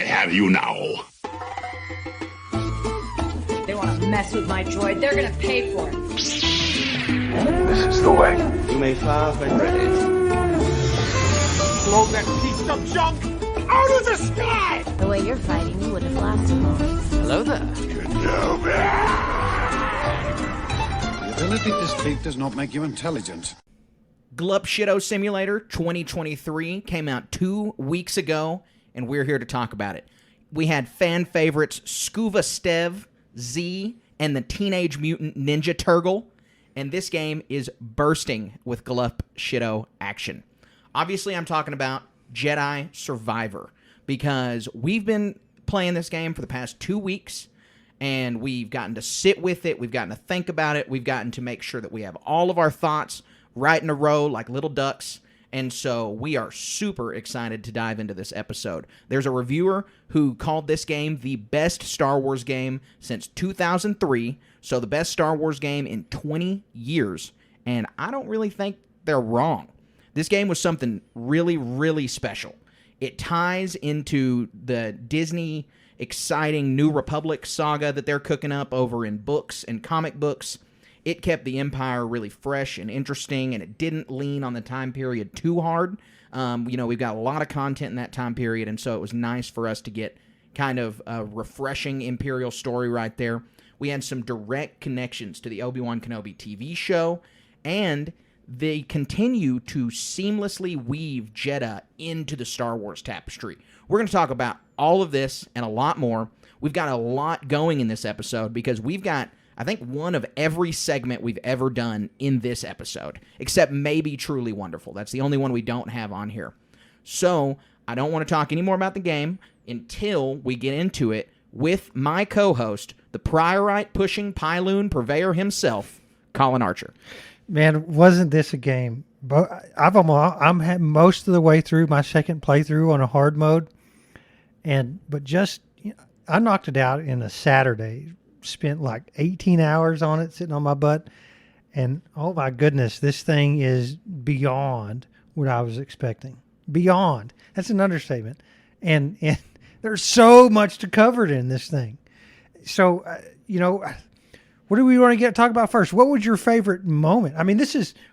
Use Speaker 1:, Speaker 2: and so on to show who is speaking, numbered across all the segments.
Speaker 1: I have you now.
Speaker 2: They want to mess with my droid. They're going to pay for it.
Speaker 1: This is the way.
Speaker 3: You may fire when ready.
Speaker 1: Blow that piece of junk out of the sky!
Speaker 4: The way you're fighting, you wouldn't have lasted long.
Speaker 3: Hello there.
Speaker 5: The ability to speak does not make you intelligent.
Speaker 6: Glup Shittos Simulator 2023 came out 2 weeks ago, and we're here to talk about it. We had fan favorites Scuva Stev, Z, and the Teenage Mutant Ninja Turgle, and this game is bursting with Glup Shitto action. Obviously, I'm talking about Jedi Survivor, because we've been playing this game for the past 2 weeks, and we've gotten to sit with it, we've gotten to think about it, we've gotten to make sure that we have all of our thoughts right in a row like little ducks, and so we are super excited to dive into this episode. There's a reviewer who called this game the best Star Wars game since 2003, so the best Star Wars game in 20 years, and I don't really think they're wrong. This game was something really, really special. It ties into the Disney exciting New Republic saga that they're cooking up over in books and comic books. It kept the Empire really fresh and interesting, and it didn't lean on the time period too hard. We've got a lot of content in that time period, and so it was nice for us to get kind of a refreshing Imperial story right there. We had some direct connections to the Obi-Wan Kenobi TV show, and they continue to seamlessly weave Jedha into the Star Wars tapestry. We're going to talk about all of this and a lot more. We've got a lot going in this episode because we've got, I think, one of every segment we've ever done in this episode, except maybe Truly Wonderful. That's the only one we don't have on here. So I don't want to talk any more about the game until we get into it with my co-host, the Priorite-pushing Pyloon purveyor himself, Colin Archer.
Speaker 7: Man, wasn't this a game? I'm most of the way through my second playthrough on a hard mode, but I knocked it out in a Saturday. Spent like 18 hours on it, sitting on my butt, and oh my goodness, this thing is beyond what I was expecting. Beyond. That's an understatement, and there's so much to cover in this thing. So what do we want to talk about first? What was your favorite moment? I mean,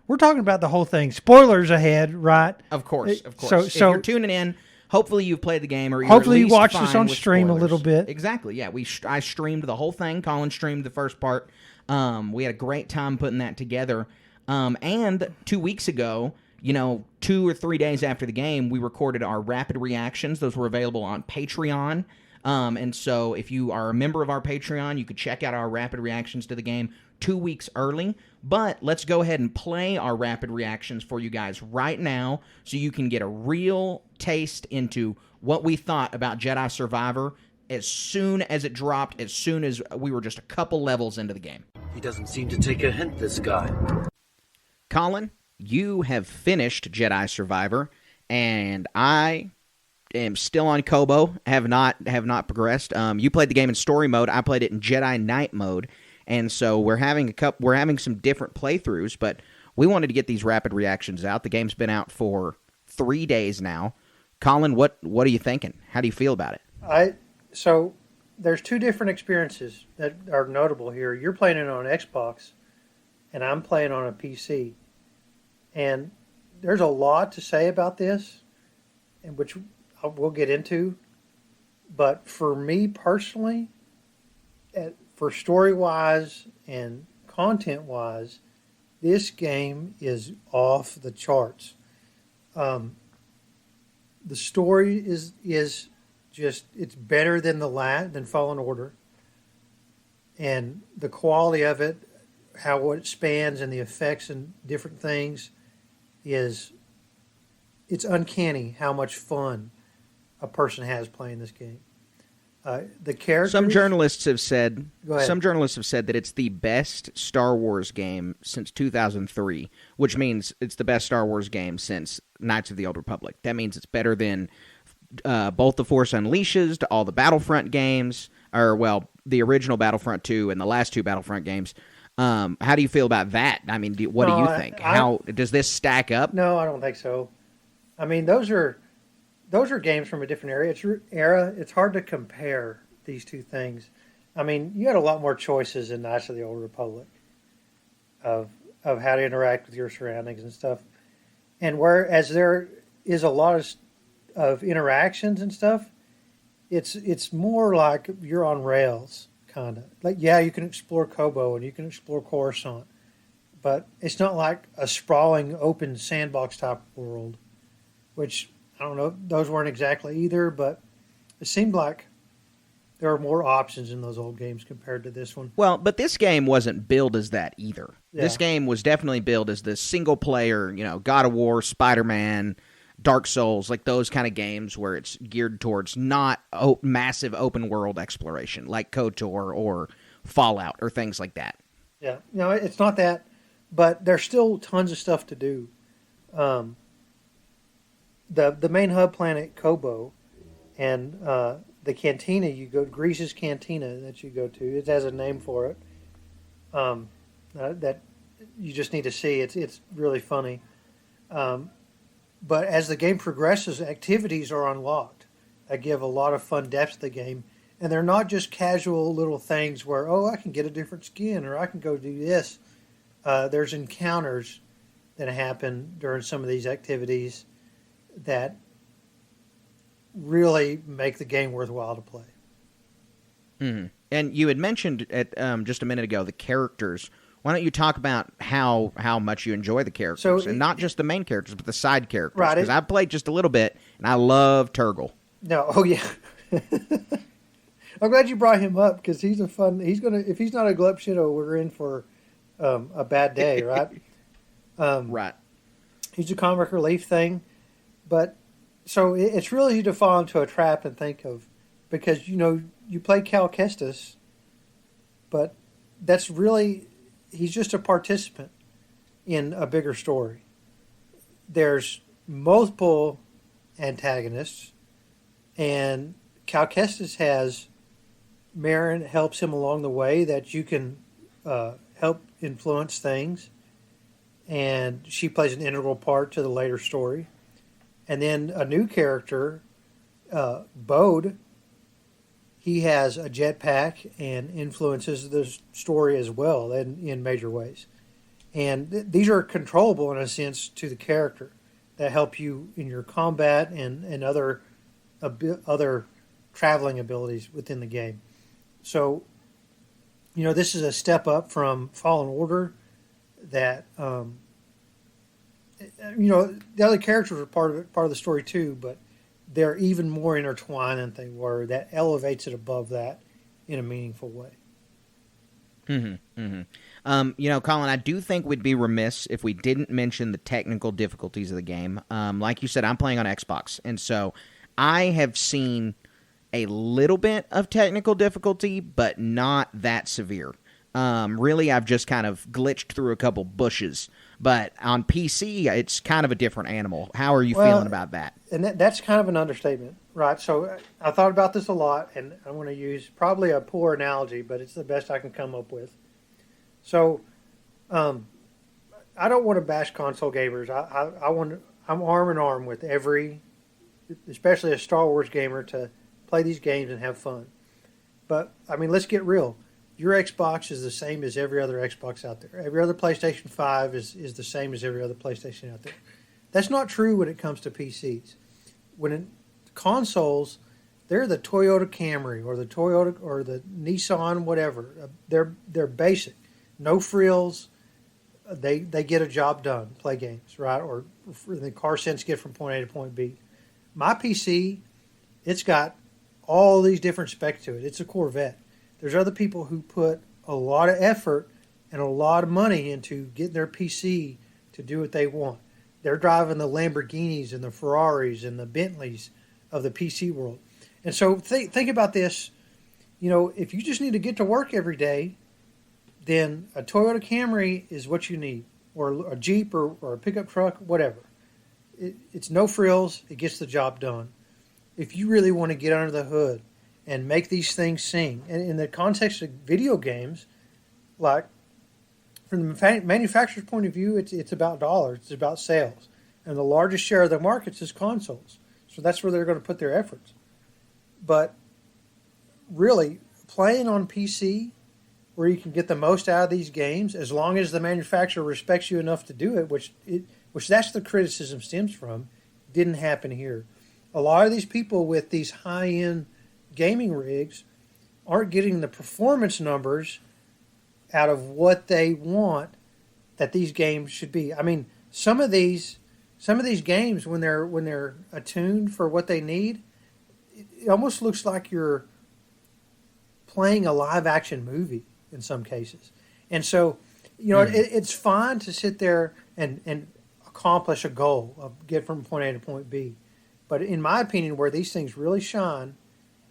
Speaker 7: we're talking about the whole thing. Spoilers ahead, right?
Speaker 6: Of course.
Speaker 7: So
Speaker 6: if you're tuning in, hopefully you've played the game, or you're
Speaker 7: hopefully
Speaker 6: at
Speaker 7: you
Speaker 6: least
Speaker 7: watched
Speaker 6: fine
Speaker 7: us on
Speaker 6: with
Speaker 7: stream
Speaker 6: spoilers.
Speaker 7: a little bit.
Speaker 6: Exactly, yeah. I streamed the whole thing. Colin streamed the first part. We had a great time putting that together. And 2 weeks ago, 2 or 3 days after the game, we recorded our rapid reactions. Those were available on Patreon. And so if you are a member of our Patreon, you could check out our rapid reactions to the game 2 weeks early. But let's go ahead and play our rapid reactions for you guys right now so you can get a real taste into what we thought about Jedi Survivor as soon as it dropped, as soon as we were just a couple levels into the game.
Speaker 3: He doesn't seem to take a hint, this guy.
Speaker 6: Colin, you have finished Jedi Survivor, and I am still on Kobo, have not progressed. You played the game in story mode. I played it in Jedi Knight mode, and so we're having some different playthroughs. But we wanted to get these rapid reactions out. The game's been out for 3 days now. Colin, what are you thinking? How do you feel about it?
Speaker 7: So there's two different experiences that are notable here. You're playing it on Xbox, and I'm playing on a PC, and there's a lot to say about this, and which we'll get into. But for me personally, for story-wise and content-wise, this game is off the charts. The story is just, it's better than than Fallen Order, and the quality of it, how it spans and the effects and different things it's uncanny how much fun a person has playing this game. The characters.
Speaker 6: Some journalists have said
Speaker 7: Go ahead.
Speaker 6: that it's the best Star Wars game since 2003, which means it's the best Star Wars game since Knights of the Old Republic. That means it's better than both The Force Unleashes, all the Battlefront games, the original Battlefront 2 and the last two Battlefront games. How do you feel about that? I mean, what do you think? How does this stack up?
Speaker 7: No, I don't think so. I mean, those are those are games from a different era. It's hard to compare these two things. I mean, you had a lot more choices in Knights of the Old Republic of how to interact with your surroundings and stuff. And whereas there is a lot of interactions and stuff, it's more like you're on rails, kind of. Like, yeah, you can explore Kobo and you can explore Coruscant, but it's not like a sprawling open sandbox type world, which, I don't know, those weren't exactly either, but it seemed like there are more options in those old games compared to this one.
Speaker 6: Well, but this game wasn't billed as that either.
Speaker 7: Yeah.
Speaker 6: This game was definitely billed as the single-player, God of War, Spider-Man, Dark Souls, like those kind of games where it's geared towards not massive open-world exploration, like KOTOR or Fallout or things like that.
Speaker 7: Yeah, no, it's not that, but there's still tons of stuff to do. The main hub planet, Kobo, and the cantina Greece's cantina that you go to, it has a name for it. That you just need to see. It's really funny. But as the game progresses, activities are unlocked that give a lot of fun depth to the game. And they're not just casual little things where, I can get a different skin or I can go do this. There's encounters that happen during some of these activities that really make the game worthwhile to play.
Speaker 6: Mm-hmm. And you had mentioned just a minute ago the characters. Why don't you talk about how much you enjoy the characters, and not just the main characters, but the side characters?
Speaker 7: Right.
Speaker 6: Because I've played just a little bit, and I love Turgle.
Speaker 7: No, yeah. I'm glad you brought him up because he's if he's not a Glup Shitto, we're in for a bad day, right?
Speaker 6: Right.
Speaker 7: He's a comic relief thing, but so it's really easy to fall into a trap and think of, because you play Cal Kestis, but that's really, he's just a participant in a bigger story. There's multiple antagonists, and Cal Kestis has Marin helps him along the way that you can help influence things, and she plays an integral part to the later story. And then a new character, Bode, he has a jetpack and influences the story as well in major ways. And these are controllable in a sense to the character that help you in your combat and other traveling abilities within the game. So, this is a step up from Fallen Order that, the other characters are part of the story too, but they're even more intertwined than they were. That elevates it above that in a meaningful way.
Speaker 6: Mm-hmm. Mm-hmm. Colin, I do think we'd be remiss if we didn't mention the technical difficulties of the game. Like you said, I'm playing on Xbox, and so I have seen a little bit of technical difficulty, but not that severe. Really, I've just kind of glitched through a couple bushes. But on PC, it's kind of a different animal. How are you feeling about that?
Speaker 7: And that's kind of an understatement, right? So I thought about this a lot, and I'm going to use probably a poor analogy, but it's the best I can come up with. So I don't want to bash console gamers. I'm arm in arm with every, especially a Star Wars gamer, to play these games and have fun. But, let's get real. Your Xbox is the same as every other Xbox out there. Every other PlayStation 5 is the same as every other PlayStation out there. That's not true when it comes to PCs. Consoles, they're the Toyota Camry or the Toyota or the Nissan, whatever. They're basic, no frills. They get a job done. Play games, right? Or in the car sense, get from point A to point B. My PC, it's got all these different specs to it. It's a Corvette. There's other people who put a lot of effort and a lot of money into getting their PC to do what they want. They're driving the Lamborghinis and the Ferraris and the Bentleys of the PC world. And so think about this. If you just need to get to work every day, then a Toyota Camry is what you need, or a Jeep or a pickup truck, whatever. It's no frills. It gets the job done. If you really want to get under the hood and make these things sing. And in the context of video games, like from the manufacturer's point of view, it's about dollars, it's about sales. And the largest share of the markets is consoles.
Speaker 8: So that's where they're going to put their efforts. But really, playing on PC, where you can get the most out of these games, as long as the manufacturer respects you enough to do it, which that's the criticism stems from, didn't happen here. A lot of these people with these high-end gaming rigs aren't getting the performance numbers out of what they want that these games should be. I mean, some of these games, when they're attuned for what they need, it almost looks like you're playing a live action movie in some cases. And so, it's fine to sit there and accomplish a goal of get from point A to point B. But in my opinion, where these things really shine,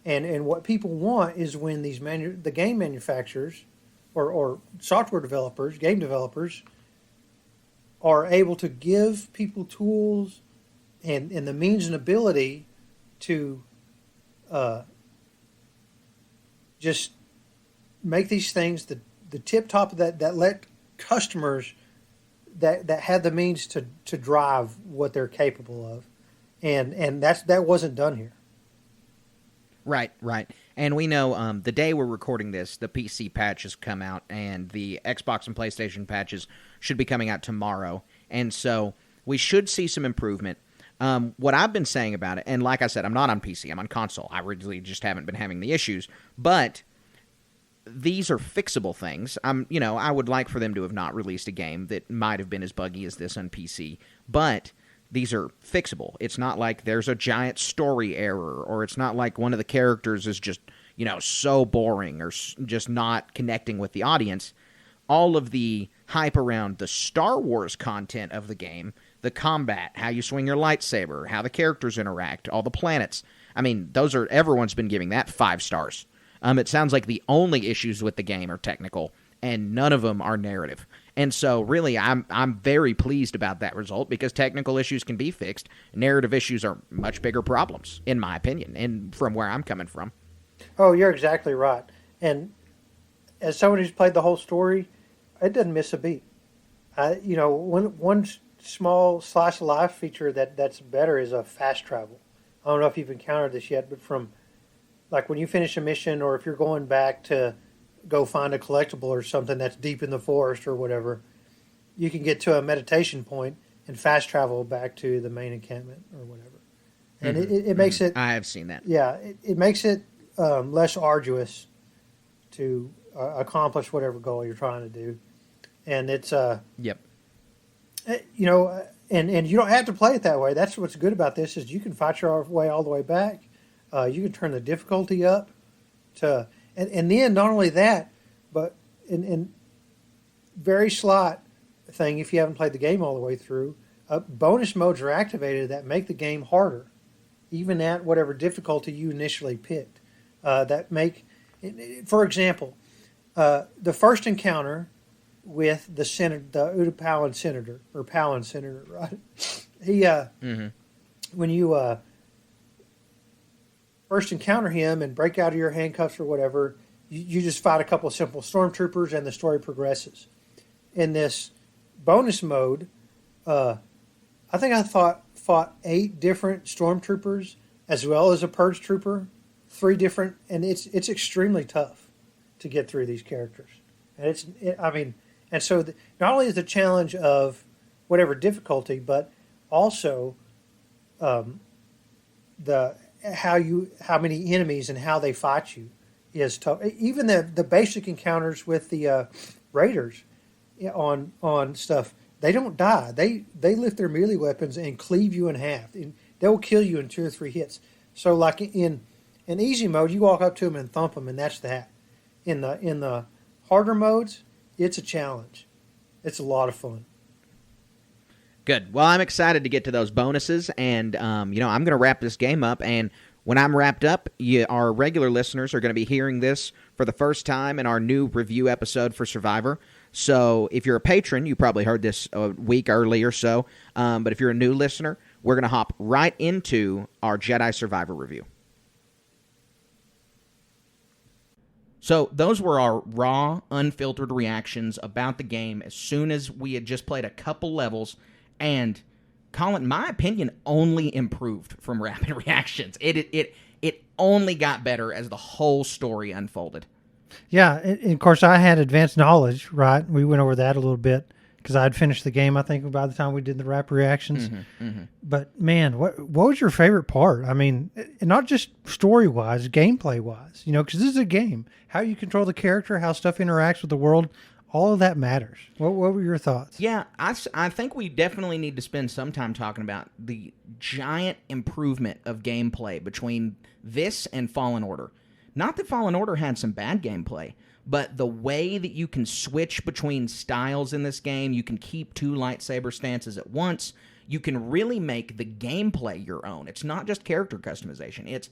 Speaker 8: and what people want is when the game manufacturers or software developers, game developers, are able to give people tools and the means and ability to just make these things the tip top of that let customers that have the means to drive what they're capable of, and that wasn't done here.
Speaker 6: Right. And we know the day we're recording this, the PC patch has come out, and the Xbox and PlayStation patches should be coming out tomorrow. And so we should see some improvement. What I've been saying about it, and like I said, I'm not on PC, I'm on console. I really just haven't been having the issues. But these are fixable things. I would like for them to have not released a game that might have been as buggy as this on PC. But these are fixable. It's not like there's a giant story error, or it's not like one of the characters is just, so boring or just not connecting with the audience. All of the hype around the Star Wars content of the game, the combat, how you swing your lightsaber, how the characters interact, all the planets. I mean, everyone's been giving that 5 stars. It sounds like the only issues with the game are technical, and none of them are narrative. And so, really, I'm very pleased about that result, because technical issues can be fixed. Narrative issues are much bigger problems, in my opinion, and from where I'm coming from.
Speaker 8: Oh, you're exactly right. And as someone who's played the whole story, it doesn't miss a beat. One small slice of life feature that's better is a fast travel. I don't know if you've encountered this yet, but from like when you finish a mission, or if you're going back to go find a collectible or something that's deep in the forest or whatever, you can get to a meditation point and fast travel back to the main encampment or whatever. And it makes it...
Speaker 6: I have seen that.
Speaker 8: Yeah, it makes it less arduous to accomplish whatever goal you're trying to do. And it's...
Speaker 6: Yep.
Speaker 8: And you don't have to play it that way. That's what's good about this, is you can fight your way all the way back. You can turn the difficulty up to... And then not only that, but in very slight thing, if you haven't played the game all the way through, bonus modes are activated that make the game harder, even at whatever difficulty you initially picked. For example, the first encounter with the Utapauan senator, or Palin senator, right? He when you first encounter him and break out of your handcuffs or whatever, you just fight a couple of simple stormtroopers and the story progresses. In this bonus mode, I think I fought 8 different stormtroopers as well as a purge trooper, 3 different, and it's extremely tough to get through these characters. And not only is the challenge of whatever difficulty, but also how many enemies and how they fight you is tough. Even the basic encounters with the raiders on stuff, they don't die. They lift their melee weapons and cleave you in half. And they'll kill you in 2 or 3 hits. So like in easy mode, you walk up to them and thump them, and that's that. In the harder modes, it's a challenge. It's a lot of fun.
Speaker 6: Good. Well, I'm excited to get to those bonuses, and I'm going to wrap this game up. And when I'm wrapped up, our regular listeners are going to be hearing this for the first time in our new review episode for Survivor. So if you're a patron, you probably heard this a week early or so. But if you're a new listener, we're going to hop right into our Jedi Survivor review. So those were our raw, unfiltered reactions about the game as soon as we had just played a couple levels. And Colin, my opinion only improved from Rapid Reactions. It only got better as the whole story unfolded.
Speaker 7: Yeah, and of course I had advanced knowledge, right? We went over that a little bit because I had finished the game, I think, by the time we did the Rapid Reactions. But man, what was your favorite part? I mean, and not just story-wise, gameplay-wise, because this is a game. How you control the character, how stuff interacts with the world, all of that matters. What were your thoughts?
Speaker 6: Yeah, I think we definitely need to spend some time talking about the giant improvement of gameplay between this and Fallen Order. Not that Fallen Order had some bad gameplay, but the way that you can switch between styles in this game, you can keep 2 lightsaber stances at once, you can really make the gameplay your own. It's not just character customization. It's,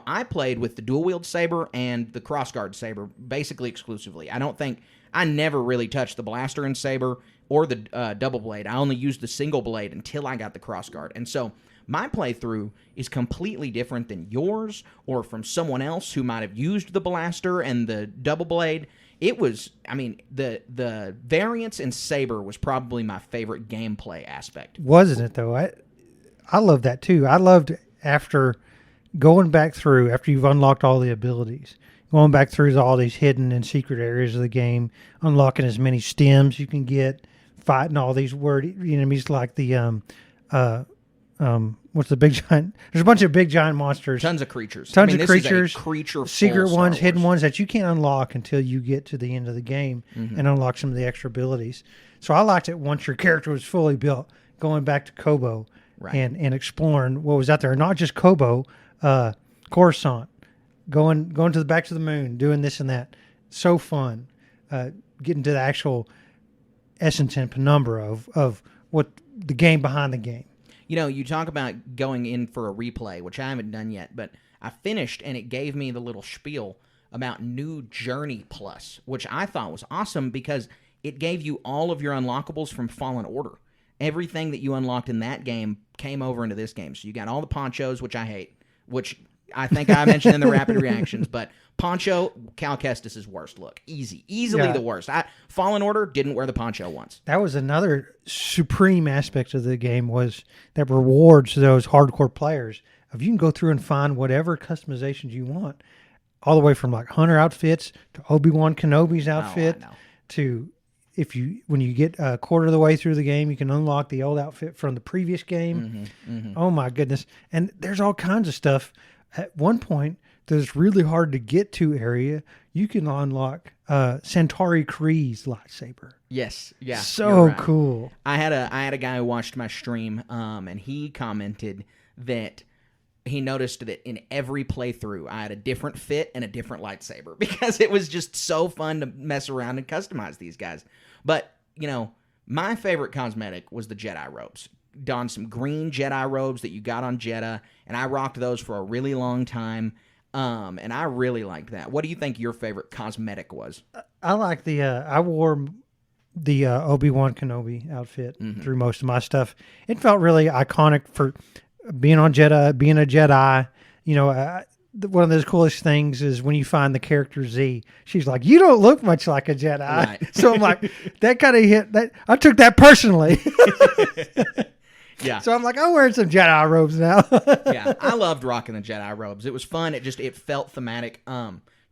Speaker 6: I played with the dual-wield saber and the crossguard saber basically exclusively. I never really touched the blaster and saber or the double blade. I only used the single blade until I got the crossguard. And so my playthrough is completely different than yours or from someone else who might have used the blaster and the double blade. It was, the variance in saber was probably my favorite gameplay aspect.
Speaker 7: Wasn't it, though? I love that, too. I loved after going back through, after you've unlocked all the abilities, going back through all these hidden and secret areas of the game, unlocking as many stems you can get, fighting all these word enemies like the what's the big giant? There's a bunch of big giant monsters.
Speaker 6: Tons of creatures.
Speaker 7: Tons
Speaker 6: of
Speaker 7: of creatures.
Speaker 6: Creature
Speaker 7: secret
Speaker 6: Star
Speaker 7: ones,
Speaker 6: Wars.
Speaker 7: hidden ones that you can't unlock until you get to the end of the game and unlock some of the extra abilities. So I liked it once your character was fully built, going back to Kobo and exploring what was out there. Not just Kobo, Coruscant, going to the back to the moon, doing this and that. So fun. Getting to the actual essence and penumbra of what the game behind the game.
Speaker 6: You talk about going in for a replay, which I haven't done yet, but I finished and it gave me the little spiel about New Journey Plus, which I thought was awesome because it gave you all of your unlockables from Fallen Order. Everything that you unlocked in that game came over into this game. So you got all the ponchos, which I hate, which I think I mentioned in the Rapid Reactions, but poncho, Cal Kestis' worst look. Easily the worst. Fallen Order didn't wear the poncho once.
Speaker 7: That was another supreme aspect of the game, was that rewards those hardcore players of you can go through and find whatever customizations you want, all the way from like Hunter outfits to Obi-Wan Kenobi's outfit to when you get a quarter of the way through the game, you can unlock the old outfit from the previous game. Oh my goodness. And there's all kinds of stuff. At one point, there's really hard to get to area. You can unlock Centauri Kree's lightsaber.
Speaker 6: Yes, yeah,
Speaker 7: so cool.
Speaker 6: I had a guy who watched my stream, and he commented that he noticed that in every playthrough I had a different fit and a different lightsaber because it was just so fun to mess around and customize these guys. But my favorite cosmetic was the Jedi robes. Donned some green Jedi robes that you got on Jeddah, and I rocked those for a really long time. And I really liked that. What do you think your favorite cosmetic was?
Speaker 7: I like I wore the Obi-Wan Kenobi outfit through most of my stuff. It felt really iconic for being on Jeddah, being a Jedi. One of those coolest things is when you find the character Z. She's like, "You don't look much like a Jedi." Right. So I'm like, that kind of hit. That I took that personally.
Speaker 6: Yeah.
Speaker 7: So I'm like, I'm wearing some Jedi robes now.
Speaker 6: Yeah, I loved rocking the Jedi robes. It was fun. It felt thematic.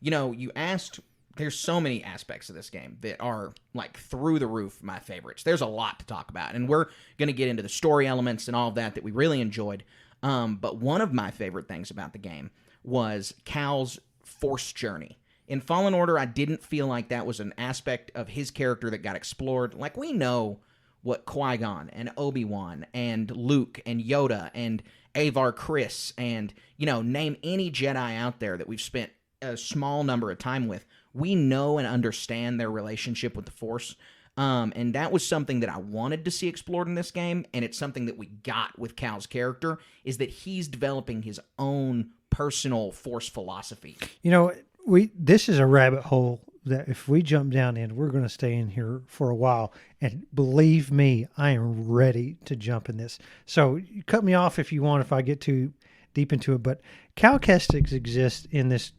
Speaker 6: You asked. There's so many aspects of this game that are like through the roof my favorites. There's a lot to talk about, and we're going to get into the story elements and all of that we really enjoyed. But one of my favorite things about the game was Cal's Force journey. In Fallen Order, I didn't feel like that was an aspect of his character that got explored. Like, we know what Qui-Gon and Obi-Wan and Luke and Yoda and Avar Kriss and, name any Jedi out there that we've spent a small number of time with. We know and understand their relationship with the Force. And that was something that I wanted to see explored in this game, and it's something that we got with Cal's character, is that he's developing his own personal Force philosophy.
Speaker 7: This is a rabbit hole that if we jump down in, we're going to stay in here for a while. And believe me, I am ready to jump in this. So you cut me off if you want, if I get too deep into it. But Cal Kestis exists in this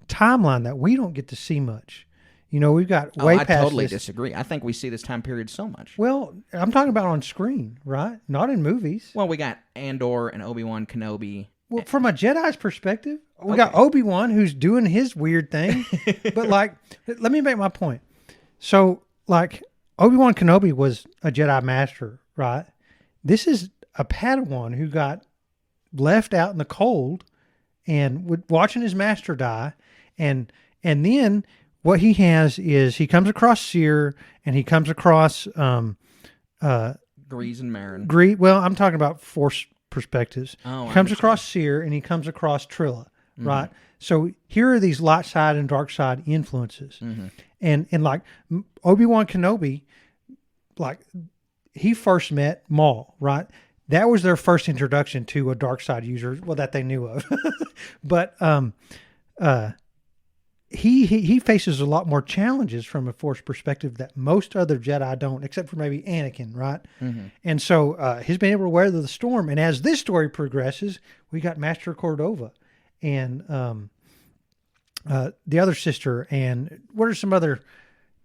Speaker 7: timeline that we don't get to see much. You know, we've got way
Speaker 6: I
Speaker 7: past
Speaker 6: totally
Speaker 7: this.
Speaker 6: disagree. I think we see this time period so much.
Speaker 7: Well, I'm talking about on screen, right? Not in movies.
Speaker 6: Well, we got Andor and Obi-Wan Kenobi.
Speaker 7: Well, from a Jedi's perspective, we got Obi-Wan who's doing his weird thing. But, like, let me make my point. So, like, Obi-Wan Kenobi was a Jedi Master, right? This is a Padawan who got left out in the cold and watching his master die. And then what he has is he comes across Seer and he comes across
Speaker 6: Grease and Marin.
Speaker 7: Well, I'm talking about Force perspectives.
Speaker 6: Oh,
Speaker 7: he comes across Seer and he comes across Trilla, right? So here are these light side and dark side influences. And like Obi-Wan Kenobi, like he first met Maul, right? That was their first introduction to a dark side user, well, that they knew of. But he faces a lot more challenges from a Force perspective that most other Jedi don't, except for maybe Anakin, right? And so he's been able to weather the storm. And as this story progresses, we got Master Cordova and the other sister, and what are some other?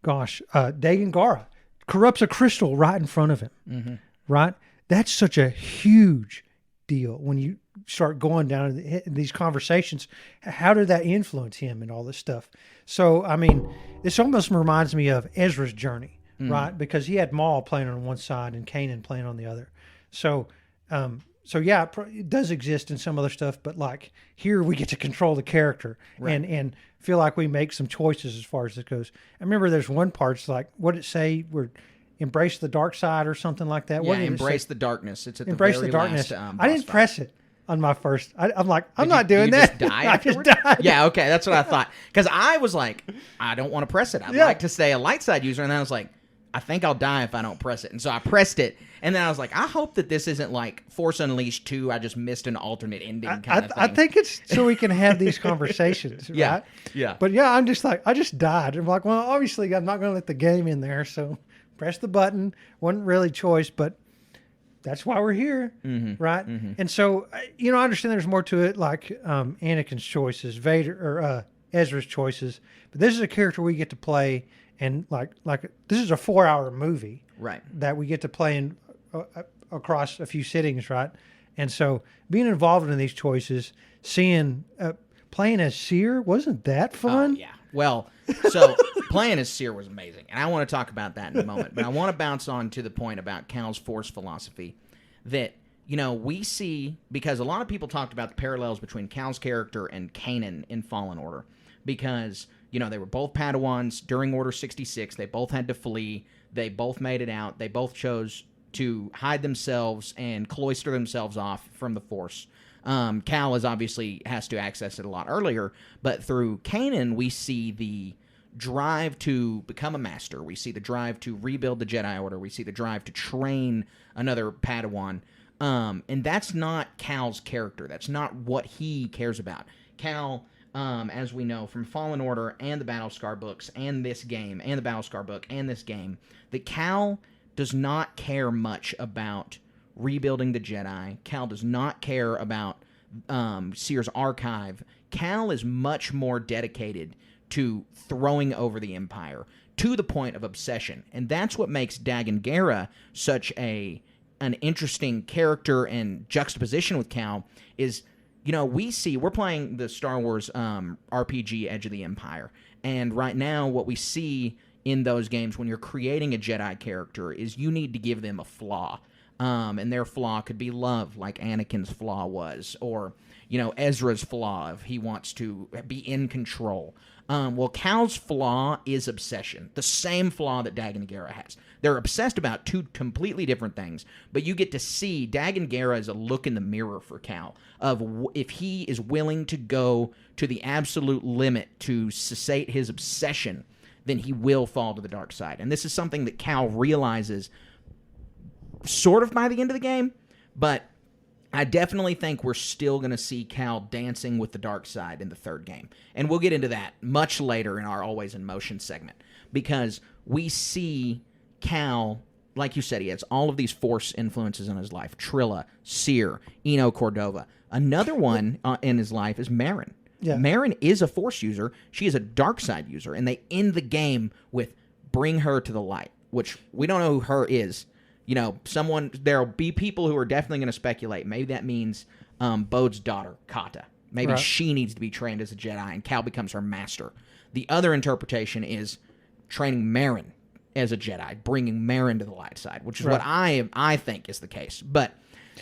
Speaker 7: Dagan Gera corrupts a crystal right in front of him, right? That's such a huge deal when you start going down these conversations. How did that influence him and all this stuff? So, I mean, this almost reminds me of Ezra's journey, right? Because he had Maul playing on one side and Kanan playing on the other. So yeah, it does exist in some other stuff, but like here we get to control the character and feel like we make some choices as far as it goes. I remember there's one part, it's like, what did it say? We're embrace the dark side or something like that.
Speaker 6: Yeah, embrace the darkness. It's at
Speaker 7: embrace
Speaker 6: the very
Speaker 7: the darkness.
Speaker 6: last,
Speaker 7: I didn't press it on my first. I'm like, I'm not
Speaker 6: Did
Speaker 7: doing
Speaker 6: you
Speaker 7: that.
Speaker 6: Just die
Speaker 7: I just
Speaker 6: afterwards?
Speaker 7: died.
Speaker 6: Yeah, okay, that's what I thought. Because I was like, I don't want to press it. I'd like to stay a light side user, and then I was like, I think I'll die if I don't press it. And so I pressed it, and then I was like, I hope that this isn't like Force Unleashed 2. I just missed an alternate ending kind of thing.
Speaker 7: I think it's so we can have these conversations, right?
Speaker 6: Yeah.
Speaker 7: But yeah, I'm just like, I just died. I'm like, well, obviously I'm not going to let the game in there, so press the button. Wasn't really choice, but that's why we're here, right? And so, I understand there's more to it, like Anakin's choices, Vader or Ezra's choices. But this is a character we get to play, and like this is a 4-hour movie,
Speaker 6: right?
Speaker 7: That we get to play in across a few sittings, right? And so, being involved in these choices, seeing playing as Seer, wasn't that fun?
Speaker 6: Oh, yeah. Well, so playing as Seer was amazing, and I want to talk about that in a moment. But I want to bounce on to the point about Cal's Force philosophy that, we see, because a lot of people talked about the parallels between Cal's character and Kanan in Fallen Order, because, they were both Padawans during Order 66. They both had to flee. They both made it out. They both chose to hide themselves and cloister themselves off from the Force. Cal obviously has to access it a lot earlier, but through Kanan, we see the drive to become a master. We see the drive to rebuild the Jedi Order. We see the drive to train another Padawan. And that's not Cal's character. That's not what he cares about. Cal, as we know from Fallen Order and the Battlescar books and this game and the Battlescar book and this game, that Cal does not care much about rebuilding the Jedi. Cal does not care about Seer's archive. Cal is much more dedicated to throwing over the Empire to the point of obsession. And that's what makes Dagan Gera such an interesting character and juxtaposition with Cal is, we're playing the Star Wars RPG Edge of the Empire. And right now what we see in those games when you're creating a Jedi character is you need to give them a flaw. And their flaw could be love, like Anakin's flaw was, or, Ezra's flaw if he wants to be in control. Well, Cal's flaw is obsession, the same flaw that Dagan Gera has. They're obsessed about two completely different things, but you get to see Dagan Gera as a look in the mirror for Cal of if he is willing to go to the absolute limit to cessate his obsession, then he will fall to the dark side. And this is something that Cal realizes sort of by the end of the game, but I definitely think we're still going to see Cal dancing with the dark side in the third game. And we'll get into that much later in our Always in Motion segment, because we see Cal, like you said, he has all of these Force influences in his life. Trilla, Seer, Eno Cordova. Another one in his life is Marin.
Speaker 7: Yeah.
Speaker 6: Marin is a Force user. She is a dark side user, and they end the game with bring her to the light, which we don't know who her is. You know, there'll be people who are definitely going to speculate. Maybe that means Bode's daughter, Kata. Maybe she needs to be trained as a Jedi, and Cal becomes her master. The other interpretation is training Marin as a Jedi, bringing Marin to the light side, which is what I think is the case. But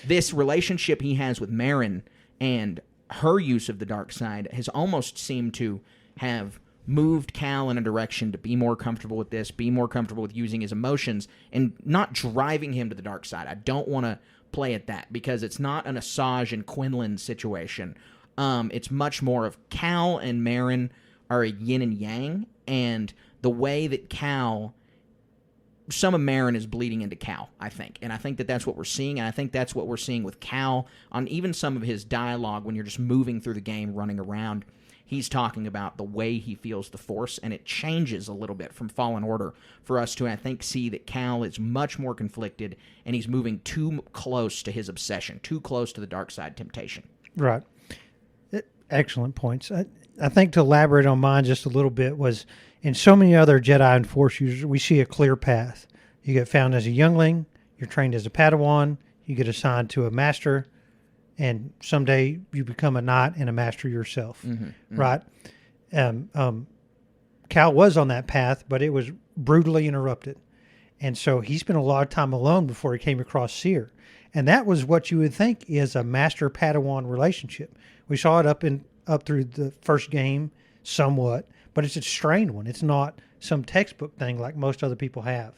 Speaker 6: this relationship he has with Marin and her use of the dark side has almost seemed to have moved Cal in a direction to be more comfortable with this, be more comfortable with using his emotions, and not driving him to the dark side. I don't want to play at that because it's not an Asajj and Quinlan situation. It's much more of Cal and Marin are a yin and yang, and the way that some of Marin is bleeding into Cal, I think. And I think that that's what we're seeing, and I think that's what we're seeing with Cal on even some of his dialogue when you're just moving through the game, running around. He's talking about the way he feels the Force, and it changes a little bit from Fallen Order for us to, I think, see that Cal is much more conflicted, and he's moving too close to his obsession, too close to the dark side temptation.
Speaker 7: Right. Excellent points. I think to elaborate on mine just a little bit was in so many other Jedi and Force users, we see a clear path. You get found as a youngling, you're trained as a Padawan, you get assigned to a master, and someday you become a knight and a master yourself, right? Cal was on that path, but it was brutally interrupted. And so he spent a lot of time alone before he came across Seer. And that was what you would think is a master-Padawan relationship. We saw it up through the first game somewhat, but it's a strained one. It's not some textbook thing like most other people have.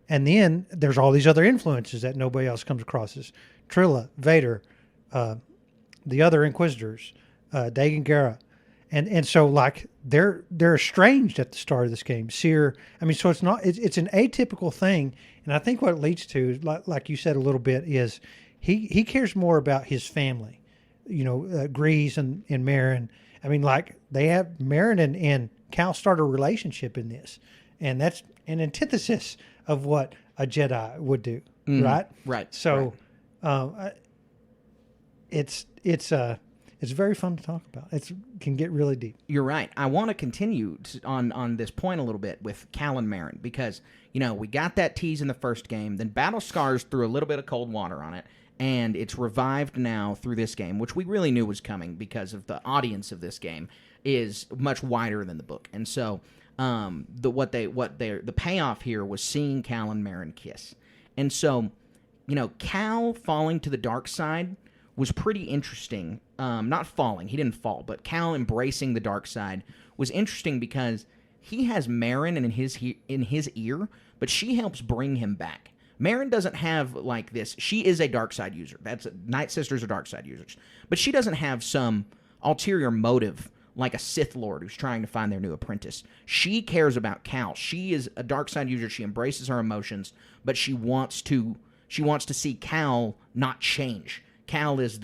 Speaker 7: And then there's all these other influences that nobody else comes across. As Trilla, Vader, the other Inquisitors, Dagan Gera. And so like they're estranged at the start of this game. Seer, I mean, so it's an atypical thing. And I think what it leads to, like you said a little bit, is he cares more about his family. You know, Grease and Marin. I mean, like they have Marin and Cal start a relationship in this, and that's an antithesis of what a Jedi would do, right?
Speaker 6: Right.
Speaker 7: So, it's very fun to talk about. It can get really deep.
Speaker 6: You're right. I want to continue on this point a little bit with Cal and Marin because, you know, we got that tease in the first game. Then Battle Scars threw a little bit of cold water on it, and it's revived now through this game, which we really knew was coming because of the audience of this game is much wider than the book. And so the payoff here was seeing Cal and Marin kiss. And so, you know, Cal falling to the dark side was pretty interesting. Not falling, he didn't fall, but Cal embracing the dark side was interesting because he has Marin in his ear, but she helps bring him back. Marin doesn't have like this. She is a dark side user. Night Sisters are dark side users, but she doesn't have some ulterior motive like a Sith Lord who's trying to find their new apprentice. She cares about Cal. She is a dark side user. She embraces her emotions, but she wants to see Cal not change. Cal is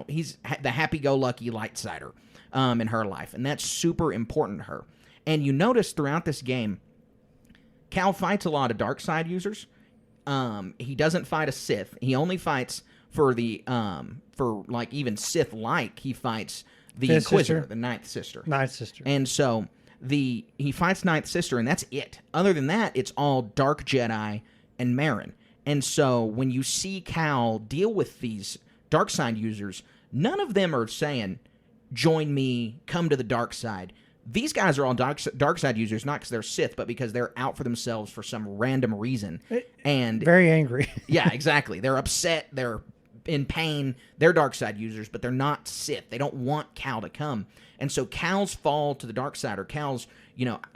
Speaker 6: he's the happy-go-lucky lightsider in her life, and that's super important to her. And you notice throughout this game, Cal fights a lot of dark side users. He doesn't fight a Sith. He only fights for even Sith-like. He fights the
Speaker 7: Fifth
Speaker 6: Inquisitor,
Speaker 7: sister.
Speaker 6: the Ninth Sister.
Speaker 7: Ninth Sister.
Speaker 6: And so he fights Ninth Sister, and that's it. Other than that, it's all Dark Jedi and Marin. And so when you see Cal deal with these dark side users, none of them are saying, join me, come to the dark side. These guys are all dark side users, not because they're Sith, but because they're out for themselves for some random reason. And
Speaker 7: very angry.
Speaker 6: Yeah, exactly. They're upset. They're in pain. They're dark side users, but they're not Sith. They don't want Cal to come. And so Cal's fall to the dark side, or Cal's,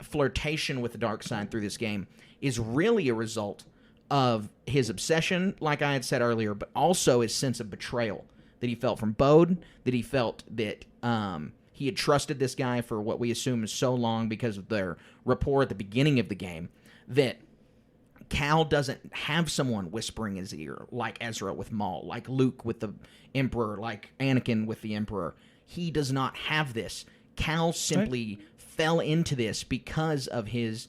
Speaker 6: flirtation with the dark side through this game is really a result of his obsession, like I had said earlier, but also his sense of betrayal that he felt from Bode, that he felt that he had trusted this guy for what we assume is so long because of their rapport at the beginning of the game, that Cal doesn't have someone whispering in his ear like Ezra with Maul, like Luke with the Emperor, like Anakin with the Emperor. He does not have this. Cal simply fell into this because of his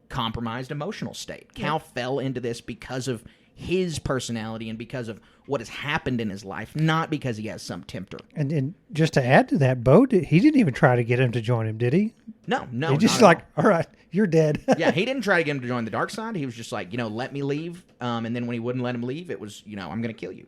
Speaker 6: compromised emotional state. Cal fell into this because of his personality and because of what has happened in his life, not because he has some tempter.
Speaker 7: And just to add to that, Bo, he didn't even try to get him to join him, did he?
Speaker 6: No,
Speaker 7: He just like, all right, you're dead.
Speaker 6: Yeah, he didn't try to get him to join the dark side. He was just like, let me leave. And then when he wouldn't let him leave, it was, I'm going to kill you.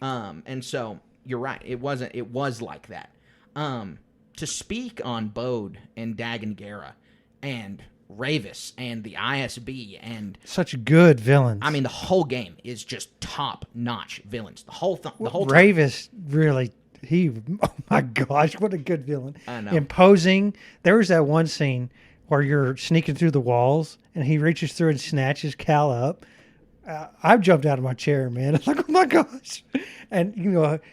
Speaker 6: And so you're right. It was like that. To speak on Bode and Dagon Gera and Ravis and the ISB and
Speaker 7: such good villains.
Speaker 6: I mean, the whole game is just top-notch villains. The whole time.
Speaker 7: Ravis really, oh my gosh, what a good villain.
Speaker 6: I know.
Speaker 7: Imposing. There was that one scene where you're sneaking through the walls and he reaches through and snatches Cal up. I jumped out of my chair, man. It's like, oh my gosh. And,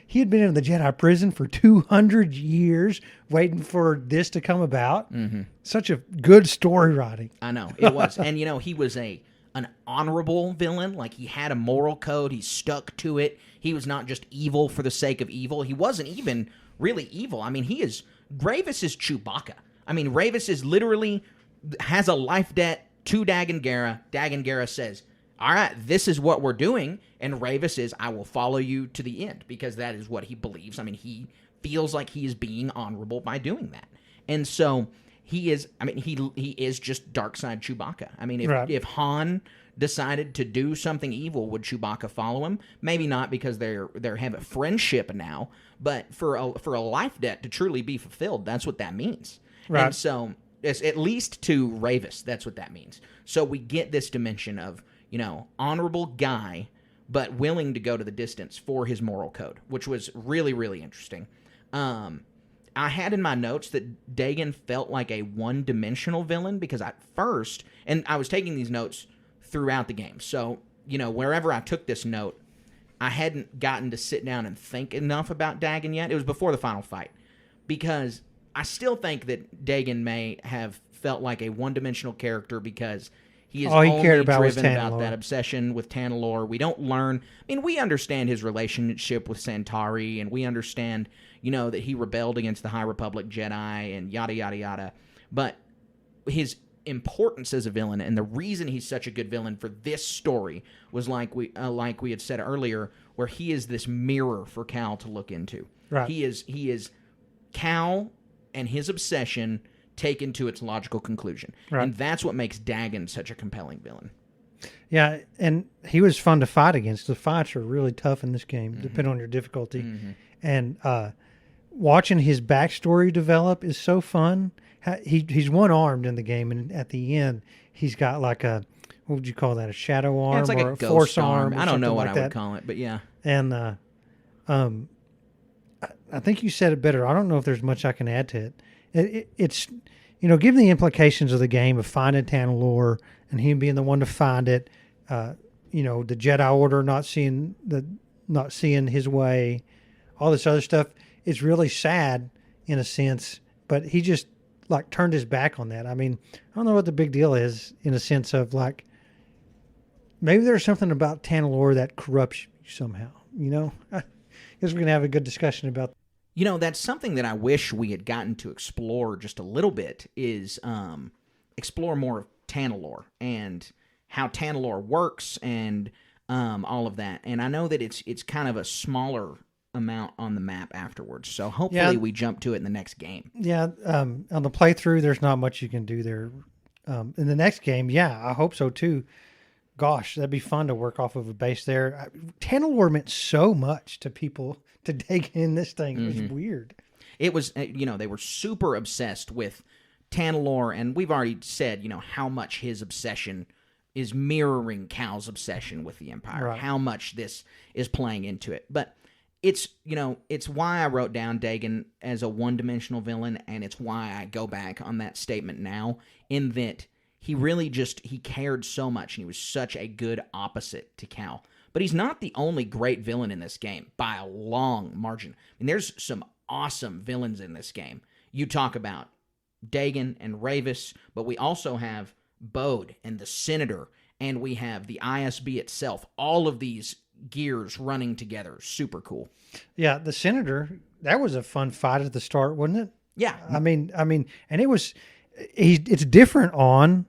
Speaker 7: he had been in the Jedi prison for 200 years waiting for this to come about. Mm-hmm. Such a good story writing.
Speaker 6: I know, it was. And, he was an honorable villain. Like, he had a moral code. He stuck to it. He was not just evil for the sake of evil. He wasn't even really evil. I mean, Ravis is Chewbacca. I mean, Ravis is literally has a life debt to Dagon Gera. Dagon Gera says, all right, this is what we're doing. And Ravis is, I will follow you to the end, because that is what he believes. I mean, he feels like he is being honorable by doing that. And so he is just dark side Chewbacca. I mean, if Han decided to do something evil, would Chewbacca follow him? Maybe not, because they have a friendship now, but for a life debt to truly be fulfilled, that's what that means. Right. And so, at least to Ravis, that's what that means. So we get this dimension of, honorable guy, but willing to go to the distance for his moral code, which was really, really interesting. I had in my notes that Dagon felt like a one-dimensional villain, because at first, and I was taking these notes throughout the game, so, wherever I took this note, I hadn't gotten to sit down and think enough about Dagon yet. It was before the final fight, because I still think that Dagon may have felt like a one-dimensional character, because he is only driven about that obsession with Tanalorr. We don't learn. I mean, we understand his relationship with Centauri, and we understand, that he rebelled against the High Republic Jedi and yada, yada, yada. But his importance as a villain, and the reason he's such a good villain for this story, was like we had said earlier, where he is this mirror for Cal to look into. Right. He is Cal and his obsession taken to its logical conclusion. Right. And that's what makes Dagon such a compelling villain.
Speaker 7: Yeah, and he was fun to fight against. The fights are really tough in this game, depending on your difficulty. Mm-hmm. And watching his backstory develop is so fun. He's one-armed in the game, and at the end, he's got like a, what would you call that, a shadow arm,
Speaker 6: it's like
Speaker 7: or
Speaker 6: a
Speaker 7: force arm?
Speaker 6: I don't know what I would call it, but yeah.
Speaker 7: And I think you said it better. I don't know if there's much I can add to it. It's, given the implications of the game of finding Tanalorr and him being the one to find it, the Jedi Order not seeing his way, all this other stuff, it's really sad in a sense, but he just like turned his back on that. I mean, I don't know what the big deal is, in a sense of like, maybe there's something about Tanalorr that corrupts you somehow, I guess we're going to have a good discussion about that.
Speaker 6: That's something that I wish we had gotten to explore just a little bit, is explore more of Tanalorr and how Tanalorr works and all of that. And I know that it's kind of a smaller amount on the map afterwards, so hopefully we jump to it in the next game.
Speaker 7: Yeah, on the playthrough, there's not much you can do there. In the next game, I hope so too. Gosh, that'd be fun to work off of a base there. Tanalorr meant so much to people to dig in this thing. It was weird.
Speaker 6: It was, they were super obsessed with Tanalorr, and we've already said, how much his obsession is mirroring Cal's obsession with the Empire, right. How much this is playing into it. But it's, it's why I wrote down Dagon as a one-dimensional villain, and it's why I go back on that statement now, in that he really he cared so much, and he was such a good opposite to Cal. But he's not the only great villain in this game, by a long margin. I mean, there's some awesome villains in this game. You talk about Dagon and Ravis, but we also have Bode and the Senator, and we have the ISB itself. All of these gears running together. Super cool.
Speaker 7: Yeah, the Senator, that was a fun fight at the start, wasn't it?
Speaker 6: Yeah.
Speaker 7: I mean, and it's different on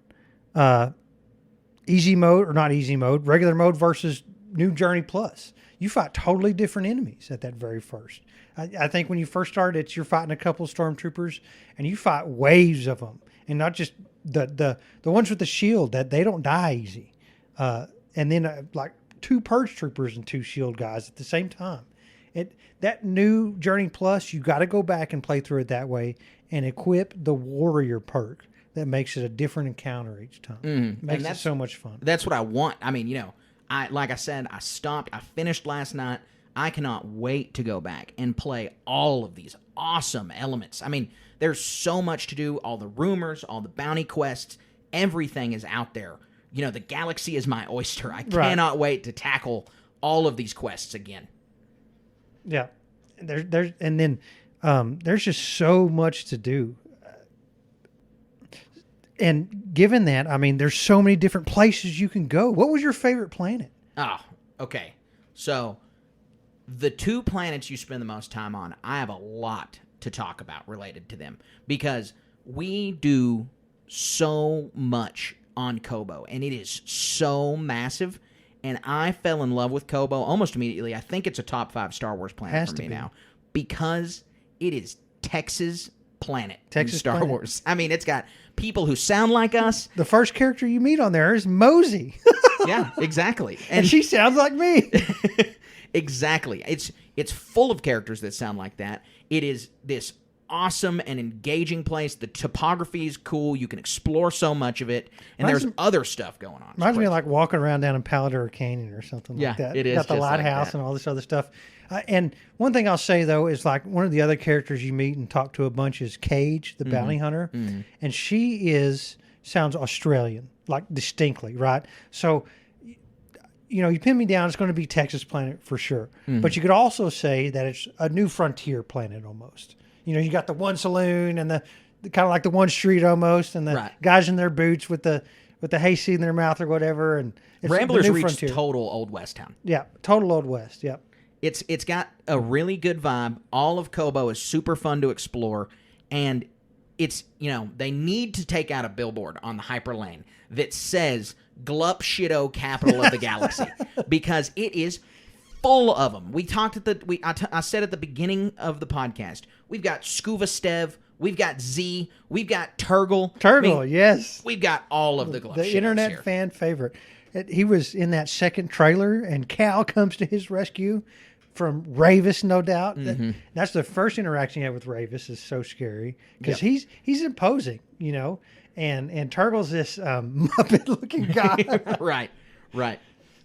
Speaker 7: easy mode, or not easy mode, regular mode versus new Journey Plus. You fight totally different enemies at that very first. I think when you first start, you're fighting a couple of stormtroopers, and you fight waves of them, and not just the ones with the shield that they don't die easy. And then like 2 purge troopers and 2 shield guys at the same time. That new Journey Plus, you got to go back and play through it that way and equip the warrior perk that makes it a different encounter each time. Makes it so much fun.
Speaker 6: That's what I want. I mean, like I said, I finished last night. I cannot wait to go back and play all of these awesome elements. I mean, there's so much to do. All the rumors, all the bounty quests, everything is out there. The galaxy is my oyster. I cannot wait to tackle all of these quests again.
Speaker 7: Yeah. There's just so much to do. And given that, I mean, there's so many different places you can go. What was your favorite planet?
Speaker 6: Oh, okay. So the 2 planets you spend the most time on, I have a lot to talk about related to them because we do so much on Kobo, and it is so massive. And I fell in love with Kobo almost immediately. I think it's a top 5 Star Wars planet for me now because it is Texas planet.
Speaker 7: Texas
Speaker 6: Star
Speaker 7: planet.
Speaker 6: Wars. I mean, it's got people who sound like us.
Speaker 7: The first character you meet on there is Mosey.
Speaker 6: Yeah, exactly.
Speaker 7: And she sounds like me.
Speaker 6: Exactly. It's full of characters that sound like that. It is this awesome and engaging place. The topography is cool. You can explore so much of it, and there's other stuff going on.
Speaker 7: Reminds me of like walking around down in Palador Canyon or something like that.
Speaker 6: Yeah, it is.
Speaker 7: Got the lighthouse and all this other stuff. And one thing I'll say though is like one of the other characters you meet and talk to a bunch is Cage, the bounty hunter, and she sounds Australian, like distinctly, right? So. You pin me down, it's going to be Texas planet for sure. But you could also say that it's a new frontier planet almost. You got the one saloon and the kind of like the one street almost, and the guys in their boots with the hayseed in their mouth or whatever. And it's
Speaker 6: Ramblers Reach total Old West town.
Speaker 7: Yeah, total Old West. Yep.
Speaker 6: It's got a really good vibe. All of Kobo is super fun to explore, and it's they need to take out a billboard on the hyperlane that says Glup Shitto, capital of the galaxy, because it is full of them. We talked I said at the beginning of the podcast, we've got Scuva Stev, we've got Z, we've got Turgle.
Speaker 7: Yes.
Speaker 6: We've got all of the Glup Shittos
Speaker 7: The internet
Speaker 6: here.
Speaker 7: fan favorite. He was in that second trailer, and Cal comes to his rescue from Ravis, no doubt. That's the first interaction you have with Ravis. Is so scary because he's imposing, and Turtle's this Muppet-looking guy.
Speaker 6: Right.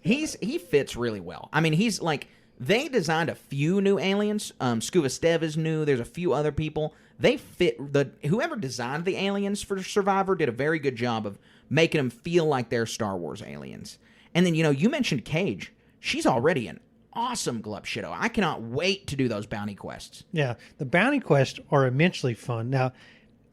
Speaker 6: He fits really well. I mean, he's like, they designed a few new aliens. Scuba Stev is new. There's a few other people. They fit whoever designed the aliens for Survivor did a very good job of making them feel like they're Star Wars aliens. And then you mentioned Cage. She's already an awesome Glup Shitto. I cannot wait to do those bounty quests.
Speaker 7: Yeah, the bounty quests are immensely fun. Now,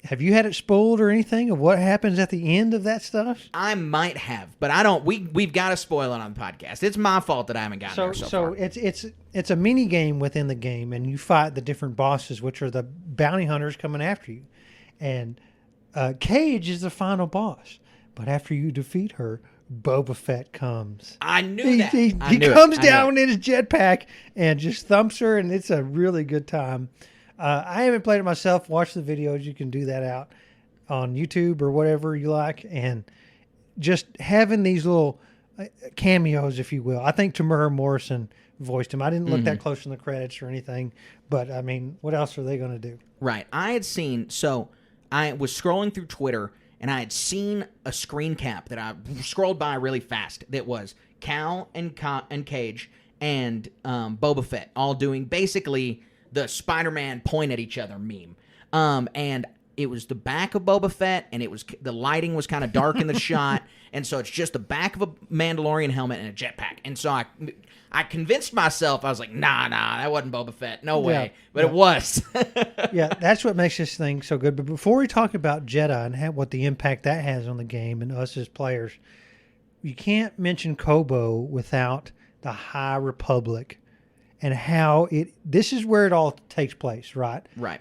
Speaker 7: have you had it spoiled or anything of what happens at the end of that stuff?
Speaker 6: I might have, but I don't. We've got to spoil it on the podcast. It's my fault that I haven't gotten there so far.
Speaker 7: It's a mini game within the game, and you fight the different bosses, which are the bounty hunters coming after you. And Cage is the final boss, but after you defeat her, Boba Fett comes.
Speaker 6: I knew that.
Speaker 7: He comes down in his jetpack and just thumps her, and it's a really good time. I haven't played it myself. Watch the videos. You can do that out on YouTube or whatever you like. And just having these little cameos, if you will. I think Tamura Morrison voiced him. I didn't look that close in the credits or anything. But, I mean, what else are they going to do?
Speaker 6: Right. I was scrolling through Twitter, and I had seen a screen cap that I scrolled by really fast that was Cal and Cage and Boba Fett all doing basically the Spider-Man point at each other meme. And it was the back of Boba Fett, and the lighting was kind of dark in the shot, and so it's just the back of a Mandalorian helmet and a jetpack. And so I convinced myself, I was like, nah, that wasn't Boba Fett. No way. But it was.
Speaker 7: Yeah, that's what makes this thing so good. But before we talk about Jedi and what the impact that has on the game and us as players, you can't mention Kobo without the High Republic and how this is where it all takes place, right?
Speaker 6: Right.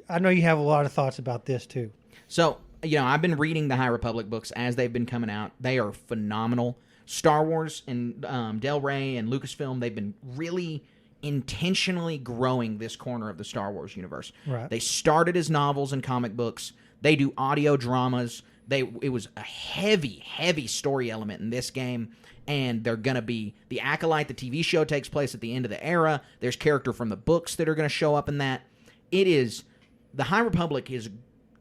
Speaker 7: I know you have a lot of thoughts about this too.
Speaker 6: So, I've been reading the High Republic books as they've been coming out. They are phenomenal. Star Wars and Del Rey and Lucasfilm, they've been really intentionally growing this corner of the Star Wars universe.
Speaker 7: Right.
Speaker 6: They started as novels and comic books. They do audio dramas. It was a heavy story element in this game, and they're going to be the Acolyte. The TV show takes place at the end of the era. There's character from the books that are going to show up in that. The High Republic is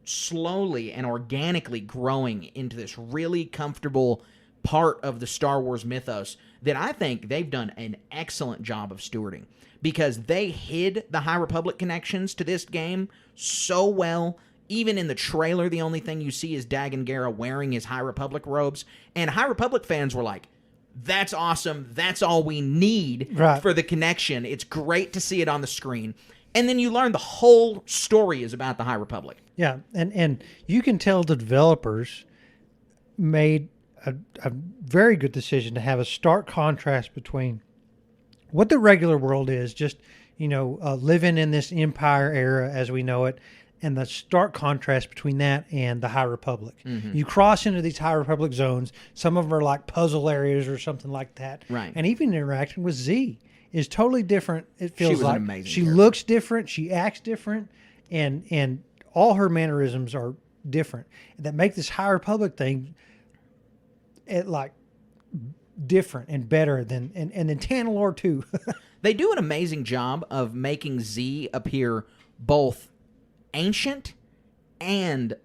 Speaker 6: slowly and organically growing into this really comfortable part of the Star Wars mythos that I think they've done an excellent job of stewarding, because they hid the High Republic connections to this game so well. Even in the trailer, the only thing you see is Dagan Gera wearing his High Republic robes, and High Republic fans were like, that's awesome, that's all we need for the connection. It's great to see it on the screen. And then you learn the whole story is about the High Republic.
Speaker 7: Yeah, and you can tell the developers made a very good decision to have a stark contrast between what the regular world is, just, living in this Empire era as we know it, and the stark contrast between that and the High Republic. Mm-hmm. You cross into these High Republic zones. Some of them are like puzzle areas or something like that.
Speaker 6: Right.
Speaker 7: And even interacting with Z is totally different. It feels like
Speaker 6: an amazing
Speaker 7: she
Speaker 6: character.
Speaker 7: Looks different, she acts different, and all her mannerisms are different that make this High Republic thing different and better than and then Tanalorr too.
Speaker 6: They do an amazing job of making Z appear both ancient and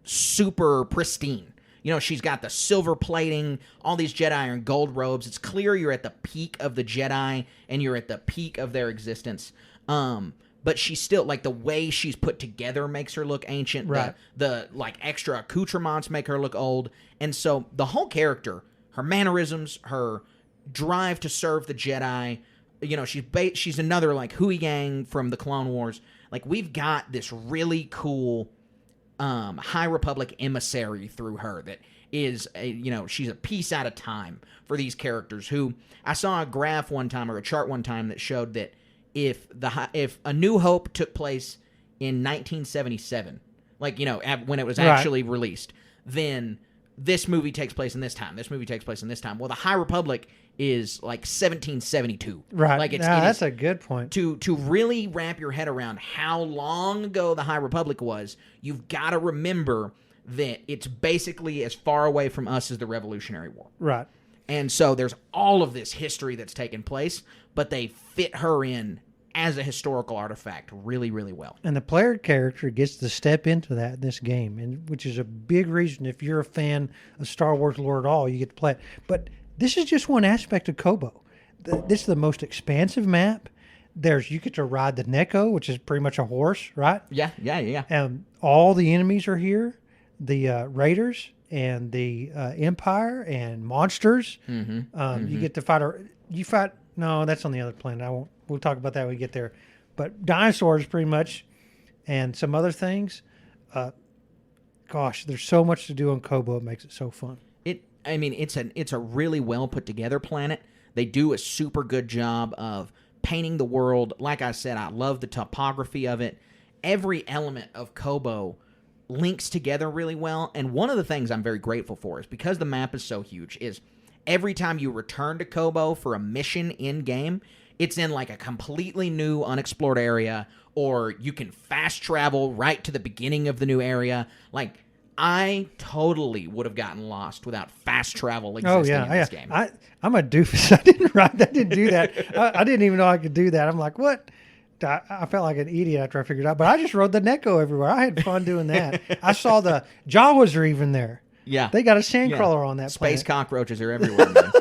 Speaker 6: super pristine. She's got the silver plating, all these Jedi are in gold robes. It's clear you're at the peak of the Jedi and you're at the peak of their existence. But she's still, the way she's put together makes her look ancient.
Speaker 7: Right.
Speaker 6: The extra accoutrements make her look old. And so the whole character, her mannerisms, her drive to serve the Jedi, she's another Hui Gang from the Clone Wars. We've got this really cool High Republic emissary through her that is she's a piece at a time for these characters. Who I saw a graph one time or a chart one time that showed that if A New Hope took place in 1977, when it was actually released, then this movie takes place in this time. This movie takes place in this time. Well, the High Republic is 1772.
Speaker 7: Right. That's a good point.
Speaker 6: To really wrap your head around how long ago the High Republic was, you've got to remember that it's basically as far away from us as the Revolutionary War.
Speaker 7: Right.
Speaker 6: And so there's all of this history that's taken place, but they fit her in as a historical artifact really, really well.
Speaker 7: And the player character gets to step into that in this game, and which is a big reason if you're a fan of Star Wars lore at all, you get to play it. But this is just one aspect of Kobo. This is the most expansive map. You get to ride the Neko, which is pretty much a horse, right?
Speaker 6: Yeah.
Speaker 7: All the enemies are here. The Raiders and the Empire and monsters. Mm-hmm. You get to fight. No, that's on the other planet. We'll talk about that when we get there. But dinosaurs, pretty much, and some other things. There's so much to do on Kobo. It makes it so fun.
Speaker 6: It's a really well put together planet. They do a super good job of painting the world. Like I said, I love the topography of it. Every element of Kobo links together really well. And one of the things I'm very grateful for is because the map is so huge, is every time you return to Kobo for a mission in game, it's in a completely new unexplored area, or you can fast travel right to the beginning of the new area. I totally would have gotten lost without fast travel existing in this game.
Speaker 7: I'm a doofus. I didn't do that. I didn't even know I could do that. I'm like, what? I felt like an idiot after I figured it out. But I just rode the Neko everywhere. I had fun doing that. I saw the Jawas are even there.
Speaker 6: Yeah,
Speaker 7: they got a sandcrawler on that
Speaker 6: Space
Speaker 7: planet.
Speaker 6: Cockroaches are everywhere, man.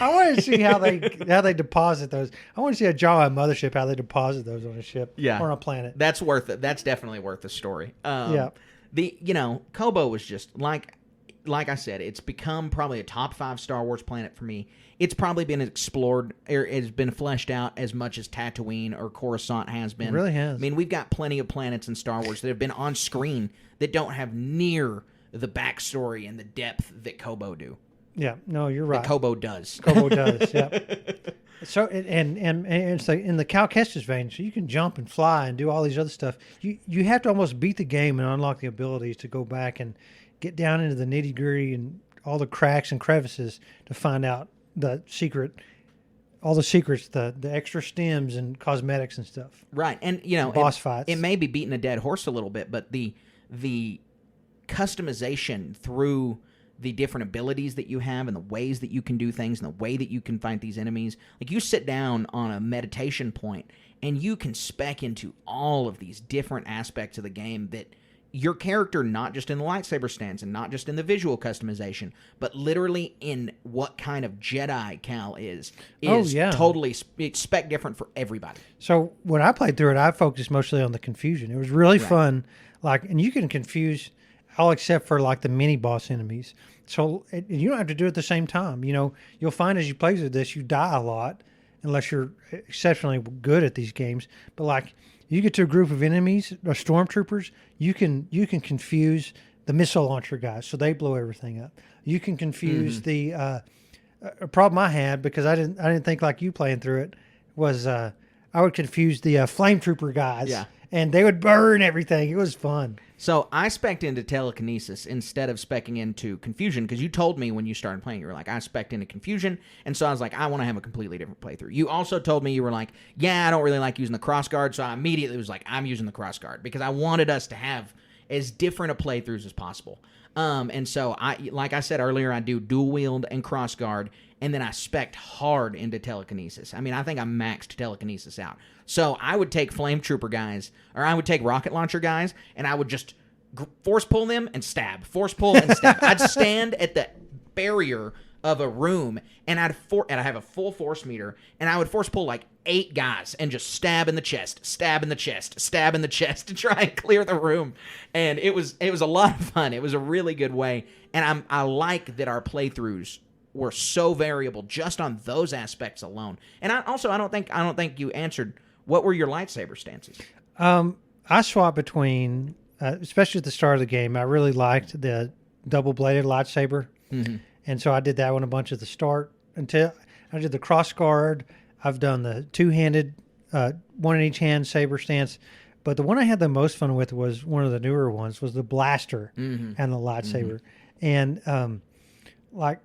Speaker 7: I want to see how they deposit those. I want to see a Jawa mothership, how they deposit those on a ship or on a planet.
Speaker 6: That's worth it. That's definitely worth the story. Kobo was just like I said, it's become probably a top 5 Star Wars planet for me. It's probably been explored or has been fleshed out as much as Tatooine or Coruscant has been.
Speaker 7: It really has.
Speaker 6: We've got plenty of planets in Star Wars that have been on screen that don't have near the backstory and the depth that Kobo do.
Speaker 7: Yeah, no, you're right.
Speaker 6: That Kobo does.
Speaker 7: Kobo does, yeah. So and it's in the Cal Kestis vein, so you can jump and fly and do all these other stuff. You have to almost beat the game and unlock the abilities to go back and get down into the nitty gritty and all the cracks and crevices to find out the secret, all the secrets, the extra stems and cosmetics and stuff.
Speaker 6: Right, and you know,
Speaker 7: boss fights.
Speaker 6: It may be beating a dead horse a little bit, but the customization through the different abilities that you have and the ways that you can do things and the way that you can fight these enemies. Like, you sit down on a meditation point and you can spec into all of these different aspects of the game that your character, not just in the lightsaber stance and not just in the visual customization, but literally in what kind of Jedi Cal is totally it's spec different for everybody.
Speaker 7: So when I played through it, I focused mostly on the confusion. It was really fun. Like, and you can confuse all except for like the mini boss enemies. So you don't have to do it at the same time. You know, you'll find as you play through this, you die a lot unless you're exceptionally good at these games. But like, you get to a group of enemies or stormtroopers, you can confuse the missile launcher guys, so they blow everything up. You can confuse the a problem I had, because I didn't think like you playing through it, was I would confuse the flame trooper guys, and they would burn everything. It was fun.
Speaker 6: So I spec'd into telekinesis instead of spec'ing into confusion, because you told me when you started playing, you were like, I spec'd into confusion, and so I was like, I want to have a completely different playthrough. You also told me, you were like, yeah, I don't really like using the crossguard, so I immediately was like, I'm using the crossguard, because I wanted us to have as different a playthroughs as possible. And so, like I said earlier, I do dual wield and crossguard, and then I spec'd hard into telekinesis. I mean, I think I maxed telekinesis out. So I would take flame trooper guys, or I would take rocket launcher guys, and I would just force pull them and stab. Force pull and stab. I'd stand at the barrier of a room, and I have a full force meter, and I would force pull like 8 guys and just stab in the chest, stab in the chest, stab in the chest to try and clear the room. And it was a lot of fun. It was a really good way, and I like that our playthroughs were so variable just on those aspects alone. And I don't think you answered, what were your lightsaber stances?
Speaker 7: I swapped between, especially at the start of the game, I really liked the double-bladed lightsaber. Mm-hmm. And so I did that one a bunch at the start until I did the cross guard. I've done the two-handed, one in each hand saber stance. But the one I had the most fun with was one of the newer ones, was the blaster and the lightsaber. And like,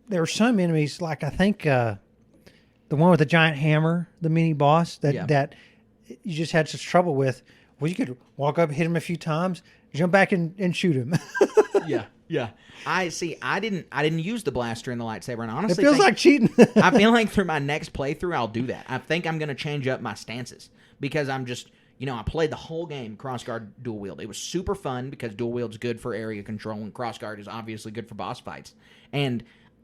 Speaker 7: there were some enemies, like I think the one with the giant hammer, the mini boss, that you just had such trouble with. Well, you could walk up, hit him a few times, jump back and shoot him.
Speaker 6: Yeah. I didn't use the blaster and the lightsaber, and honestly,
Speaker 7: it feels like cheating.
Speaker 6: I feel like through my next playthrough, I'll do that. I think I'm going to change up my stances, because I'm just, I played the whole game crossguard dual wield. It was super fun because dual wield's good for area control, and crossguard is obviously good for boss fights. And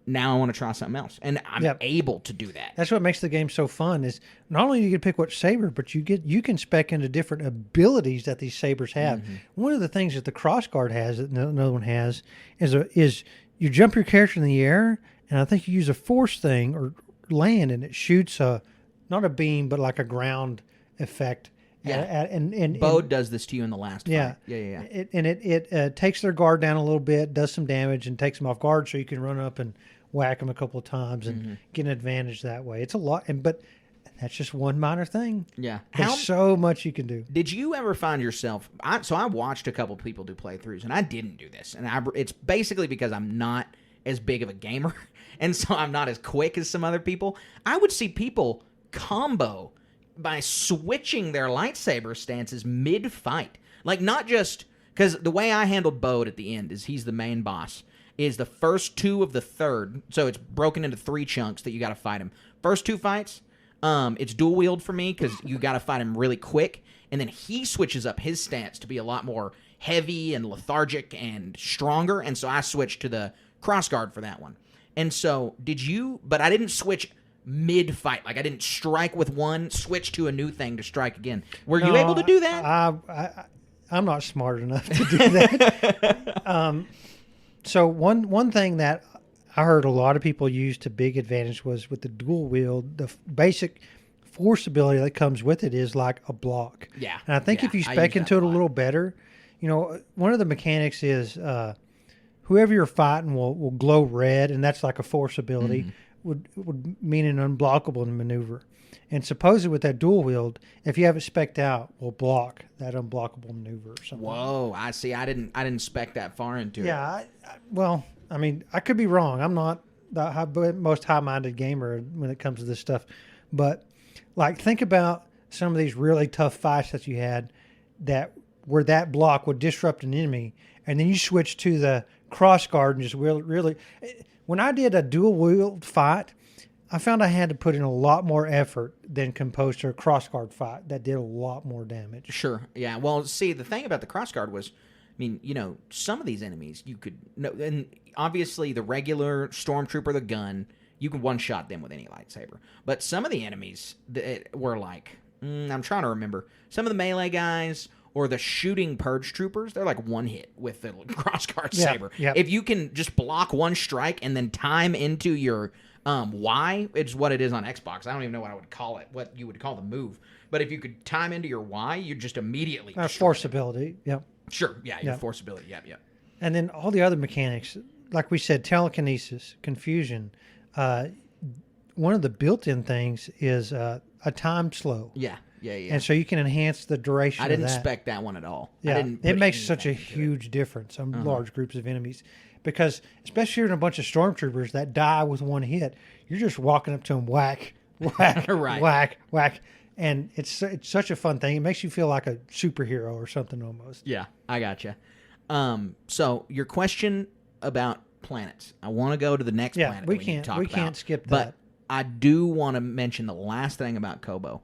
Speaker 6: now I want to try something else, and I'm able to do that.
Speaker 7: That's what makes the game so fun. Is not only do you get to pick what saber, but you can spec into different abilities that these sabers have. One of the things that the crossguard has that no one has is you jump your character in the air, and I think you use a force thing or land, and it shoots not a beam but like a ground effect. And
Speaker 6: Bode does this to you in the last fight. Yeah.
Speaker 7: It takes their guard down a little bit, does some damage, and takes them off guard, so you can run up and whack them a couple of times and get an advantage that way. It's a lot, but that's just one minor thing.
Speaker 6: Yeah.
Speaker 7: There's so much you can do.
Speaker 6: Did you ever find yourself... I watched a couple people do playthroughs, and I didn't do this. And it's basically because I'm not as big of a gamer, and so I'm not as quick as some other people. I would see people combo by switching their lightsaber stances mid-fight. Like, not just... Because the way I handled Bode at the end is he's the main boss. Is the first 2 of the third, so it's broken into 3 chunks that you got to fight him. First 2 fights, it's dual wield for me because you got to fight him really quick, and then he switches up his stance to be a lot more heavy and lethargic and stronger, and so I switched to the crossguard for that one. And so but I didn't switch mid-fight. Like, I didn't strike with one, switch to a new thing to strike again. Were you able to do that?
Speaker 7: I'm not smart enough to do that. So one thing that I heard a lot of people use to big advantage was with the dual wield, the basic force ability that comes with it is like a block.
Speaker 6: Yeah.
Speaker 7: And I think if you spec into it a little better, one of the mechanics is whoever you're fighting will glow red, and that's like a force ability, would mean an unblockable maneuver. And supposedly with that dual wield, if you have it spec'd out, will block that unblockable maneuver or something.
Speaker 6: Whoa, I see. I didn't spec that far into it.
Speaker 7: Yeah, well, I mean, I could be wrong. I'm not the most high-minded gamer when it comes to this stuff. But, like, think about some of these really tough fights that you had where that block would disrupt an enemy, and then you switch to the cross guard and just really... When I did a dual-wield fight, I found I had to put in a lot more effort than composed to a cross guard fight that did a lot more damage.
Speaker 6: Sure. Yeah. Well, see, the thing about the cross guard was, I mean, some of these enemies you could, and obviously the regular stormtrooper, the gun, you can one-shot them with any lightsaber. But some of the enemies that were like, I'm trying to remember, some of the melee guys or the shooting purge troopers, they're like one hit with the cross guard saber.
Speaker 7: Yep.
Speaker 6: If you can just block one strike and then time into your Y, it's what it is on Xbox. I don't even know what I would call it, what you would call the move. But if you could time into your Y, you just immediately
Speaker 7: force ability. Yep.
Speaker 6: Sure. Yeah. Your force ability. Yep.
Speaker 7: And then all the other mechanics, like we said, telekinesis, confusion. One of the built-in things is a time slow.
Speaker 6: Yeah.
Speaker 7: And so you can enhance the duration.
Speaker 6: I didn't
Speaker 7: of that.
Speaker 6: expect that one at all.
Speaker 7: Yeah, it makes such a huge difference on large groups of enemies. Because especially in a bunch of stormtroopers that die with one hit, you're just walking up to them, whack, whack,
Speaker 6: right.
Speaker 7: whack, whack, and it's such a fun thing. It makes you feel like a superhero or something almost.
Speaker 6: Yeah, I gotcha. So your question about planets, I want to go to the next planet.
Speaker 7: We can't skip that.
Speaker 6: But I do want to mention the last thing about Kobo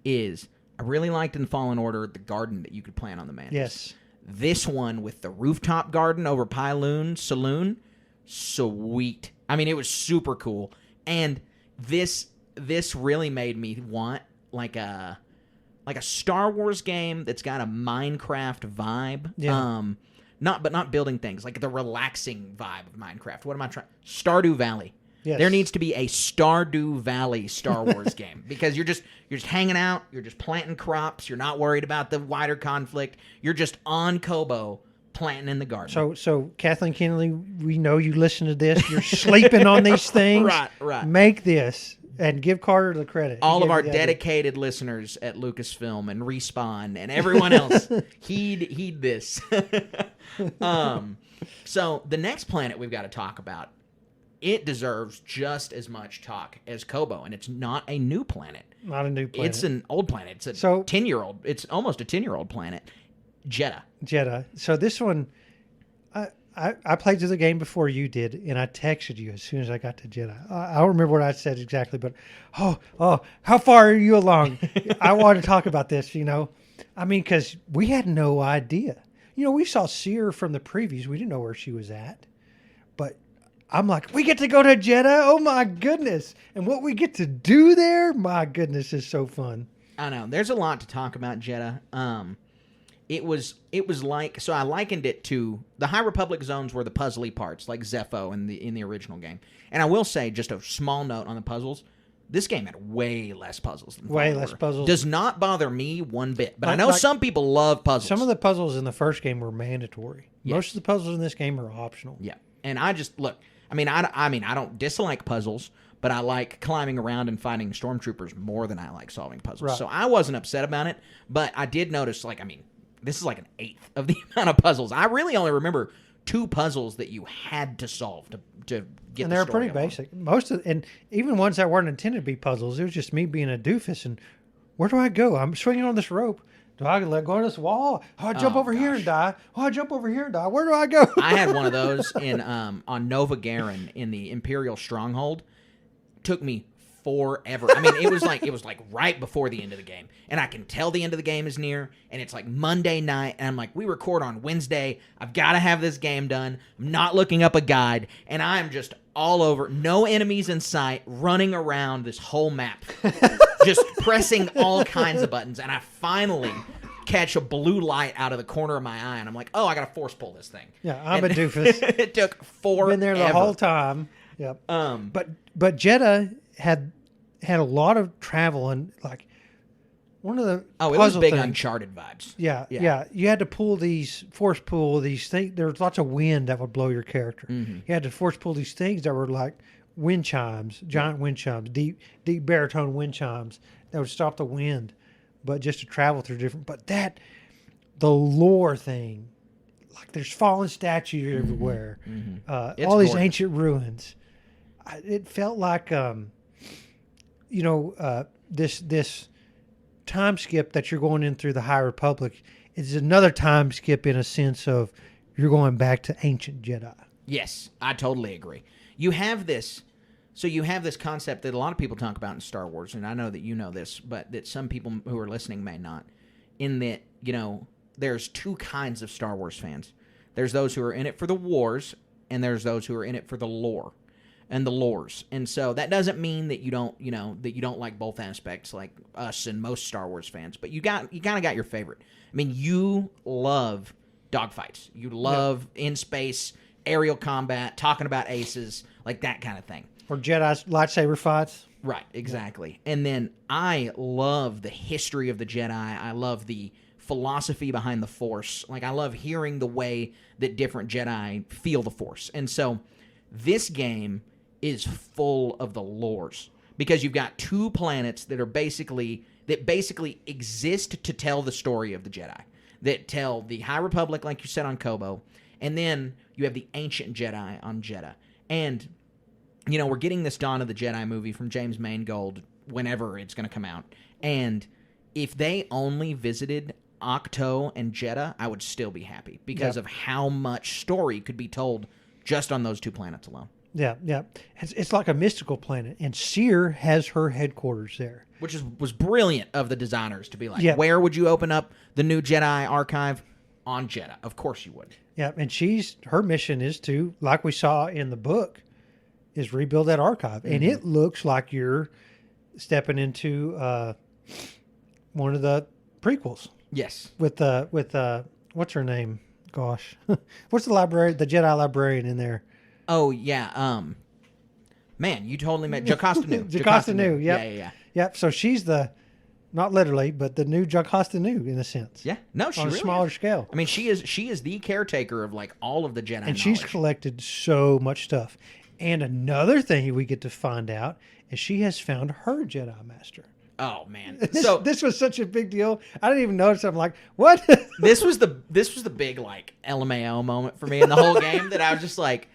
Speaker 6: is I really liked in Fallen Order the garden that you could plant on the Mantis.
Speaker 7: Yes.
Speaker 6: This one with the rooftop garden over Pyloon Saloon, sweet. I mean, it was super cool. And this really made me want like a Star Wars game that's got a Minecraft vibe.
Speaker 7: Yeah.
Speaker 6: Not building things, like the relaxing vibe of Minecraft. What am I trying? Stardew Valley.
Speaker 7: Yes.
Speaker 6: There needs to be a Stardew Valley Star Wars game because you're just hanging out, you're just planting crops, you're not worried about the wider conflict. You're just on Kobo planting in the garden.
Speaker 7: So Kathleen Kennedy, we know you listen to this. You're sleeping on these things.
Speaker 6: Right.
Speaker 7: Make this and give Carter the credit.
Speaker 6: All of our dedicated listeners at Lucasfilm and Respawn and everyone else heed this. So the next planet we've got to talk about, it deserves just as much talk as Kobo, and it's not a new planet.
Speaker 7: Not a new planet.
Speaker 6: It's an old planet. It's a 10-year-old. It's almost a 10-year-old planet. JEDI.
Speaker 7: So this one, I played through the game before you did, and I texted you as soon as I got to JEDI. I don't remember what I said exactly, but how far are you along? I want to talk about this. I mean, because we had no idea. We saw Seer from the previews. We didn't know where she was at, but I'm like, we get to go to JEDI? Oh, my goodness. And what we get to do there, my goodness, is so fun.
Speaker 6: I know. There's a lot to talk about JEDI. It was like, so I likened it to the High Republic zones were the puzzly parts, like Zepho in the original game. And I will say, just a small note on the puzzles, this game had way less puzzles than
Speaker 7: Way
Speaker 6: Fallen
Speaker 7: less
Speaker 6: Order.
Speaker 7: puzzles.
Speaker 6: Does not bother me one bit. But I know some people love puzzles.
Speaker 7: Some of the puzzles in the first game were mandatory.
Speaker 6: Yes.
Speaker 7: Most of the puzzles in this game are optional.
Speaker 6: Yeah. And I just, look, I mean, I don't dislike puzzles, but I like climbing around and fighting stormtroopers more than I like solving puzzles.
Speaker 7: Right.
Speaker 6: So I wasn't upset about it, but I did notice, this is like an eighth of the amount of puzzles. I really only remember 2 puzzles that you had to solve to get
Speaker 7: And
Speaker 6: the
Speaker 7: they're
Speaker 6: story
Speaker 7: pretty
Speaker 6: along.
Speaker 7: basic. And even ones that weren't intended to be puzzles, it was just me being a doofus. And where do I go? I'm swinging on this rope. Do I let go of this wall? Oh, I jump over here and die. Oh, I jump over here and die. Where do I go?
Speaker 6: I had one of those in on Nova Garen in the Imperial Stronghold. Took me forever. I mean, it was like right before the end of the game, and I can tell the end of the game is near, and it's like Monday night, and I'm like, we record on Wednesday. I've got to have this game done. I'm not looking up a guide, and I'm just all over, no enemies in sight, running around this whole map, just pressing all kinds of buttons, and I finally catch a blue light out of the corner of my eye, and I'm like, oh, I got to force pull this thing.
Speaker 7: Yeah, I'm a doofus.
Speaker 6: It took forever.
Speaker 7: Been there the whole time. Yep. But JEDI had a lot of travel, and like one of the
Speaker 6: it was
Speaker 7: puzzle
Speaker 6: big
Speaker 7: things,
Speaker 6: Uncharted vibes.
Speaker 7: Yeah. You had to force pull these things. There was lots of wind that would blow your character.
Speaker 6: Mm-hmm.
Speaker 7: You had to force pull these things that were like wind chimes, giant wind chimes, deep baritone wind chimes that would stop the wind, but just to travel through different. But the lore thing, like there's fallen statues everywhere,
Speaker 6: It's
Speaker 7: all these
Speaker 6: gorgeous.
Speaker 7: ancient ruins. It felt like, this time skip that you're going in through the High Republic is another time skip in a sense of you're going back to ancient Jedi.
Speaker 6: Yes, I totally agree. You have this concept that a lot of people talk about in Star Wars, and I know that you know this, but that some people who are listening may not, in that, there's two kinds of Star Wars fans. There's those who are in it for the wars, and there's those who are in it for the lore and the lores. And so that doesn't mean that you don't like both aspects like us and most Star Wars fans, but you kind of got your favorite. I mean, you love dogfights. You love in space aerial combat, talking about aces, like that kind of thing.
Speaker 7: Or Jedi's lightsaber fights.
Speaker 6: Right, exactly. And then I love the history of the Jedi. I love the philosophy behind the Force. Like, I love hearing the way that different Jedi feel the Force. And so this game is full of the lores, because you've got two planets that basically exist to tell the story of the Jedi, that tell the High Republic, like you said, on Kobo, and then you have the ancient Jedi on Jeddah. And we're getting this Dawn of the Jedi movie from James Mangold whenever it's going to come out. And if they only visited Octo and Jeddah, I would still be happy because of how much story could be told just on those two planets alone.
Speaker 7: Yeah, yeah. It's like a mystical planet, and Seer has her headquarters there.
Speaker 6: Which was brilliant of the designers to be like, where would you open up the new Jedi archive? On Jeddah. Of course you would.
Speaker 7: Yeah, and her mission is to, like we saw in the book, is rebuild that archive. And it looks like you're stepping into one of the prequels.
Speaker 6: Yes.
Speaker 7: With what's her name? Gosh. What's the Jedi librarian in there?
Speaker 6: Oh, yeah. Man, you totally met Jocasta Nu.
Speaker 7: Jocasta Nu, yep.
Speaker 6: Yeah.
Speaker 7: Yep, so she's not literally, but the new Jocasta Nu in a sense.
Speaker 6: Yeah. No, she
Speaker 7: on
Speaker 6: really
Speaker 7: a smaller
Speaker 6: is.
Speaker 7: scale.
Speaker 6: I mean, she is the caretaker of like all of the Jedi
Speaker 7: and she's collected so much stuff. And another thing we get to find out is she has found her Jedi Master.
Speaker 6: Oh man!
Speaker 7: So this was such a big deal. I didn't even notice. I'm like, what?
Speaker 6: This was the big like LMAO moment for me in the whole game, that I was just like,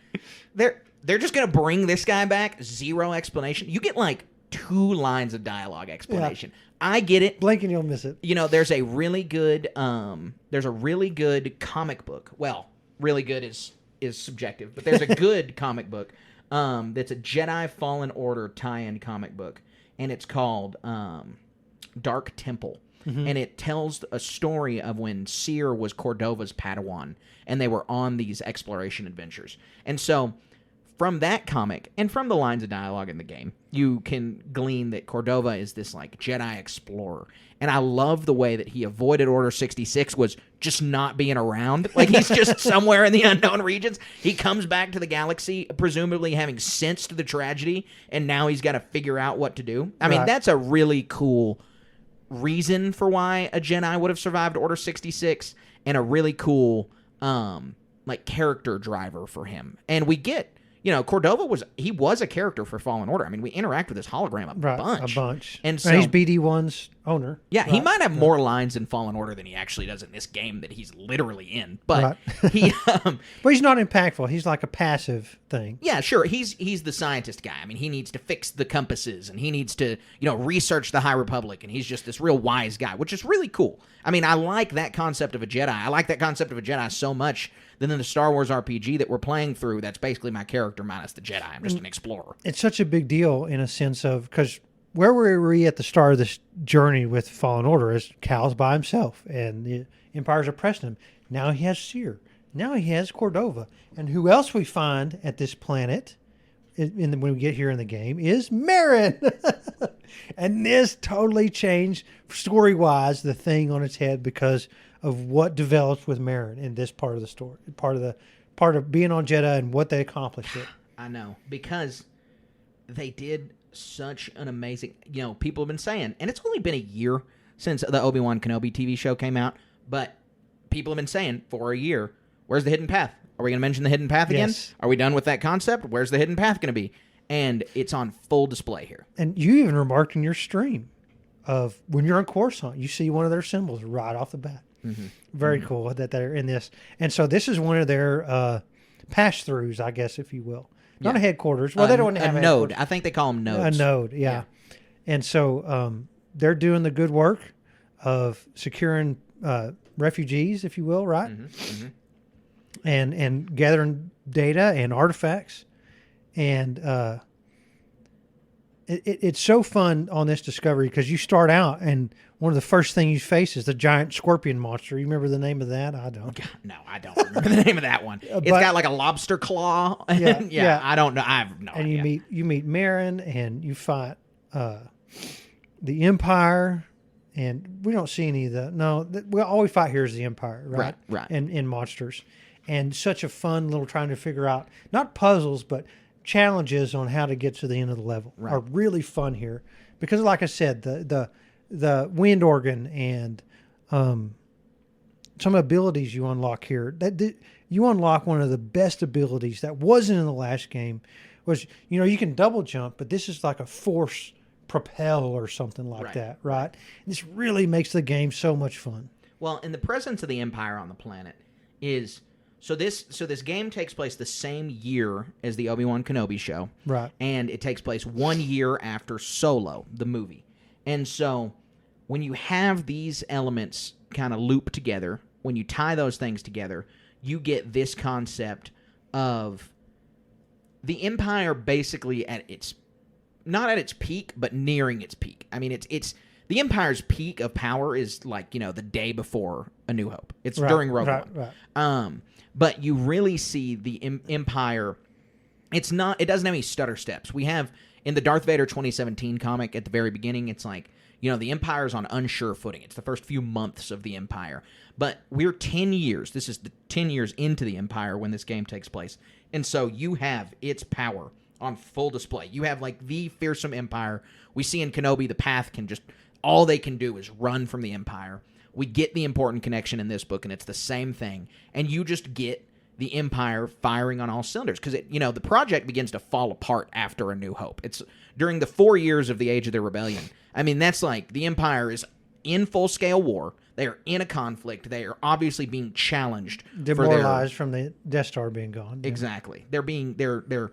Speaker 6: they're just gonna bring this guy back, zero explanation. You get like 2 lines of dialogue explanation. Yeah. I get it.
Speaker 7: Blink and you'll miss it.
Speaker 6: There's a really good comic book. Well, really good is subjective, but there's a good comic book that's a Jedi Fallen Order tie-in comic book, and it's called Dark Temple. Mm-hmm. And it tells a story of when Seer was Cordova's Padawan, and they were on these exploration adventures. And so from that comic and from the lines of dialogue in the game, you can glean that Cordova is this like Jedi explorer. And I love the way that he avoided Order 66 was just not being around. Like, he's just somewhere in the unknown regions. He comes back to the galaxy, presumably having sensed the tragedy, and now he's got to figure out what to do. I mean, that's a really cool reason for why a Jedi would have survived Order 66, and a really cool like character driver for him. And we get, Cordova was a character for Fallen Order. I mean, we interact with his hologram a bunch. And so
Speaker 7: he's BD1's owner.
Speaker 6: Yeah, he might have more lines in Fallen Order than he actually does in this game that he's literally in. But
Speaker 7: but he's not impactful. He's like a passive thing.
Speaker 6: Yeah, sure. He's the scientist guy. I mean, he needs to fix the compasses, and he needs to, research the High Republic, and he's just this real wise guy, which is really cool. I mean, I like that concept of a Jedi. I like that concept of a Jedi so much that in the Star Wars RPG that we're playing through, that's basically my character minus the Jedi. I'm just an explorer.
Speaker 7: It's such a big deal in a sense of, because where were we at the start of this journey with Fallen Order is Cal's by himself, and the Empire's oppressing him. Now he has Seer. Now he has Cordova. And who else we find at this planet when we get here in the game is Marin. And this totally changed, story-wise, the thing on its head because of what develops with Marin in this part of the story, part of being on Jeddah and what they accomplished it.
Speaker 6: I know, because they did such an amazing, people have been saying, and it's only been a year since the Obi-Wan Kenobi TV show came out, but people have been saying for a year, where's the hidden path? Are we going to mention the hidden path again?
Speaker 7: Yes.
Speaker 6: Are we done with that concept? Where's the hidden path going to be? And it's on full display here.
Speaker 7: And you even remarked in your stream of when you're on Coruscant, you see one of their symbols right off the bat. Very cool that they're in this. And so this is one of their pass-throughs, I guess, if you will. Not a headquarters. Well, they don't have
Speaker 6: a node. I think they call them nodes.
Speaker 7: A node, yeah. And so they're doing the good work of securing refugees, if you will, right? And gathering data and artifacts. And it's so fun on this discovery because you start out and one of the first things you face is the giant scorpion monster. You remember the name of that? I don't.
Speaker 6: No, I don't remember the name of that one. It's got like a lobster claw.
Speaker 7: Yeah,
Speaker 6: I don't know. I have no idea.
Speaker 7: And you meet Marin and you fight the Empire, and we don't see any of the. No, all we fight here is the Empire, right?
Speaker 6: Right.
Speaker 7: And in monsters, and such a fun little trying to figure out not puzzles but challenges on how to get to the end of the level are really fun here because, like I said, the wind organ and some abilities you unlock here. You unlock one of the best abilities that wasn't in the last game. Was you can double jump, but this is like a force propel or something like that, right? And this really makes the game so much fun.
Speaker 6: Well, and the presence of the Empire on the planet is so this game takes place the same year as the Obi-Wan Kenobi show,
Speaker 7: right?
Speaker 6: And it takes place 1 year after Solo, the movie. And so when you have these elements kind of loop together, when you tie those things together, you get this concept of the Empire basically at its not at its peak, but nearing its peak. I mean, it's the Empire's peak of power is like the day before A New Hope. It's during Rogue One.
Speaker 7: Right.
Speaker 6: But you really see the Empire. It doesn't have any stutter steps. We have in the Darth Vader 2017 comic at the very beginning. It's like the Empire's on unsure footing. It's the first few months of the Empire. But we're 10 years. This is the 10 years into the Empire when this game takes place. And so you have its power on full display. You have like the fearsome Empire. We see in Kenobi the path can just, all they can do is run from the Empire. We get the important connection in this book, and it's the same thing. And you just get the Empire firing on all cylinders because the project begins to fall apart after A New Hope. It's during the 4 years of the Age of the Rebellion. I mean, that's like the Empire is in full-scale war. They are in a conflict. They are obviously being challenged,
Speaker 7: demoralized from the Death Star being gone.
Speaker 6: Exactly. The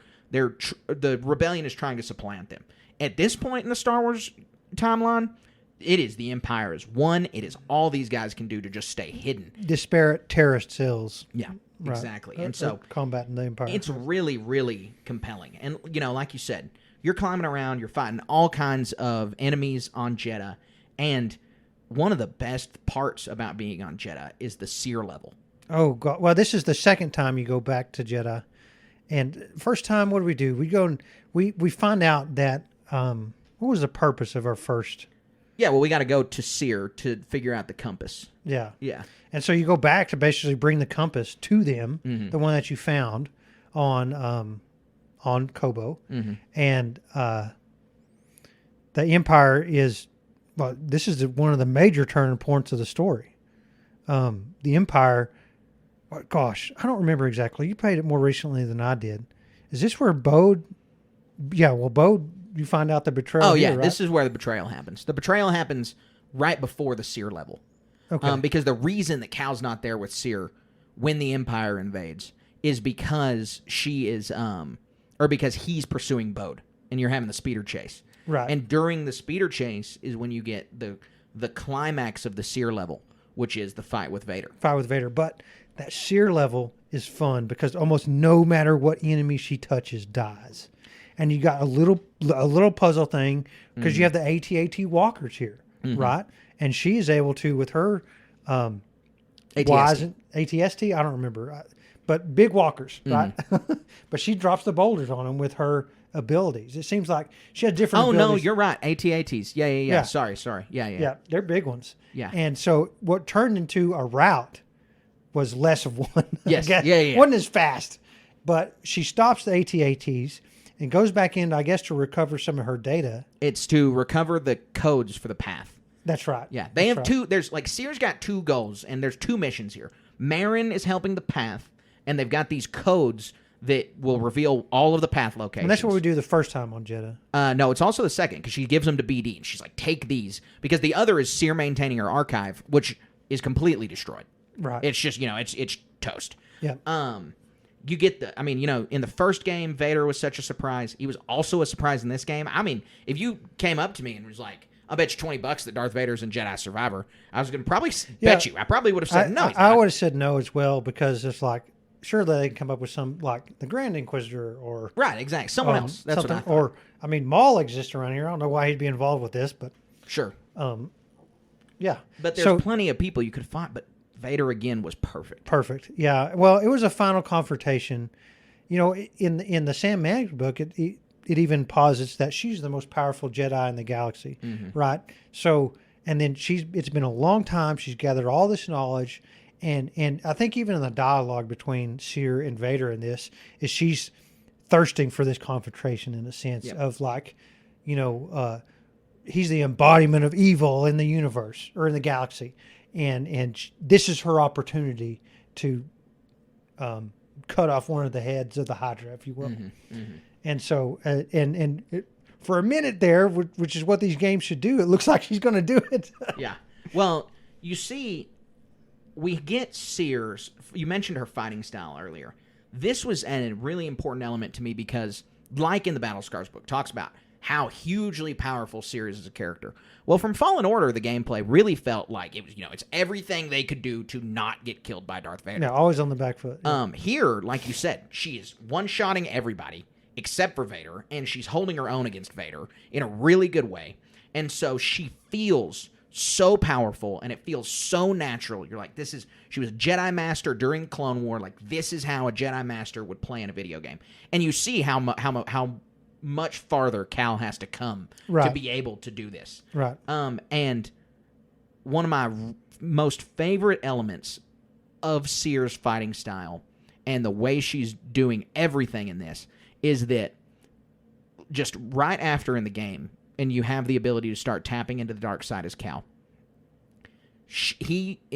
Speaker 6: rebellion is trying to supplant them. At this point in the Star Wars timeline, it is the Empire is one. It is all these guys can do to just stay hidden.
Speaker 7: Disparate terrorist cells.
Speaker 6: Yeah, exactly. And so
Speaker 7: combating the Empire.
Speaker 6: It's really, really compelling. And like you said, you're climbing around, you're fighting all kinds of enemies on Jedha, and one of the best parts about being on Jedha is the seer level.
Speaker 7: Oh God! Well, this is the second time you go back to Jedha, and first time, what do? We go and we find out that what was the purpose of our first?
Speaker 6: Yeah, well, we got to go to Seer to figure out the compass.
Speaker 7: Yeah.
Speaker 6: And
Speaker 7: so you go back to basically bring the compass to them, the one that you found on Kobo, and the Empire is. Well, this is one of the major turning points of the story. The Empire, gosh, I don't remember exactly. You played it more recently than I did. Is this where Bode? Yeah, well, Bode, you find out the betrayal.
Speaker 6: Oh, yeah,
Speaker 7: here, right?
Speaker 6: This is where the betrayal happens. The betrayal happens right before the Seer level.
Speaker 7: Okay.
Speaker 6: Because the reason that Cal's not there with Seer when the Empire invades is because she is, or because he's pursuing Bode, and you're having the speeder chase.
Speaker 7: Right.
Speaker 6: And during the speeder chase is when you get the climax of the Seer level, which is the fight with Vader.
Speaker 7: But that Seer level is fun because almost no matter what enemy she touches dies. And you got a little puzzle thing because you have the AT-AT walkers here, right? And she is able to, with her ATST, I don't remember, but big walkers, right? But she drops the boulders on them with her abilities. It seems like she has different abilities.
Speaker 6: No, you're right. AT-ATs. Yeah. Sorry. Yeah.
Speaker 7: Yeah, they're big ones.
Speaker 6: Yeah.
Speaker 7: And so what turned into a route was less of one.
Speaker 6: Yes.
Speaker 7: I guess.
Speaker 6: Yeah.
Speaker 7: Wasn't as fast. But she stops the AT-ATs and goes back in, I guess, to recover some of her data.
Speaker 6: It's to recover the codes for the path.
Speaker 7: That's right.
Speaker 6: Yeah. They have two. There's like Seer's got two goals, and there's two missions here. Marin is helping the path, and they've got these codes that will reveal all of the path locations.
Speaker 7: And that's what we do the first time on Jedha.
Speaker 6: No, it's also the second, because she gives them to BD, and she's like, take these. Because the other is Seer maintaining her archive, which is completely destroyed.
Speaker 7: Right.
Speaker 6: It's just, it's toast.
Speaker 7: Yeah.
Speaker 6: You get in the first game, Vader was such a surprise. He was also a surprise in this game. I mean, if you came up to me and was like, I'll bet you $20 that Darth Vader's in Jedi Survivor, I was going to probably bet you. I probably would have said no.
Speaker 7: I would have said no as well, because it's like, surely they can come up with some, like the Grand Inquisitor or...
Speaker 6: Right, exactly. Someone else. That's what I thought.
Speaker 7: Or, I mean, Maul exists around here. I don't know why he'd be involved with this, but...
Speaker 6: Sure.
Speaker 7: Yeah.
Speaker 6: But there's plenty of people you could find, but Vader again was perfect.
Speaker 7: Perfect. Yeah. Well, it was a final confrontation. In the Sam Manning book, it even posits that she's the most powerful Jedi in the galaxy, right? So, and then it's been a long time. She's gathered all this knowledge, and I think even in the dialogue between Seer and Vader in this is she's thirsting for this confrontation in a sense of like, he's the embodiment of evil in the universe or in the galaxy. And this is her opportunity to cut off one of the heads of the Hydra, if you will. And so, for a minute there, which is what these games should do, it looks like she's going to do it.
Speaker 6: Yeah. Well, you see, we get Sears. You mentioned her fighting style earlier. This was a really important element to me because, like in the Battle Scars book, talks about how hugely powerful Sears is as a character. Well, from Fallen Order, the gameplay really felt like it was, it's everything they could do to not get killed by Darth Vader.
Speaker 7: Yeah, always on the back foot. Yeah.
Speaker 6: Here, like you said, she is one-shotting everybody except for Vader, and she's holding her own against Vader in a really good way. And so she feels so powerful, and it feels so natural. You're like, she was a Jedi Master during Clone War. Like, this is how a Jedi Master would play in a video game. And you see how much farther Cal has to come to be able to do this.
Speaker 7: Right.
Speaker 6: And one of my most favorite elements of Seer's fighting style and the way she's doing everything in this is that just right after in the game, and you have the ability to start tapping into the dark side as Cal.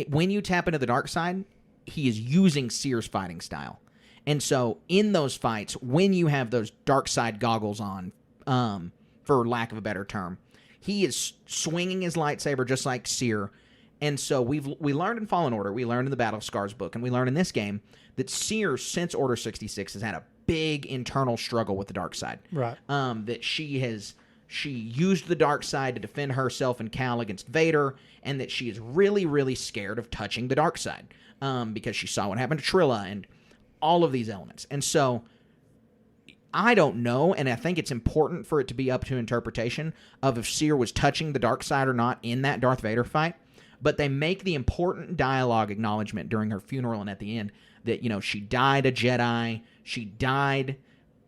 Speaker 6: When you tap into the dark side, he is using Seer's fighting style. And so in those fights, when you have those dark side goggles on, for lack of a better term, he is swinging his lightsaber just like Seer. And so we learned in Fallen Order, we learned in the Battle Scars book, and we learned in this game that Seer, since Order 66, has had a big internal struggle with the dark side.
Speaker 7: Right.
Speaker 6: That she used the dark side to defend herself and Cal against Vader, and that she is really, really scared of touching the dark side because she saw what happened to Trilla and all of these elements. And so I don't know, and I think it's important for it to be up to interpretation of if Seer was touching the dark side or not in that Darth Vader fight, but they make the important dialogue acknowledgement during her funeral and at the end that, she died a Jedi, she died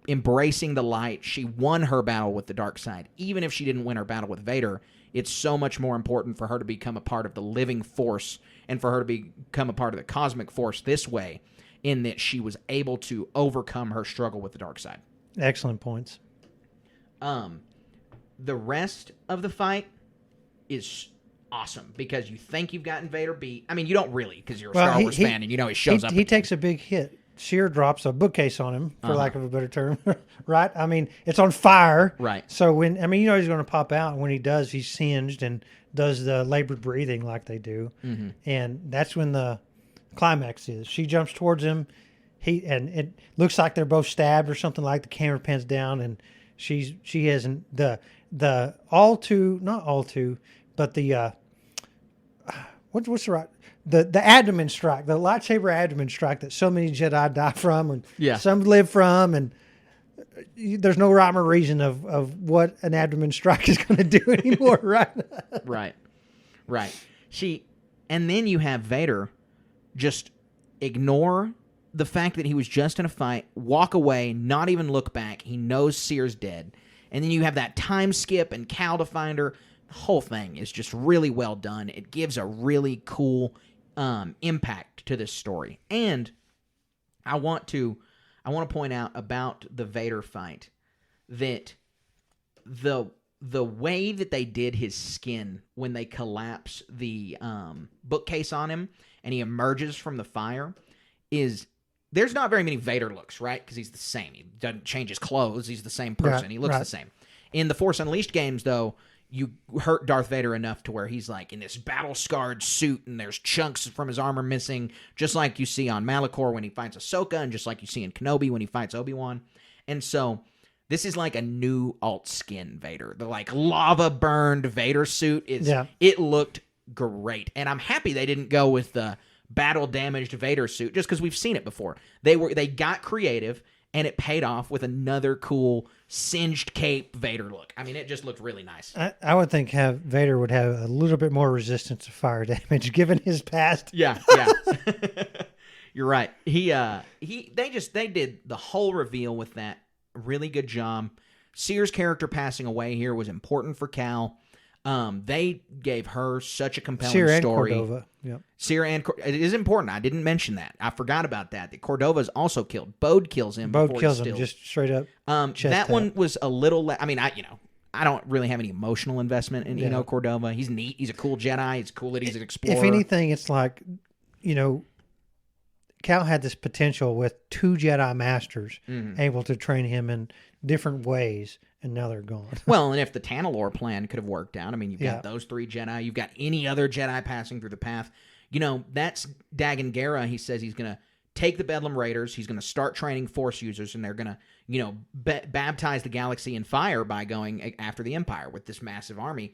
Speaker 6: embracing the light, she won her battle with the dark side. Even if she didn't win her battle with Vader, it's so much more important for her to become a part of the living force and for her to become a part of the cosmic force this way, in that she was able to overcome her struggle with the dark side.
Speaker 7: Excellent points.
Speaker 6: The rest of the fight is awesome because you think you've gotten Vader beat. I mean, you don't really, because you're a Star Wars fan and he shows up.
Speaker 7: He takes a big hit. Seer drops a bookcase on him, for lack of a better term, right? I mean, it's on fire.
Speaker 6: Right.
Speaker 7: So he's going to pop out. And when he does, he's singed and does the labored breathing like they do. Mm-hmm. And that's when the climax is. She jumps towards him. And it looks like they're both stabbed or something, like the camera pans down, and she hasn't the not all too, but the what's the right the abdomen strike, the lightsaber abdomen strike that so many Jedi die from, and some live from, and there's no rhyme or reason of what an abdomen strike is going to do anymore, right? Right.
Speaker 6: And then you have Vader just ignore the fact that he was just in a fight, walk away, not even look back. He knows Seer's dead. And then you have that time skip and Cal to find her. The whole thing is just really well done. It gives a really cool impact to this story. And I want to point out about the Vader fight that the way that they did his skin when they collapse the bookcase on him and he emerges from the fire is... There's not very many Vader looks, right? Because he's the same. He doesn't change his clothes. He's the same person. He looks the same. In the Force Unleashed games, though, you hurt Darth Vader enough to where he's like in this battle-scarred suit and there's chunks from his armor missing, just like you see on Malachor when he fights Ahsoka and just like you see in Kenobi when he fights Obi-Wan. And so this is like a new alt skin Vader. The like lava-burned Vader suit, it looked great. And I'm happy they didn't go with the battle-damaged Vader suit just because we've seen it before. They got creative, and it paid off with another cool singed cape Vader look. I mean, it just looked really nice.
Speaker 7: I would think Vader would have a little bit more resistance to fire damage given his past.
Speaker 6: Yeah. You're right. They did the whole reveal with that really good job. Seer's character passing away here was important for Cal. They gave her such a compelling
Speaker 7: Seer
Speaker 6: story.
Speaker 7: And Cordova. Yep.
Speaker 6: Seer and it is important. I didn't mention that. I forgot about that. That Cordova's also killed. Bode kills him.
Speaker 7: Bode kills him just straight up.
Speaker 6: That one was a little. I mean, I don't really have any emotional investment in Eno Cordova. He's neat. He's a cool Jedi. It's cool that he's an explorer.
Speaker 7: If anything, it's like, Cal had this potential with 2 Jedi Masters able to train him in different ways, and now they're gone.
Speaker 6: Well, and if the Tanalorr plan could have worked out, I mean, you've got those 3 Jedi. You've got any other Jedi passing through the path. That's Dagan Gera. He says he's going to take the Bedlam Raiders. He's going to start training Force users, and they're going to, baptize the galaxy in fire by going after the Empire with this massive army.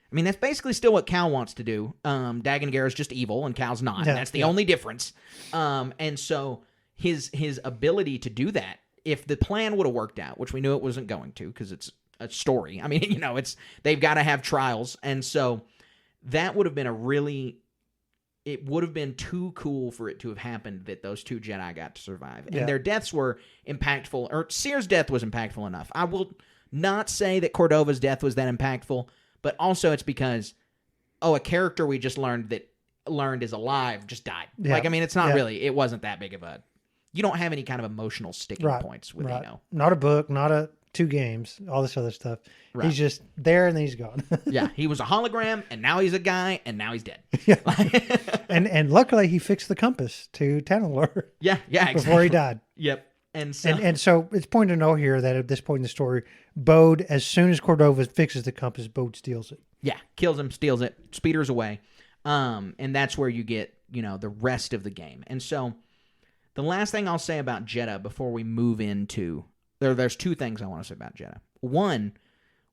Speaker 6: I mean, that's basically still what Cal wants to do. Dagan Gera's just evil, and Cal's not. And that's the only difference. And so his ability to do that, if the plan would have worked out, which we knew it wasn't going to because it's a story. I mean, they've got to have trials. And so that would have been it would have been too cool for it to have happened that those 2 Jedi got to survive. And their deaths were impactful, or Seer's death was impactful enough. I will not say that Cordova's death was that impactful, but also it's because, a character we just learned is alive just died.
Speaker 7: Yeah.
Speaker 6: It's not really, it wasn't that big of a, you don't have any kind of emotional sticking points with Eno.
Speaker 7: Not a book, not 2 games, all this other stuff.
Speaker 6: Right.
Speaker 7: He's just there and then he's gone.
Speaker 6: Yeah, he was a hologram, and now he's a guy, and now he's dead.
Speaker 7: and luckily he fixed the compass to Tanalorr.
Speaker 6: Yeah, exactly.
Speaker 7: Before he died.
Speaker 6: Yep. And so
Speaker 7: it's important to know here that at this point in the story, Bode, as soon as Cordova fixes the compass, Bode steals it.
Speaker 6: Yeah, kills him, steals it, speeders away. And that's where you get, the rest of the game. And so the last thing I'll say about Jedha before we move into... There's 2 things I want to say about Jedha. One,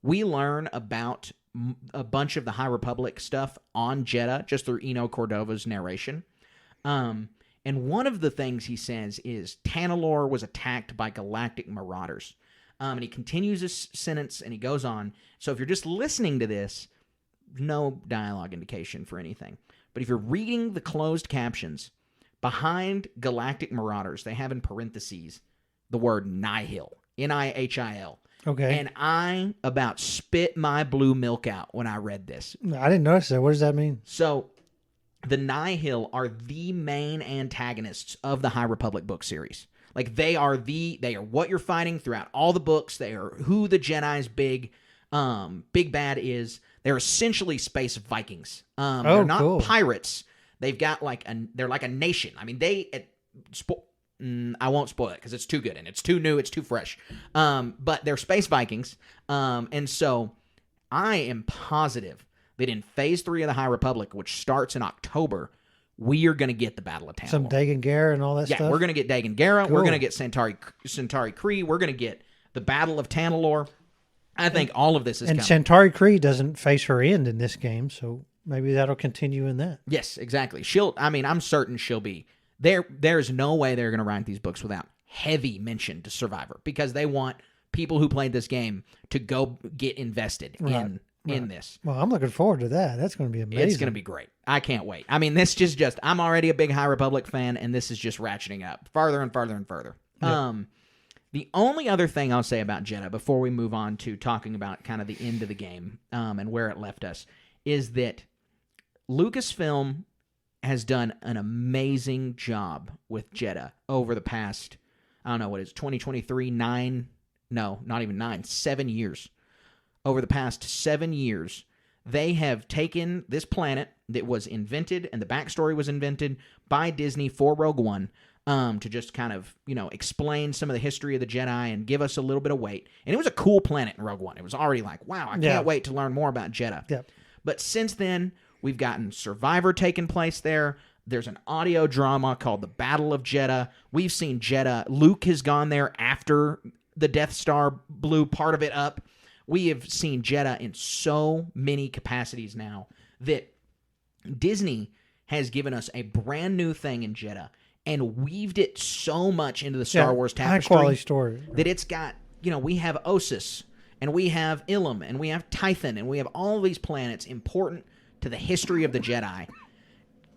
Speaker 6: we learn about a bunch of the High Republic stuff on Jedha just through Eno Cordova's narration. And one of the things he says is Tanalorr was attacked by galactic marauders. And he continues his sentence and he goes on. So if you're just listening to this, no dialogue indication for anything. But if you're reading the closed captions, behind galactic marauders, they have in parentheses the word nihil, Nihil.
Speaker 7: Okay.
Speaker 6: And I about spit my blue milk out when I read this.
Speaker 7: I didn't notice that. What does that mean?
Speaker 6: So the Nihil are the main antagonists of the High Republic book series. Like they are what you're fighting throughout all the books. They are who the Jedi's big bad is. They're essentially space Vikings. They're not pirates. They've got they're like a nation. I mean, I won't spoil it because it's too good and it's too new, it's too fresh. But they're space Vikings. And so I am positive that in Phase 3 of the High Republic, which starts in October, we are going to get the Battle of Tanalorr.
Speaker 7: Some Dagan Gera and all that stuff?
Speaker 6: Yeah, we're going to get Dagan Gera.
Speaker 7: Cool.
Speaker 6: We're going to get Centauri Kree. We're going to get the Battle of Tanalorr. I think all of this is coming.
Speaker 7: And Centauri Kree doesn't face her end in this game, so maybe that'll continue in that.
Speaker 6: Yes, exactly. I'm certain she'll be. There's no way they're going to write these books without heavy mention to Survivor because they want people who played this game to go get invested in this.
Speaker 7: Well, I'm looking forward to that. That's going to be amazing.
Speaker 6: It's going to be great. I can't wait. I mean, this just I'm already a big High Republic fan, and this is just ratcheting up farther and farther and further. Yeah. The only other thing I'll say about Jedha before we move on to talking about kind of the end of the game and where it left us is that Lucasfilm has done an amazing job with Jedha over the past, I don't know, what is 2023, 7 years. Over the past 7 years, they have taken this planet that was invented and the backstory was invented by Disney for Rogue One, to just kind of, explain some of the history of the Jedi and give us a little bit of weight. And it was a cool planet in Rogue One. It was already like, wow, I can't wait to learn more about Jedha.
Speaker 7: Yep.
Speaker 6: But since then, we've gotten Survivor taking place there. There's an audio drama called The Battle of Jedha. We've seen Jedha. Luke has gone there after the Death Star blew part of it up. We have seen Jedha in so many capacities now that Disney has given us a brand new thing in Jedha and weaved it so much into the Star Wars tapestry.
Speaker 7: High quality story.
Speaker 6: That it's got, we have Ossus, and we have Ilum, and we have Tython, and we have all these planets important to the history of the Jedi.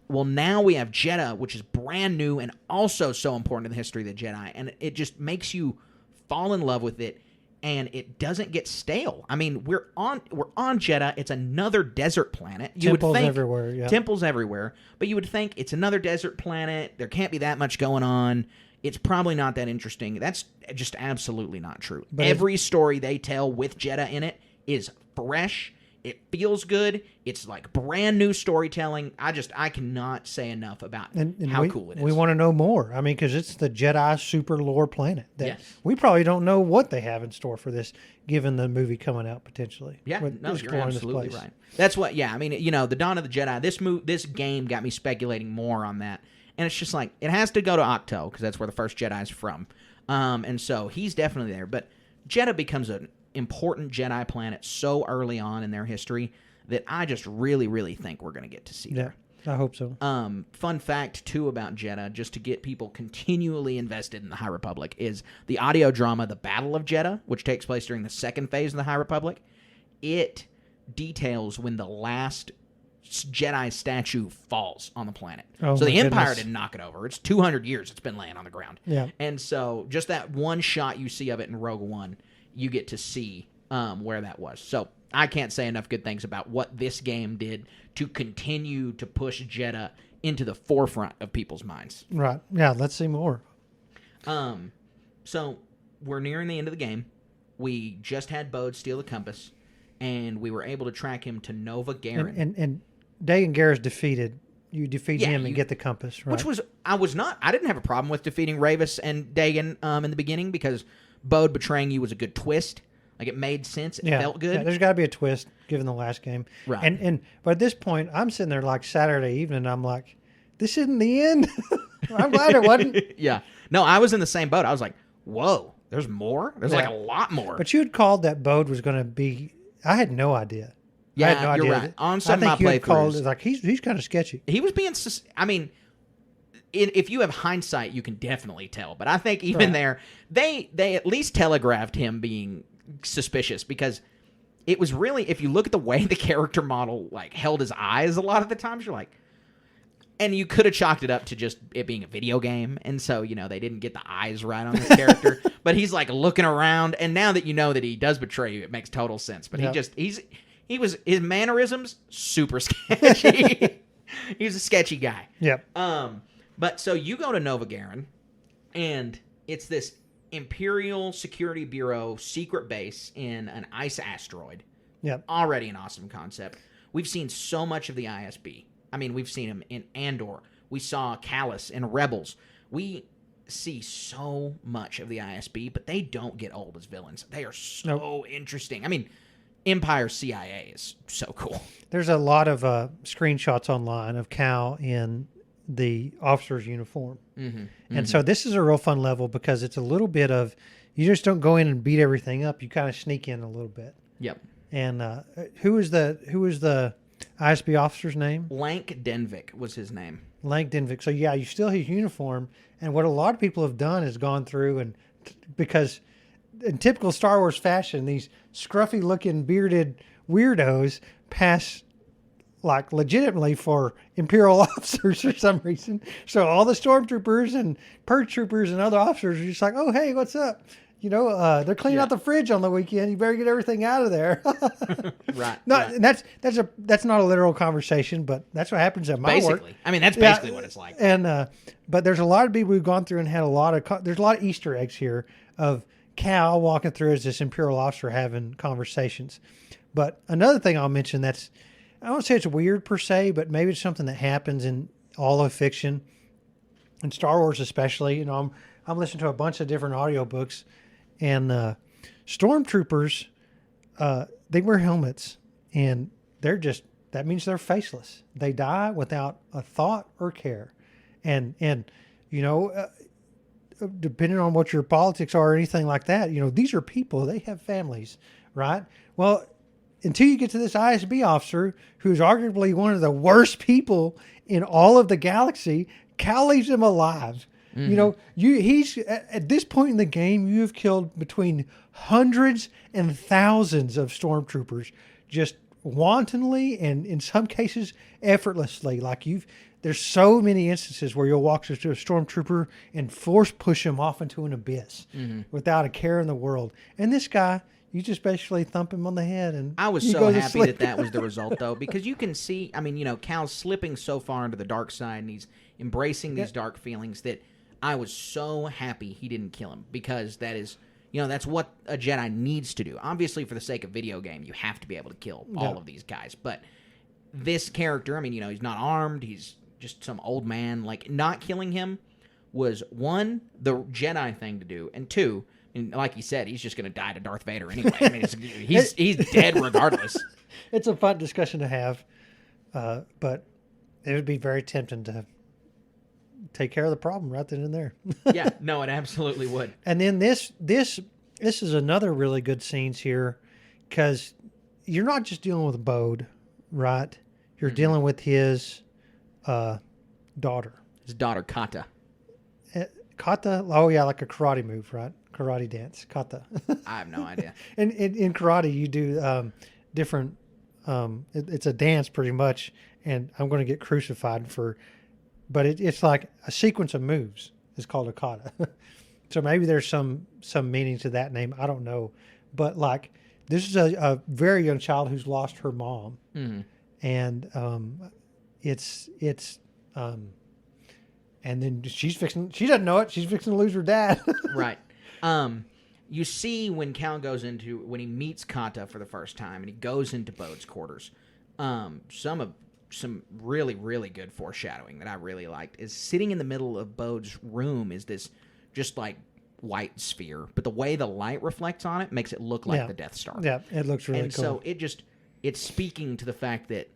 Speaker 6: Well, now we have Jedha, which is brand new and also so important to the history of the Jedi, and it just makes you fall in love with it, and it doesn't get stale. I mean, we're on Jedha. It's another desert planet.
Speaker 7: Temples everywhere. Yeah.
Speaker 6: Temples everywhere. But you would think it's another desert planet. There can't be that much going on. It's probably not that interesting. That's just absolutely not true. But every story they tell with Jedha in it is fresh. It feels good. It's like brand new storytelling. I cannot say enough about how cool it is.
Speaker 7: We want to know more. I mean, because it's the Jedi super lore planet.
Speaker 6: Yes.
Speaker 7: We probably don't know what they have in store for this, given the movie coming out potentially.
Speaker 6: Yeah, no, you're absolutely right. That's what. Yeah, I mean, the Dawn of the Jedi. This game got me speculating more on that, and it's just like it has to go to Octo because that's where the first Jedi is from, and so he's definitely there. But Jedha becomes an important Jedi planet so early on in their history that I just really, really think we're going to get to see there.
Speaker 7: I hope so.
Speaker 6: Fun fact, too, about Jedha, just to get people continually invested in the High Republic, is the audio drama The Battle of Jedha, which takes place during the second phase of the High Republic. It details when the last Jedi statue falls on the planet. So the Empire didn't knock it over. It's 200 years it's been laying on the ground.
Speaker 7: Yeah.
Speaker 6: And so just that one shot you see of it in Rogue One, you get to see where that was. So I can't say enough good things about what this game did to continue to push Jedha into the forefront of people's minds.
Speaker 7: Right. Yeah, let's see more.
Speaker 6: So we're nearing the end of the game. We just had Bode steal the compass, and we were able to track him to Nova Garen.
Speaker 7: And Dagan Garrus defeated. You defeat him and get the compass, right?
Speaker 6: Which was, I didn't have a problem with defeating Ravis and Dagan in the beginning because Bode betraying you was a good twist. Like, it made sense. It felt good.
Speaker 7: Yeah, there's got to be a twist given the last game.
Speaker 6: Right.
Speaker 7: But at this point, I'm sitting there like Saturday evening, I'm like, this isn't the end. I'm glad it wasn't.
Speaker 6: Yeah. No, I was in the same boat. I was like, whoa, there's more? There's like a lot more.
Speaker 7: But you had called that Bode was going to be, I had no idea.
Speaker 6: Yeah,
Speaker 7: I had no idea.
Speaker 6: You're right. On some
Speaker 7: I
Speaker 6: of
Speaker 7: think
Speaker 6: my
Speaker 7: you had called
Speaker 6: playthroughs.
Speaker 7: it like, he's kind of sketchy.
Speaker 6: He was being, I mean, if you have hindsight, you can definitely tell. But I think even there, they at least telegraphed him being suspicious, because it was really, if you look at the way the character model like held his eyes a lot of the times, you're like, and you could have chalked it up to just it being a video game, and so they didn't get the eyes right on his character. But he's like looking around, and now that you know that he does betray you, it makes total sense. But his mannerisms super sketchy. He's a sketchy guy.
Speaker 7: Yep.
Speaker 6: But so you go to Nova Garen, and it's this Imperial Security Bureau secret base in an ice asteroid.
Speaker 7: Yep.
Speaker 6: Already an awesome concept. We've seen so much of the ISB. I mean, we've seen him in Andor. We saw Callus in Rebels. We see so much of the ISB, but they don't get old as villains. They are so interesting. I mean, Empire CIA is so cool.
Speaker 7: There's a lot of screenshots online of Cal in the officer's uniform. And so this is a real fun level because it's a little bit of, you just don't go in and beat everything up. You kind of sneak in a little bit.
Speaker 6: Yep.
Speaker 7: And who was the ISB officer's name?
Speaker 6: Lank Denvik was his name.
Speaker 7: Lank Denvik. So yeah, you steal his uniform. And what a lot of people have done is gone through and, because in typical Star Wars fashion, these scruffy looking bearded weirdos pass like legitimately for Imperial officers for some reason. So all the stormtroopers and purge troopers and other officers are just like, oh, hey, what's up? They're cleaning out the fridge on the weekend. You better get everything out of there.
Speaker 6: Right.
Speaker 7: No,
Speaker 6: right.
Speaker 7: That's not a literal conversation, but that's what happens at my work.
Speaker 6: I mean, that's basically what it's like.
Speaker 7: And but there's a lot of people who've gone through and had there's a lot of Easter eggs here of Cal walking through as this Imperial officer having conversations. But another thing I'll mention I don't say it's weird per se, but maybe it's something that happens in all of fiction. and Star Wars especially. You know, I'm listening to a bunch of different audiobooks, and stormtroopers, they wear helmets, and that means they're faceless. They die without a thought or care, and you know, depending on what your politics are or anything like that, you know, these are people. They have families, right? Well, until you get to this ISB officer who's arguably one of the worst people in all of the galaxy, Cal leaves him alive. You know, he's at this point in the game, you have killed between hundreds and thousands of stormtroopers, just wantonly and in some cases effortlessly. Like there's so many instances where you'll walk to a stormtrooper and force push him off into an abyss without a care in the world. And this guy, you just basically thump him on the head, and
Speaker 6: I was so happy that was the result, though, because you can see, I mean, you know, Cal's slipping so far into the dark side, and he's embracing these dark feelings that I was so happy he didn't kill him, because that is, you know, that's what a Jedi needs to do. Obviously, for the sake of video game, you have to be able to kill all of these guys, but this character, I mean, you know, he's not armed, he's just some old man. Like, not killing him was, one, the Jedi thing to do, and two, and like he said, he's just going to die to Darth Vader anyway. I mean, he's dead regardless.
Speaker 7: It's a fun discussion to have, but it would be very tempting to take care of the problem right then and there.
Speaker 6: Yeah, no, it absolutely would.
Speaker 7: And then this is another really good scenes here, because you're not just dealing with Bode, right? You're dealing with his daughter.
Speaker 6: His daughter, Kata.
Speaker 7: Kata, oh yeah, like a karate move, right? Karate dance, kata.
Speaker 6: I have no idea.
Speaker 7: And in karate, you do different. It's a dance pretty much, and I'm going to get crucified for. But it's like a sequence of moves. It's called a kata. So maybe there's some meaning to that name. I don't know, but like this is a very young child who's lost her mom, and it's and then she doesn't know it. She's fixing to lose her dad. Right.
Speaker 6: You see when when he meets Kata for the first time and he goes into Bode's quarters, some really, really good foreshadowing that I really liked is sitting in the middle of Bode's room is this just like white sphere, but the way the light reflects on it makes it look like the Death Star.
Speaker 7: Yeah, it looks really
Speaker 6: cool.
Speaker 7: And
Speaker 6: so it's speaking to the fact that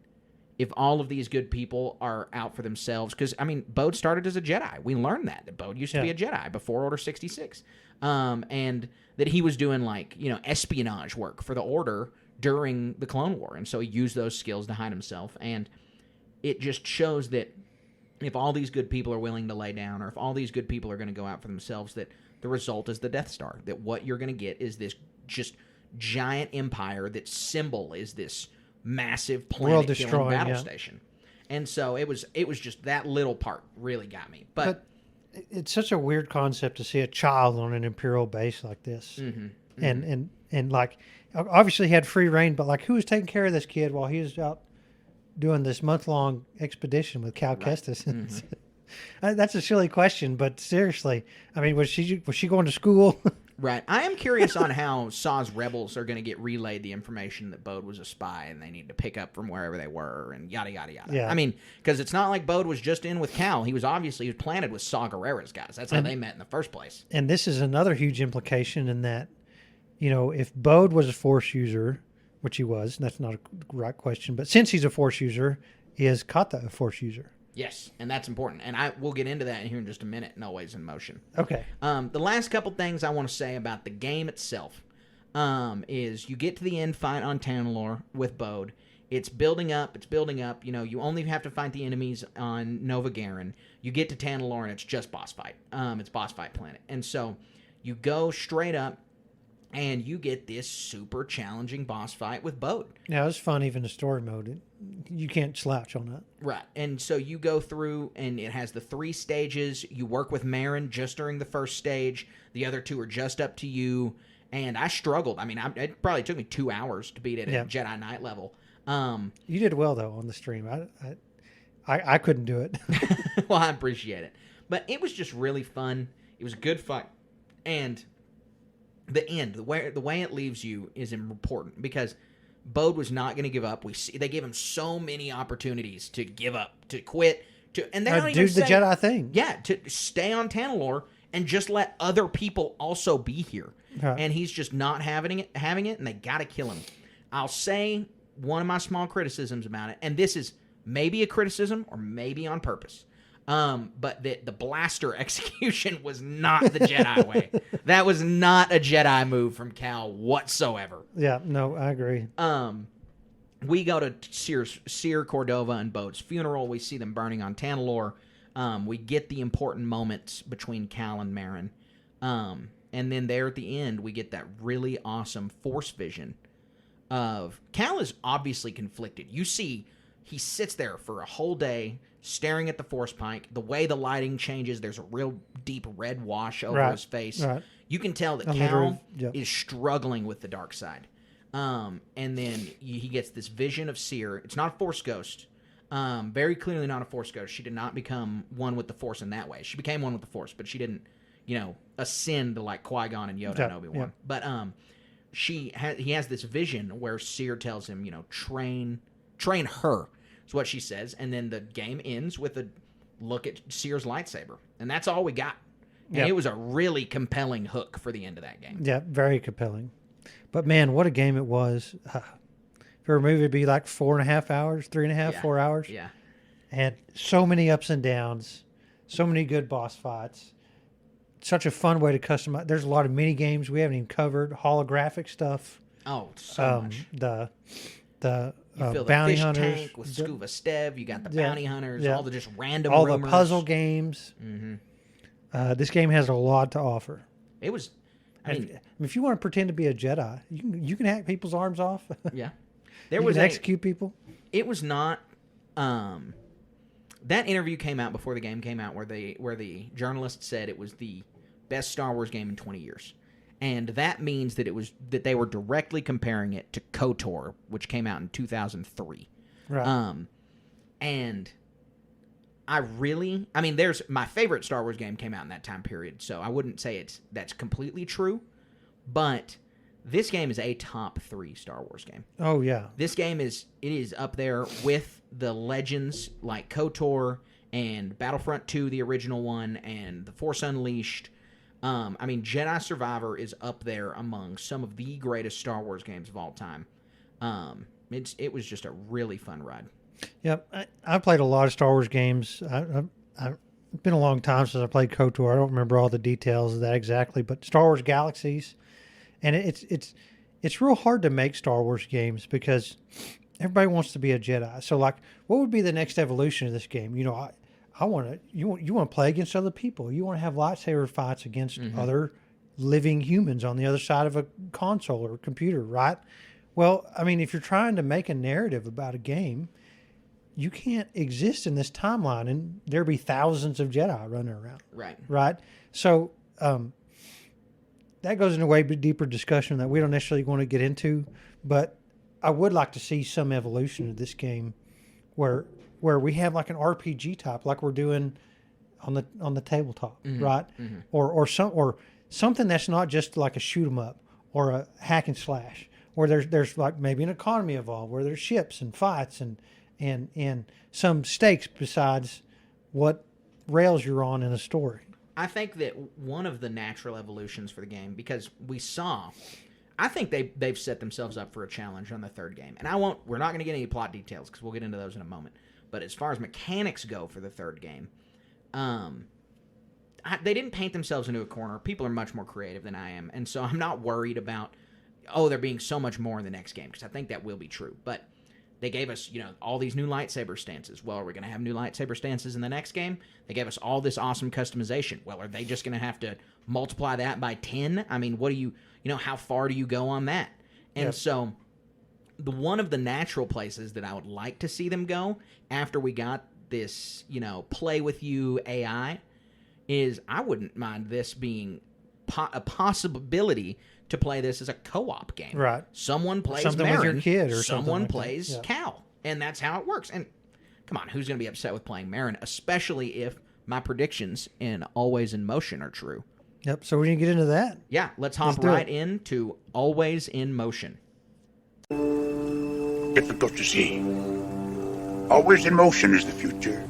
Speaker 6: if all of these good people are out for themselves, because, I mean, Bode started as a Jedi. We learned that Bode used to be a Jedi before Order 66. And that he was doing, like, you know, espionage work for the Order during the Clone War. And so he used those skills to hide himself. And it just shows that if all these good people are willing to lay down, or if all these good people are going to go out for themselves, that the result is the Death Star. That what you're going to get is this just giant empire. That symbol is this massive planet-killing battle station. And so it was just that little part really got me. But
Speaker 7: it's such a weird concept to see a child on an Imperial base like this. And like, obviously he had free reign, but like, who was taking care of this kid while he was out doing this month-long expedition with Cal Kestis? That's a silly question, but seriously, I mean, was she going to school?
Speaker 6: Right. I am curious on how Saw's rebels are going to get relayed the information that Bode was a spy and they need to pick up from wherever they were and yada, yada, yada.
Speaker 7: Yeah.
Speaker 6: I mean, because it's not like Bode was just in with Cal. He was planted with Saw Gerrera's guys. That's how they met in the first place.
Speaker 7: And this is another huge implication in that, you know, if Bode was a Force user, which he was, that's not a right question, but since he's a Force user, is Kata a Force user?
Speaker 6: Yes, and that's important. And we'll get into that here in just a minute, No Ways in Motion.
Speaker 7: Okay.
Speaker 6: The last couple things I want to say about the game itself is you get to the end fight on Tanalorr with Bode. It's building up. You know, you only have to fight the enemies on Nova Garen. You get to Tanalorr, and it's just boss fight. It's boss fight planet. And so you go straight up, and you get this super challenging boss fight with Bode.
Speaker 7: Yeah, it was fun, even the story mode. You can't slouch on that.
Speaker 6: Right. And so you go through, and it has the 3 stages. You work with Marin just during the first stage. The other 2 are just up to you. And I struggled. I mean, it probably took me 2 hours to beat it at Jedi Knight level.
Speaker 7: You did well, though, on the stream. I couldn't do it.
Speaker 6: Well, I appreciate it. But it was just really fun. It was a good fight. And the end, the way it leaves you is important, because Bode was not going to give up. They gave him so many opportunities to give up, to quit, And they don't even
Speaker 7: do the
Speaker 6: say,
Speaker 7: Jedi thing.
Speaker 6: Yeah, to stay on Tanalorr and just let other people also be here.
Speaker 7: Right.
Speaker 6: And he's just not having it, and they got to kill him. I'll say one of my small criticisms about it, and this is maybe a criticism or maybe on purpose, but the blaster execution was not the Jedi way. That was not a Jedi move from Cal whatsoever.
Speaker 7: Yeah, no, I agree.
Speaker 6: We go to Seer, Cordova, and Boat's funeral. We see them burning on Tanalorr. We get the important moments between Cal and Marin. And then there at the end, we get that really awesome Force vision of Cal is obviously conflicted. You see, he sits there for a whole day staring at the Force pike. The way the lighting changes, there's a real deep red wash over his face.
Speaker 7: Right.
Speaker 6: You can tell that Cal is struggling with the dark side. And then he gets this vision of Seer. It's not a Force ghost. Very clearly not a Force ghost. She did not become one with the Force in that way. She became one with the Force, but she didn't, ascend to like Qui-Gon and Yoda and Obi-Wan. Yeah. But he has this vision where Seer tells him, train her, is what she says. And then the game ends with a look at Seer's lightsaber. And that's all we got. And it was a really compelling hook for the end of that game.
Speaker 7: Yeah, very compelling. But man, what a game it was. For a movie, it'd be like 4.5 hours, 3.5, 4 hours.
Speaker 6: Yeah.
Speaker 7: And so many ups and downs, so many good boss fights. Such a fun way to customize. There's a lot of mini games we haven't even covered. Holographic stuff.
Speaker 6: Oh, so much.
Speaker 7: The
Speaker 6: you feel
Speaker 7: bounty
Speaker 6: the fish
Speaker 7: hunters
Speaker 6: tank with Scuba Stev. You got the bounty hunters.
Speaker 7: Yeah.
Speaker 6: All the just random
Speaker 7: all
Speaker 6: rumors.
Speaker 7: the puzzle games.
Speaker 6: Mm-hmm.
Speaker 7: This game has a lot to offer.
Speaker 6: It was. I mean,
Speaker 7: if you want to pretend to be a Jedi, you can hack people's arms off.
Speaker 6: Yeah,
Speaker 7: you can execute people.
Speaker 6: It was not. That interview came out before the game came out, where the journalist said it was the best Star Wars game in 20 years, and that means that they were directly comparing it to KOTOR, which came out in 2003.
Speaker 7: Right.
Speaker 6: And there's my favorite Star Wars game came out in that time period, so I wouldn't say that's completely true, but this game is a top 3 Star Wars game.
Speaker 7: Oh yeah.
Speaker 6: This game is up there with the legends like KOTOR and Battlefront 2, the original one, and The Force Unleashed. Jedi Survivor is up there among some of the greatest Star Wars games of all time. It was just a really fun ride.
Speaker 7: Yep, I played a lot of Star Wars games. It's been a long time since I played KOTOR. I don't remember all the details of that exactly, but Star Wars Galaxies, and it's real hard to make Star Wars games because everybody wants to be a Jedi. So, like, what would be the next evolution of this game? I want to you want to play against other people. You want to have lightsaber fights against other living humans on the other side of a console or computer, right? Well, if you're trying to make a narrative about a game, you can't exist in this timeline and there be thousands of Jedi running around. Right. So that goes into a way deeper discussion that we don't necessarily want to get into, but I would like to see some evolution of this game where we have like an RPG type, like we're doing on the tabletop, right? Mm-hmm. Or something that's not just like a shoot 'em up or a hack and slash, or there's like maybe an economy involved where there's ships and fights and some stakes besides what rails you're on in a story.
Speaker 6: I think that one of the natural evolutions for the game, because I think they've set themselves up for a challenge on the third game, and we're not going to get any plot details because we'll get into those in a moment. But as far as mechanics go for the third game, they didn't paint themselves into a corner. People are much more creative than I am, and so I'm not worried about there being so much more in the next game, because I think that will be true. But they gave us, all these new lightsaber stances. Well, are we going to have new lightsaber stances in the next game? They gave us all this awesome customization. Well, are they just going to have to multiply that by 10? What do you how far do you go on that? And so one of the natural places that I would like to see them go after we got this, play with you AI, is I wouldn't mind this being a possibility to play this as a co-op game.
Speaker 7: Right.
Speaker 6: Someone plays
Speaker 7: something
Speaker 6: Marin,
Speaker 7: with your kid, or
Speaker 6: someone
Speaker 7: like
Speaker 6: plays Cal, and that's how it works. And come on, who's going to be upset with playing Marin, especially if my predictions in Always in Motion are true?
Speaker 7: Yep. So we're going to get into that.
Speaker 6: Yeah, let's hop right into Always in Motion.
Speaker 1: Difficult to see. Always in motion is the future.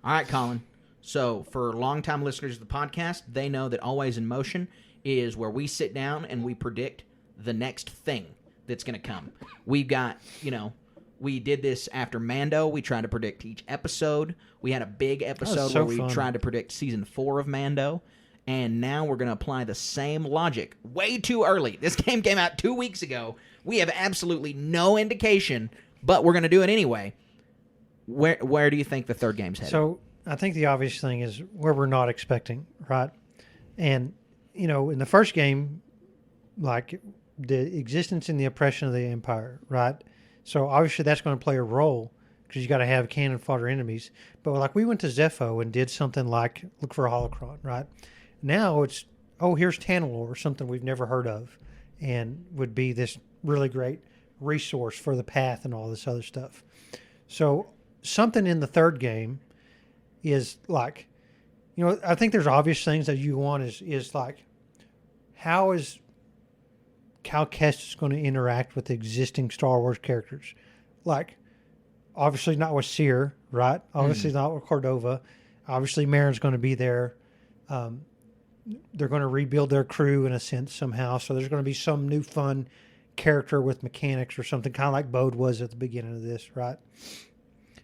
Speaker 6: All right, Colin. So for longtime listeners of the podcast, they know that Always in Motion is where we sit down and we predict the next thing that's going to come. We've got, we did this after Mando. We tried to predict each episode. We had a big episode where we tried to predict season 4 of Mando. And now we're going to apply the same logic way too early. This game came out 2 weeks ago. We have absolutely no indication, but we're going to do it anyway. Where do you think the third game's headed?
Speaker 7: So I think the obvious thing is where we're not expecting, right? And, in the first game, like the existence and the oppression of the Empire, right? So obviously that's going to play a role because you got to have cannon fodder enemies. But like we went to Zepho and did something like look for a holocron, right? Now it's, here's Tanalor, or something we've never heard of, and would be this really great resource for the path and all this other stuff. So something in the third game is like, I think there's obvious things that you want is like, how is Cal Kestis going to interact with existing Star Wars characters? Like, obviously not with Seer, right? Obviously not with Cordova. Obviously Marin's going to be there. They're going to rebuild their crew in a sense somehow. So there's going to be some new fun character with mechanics or something, kind of like Bode was at the beginning of this, right?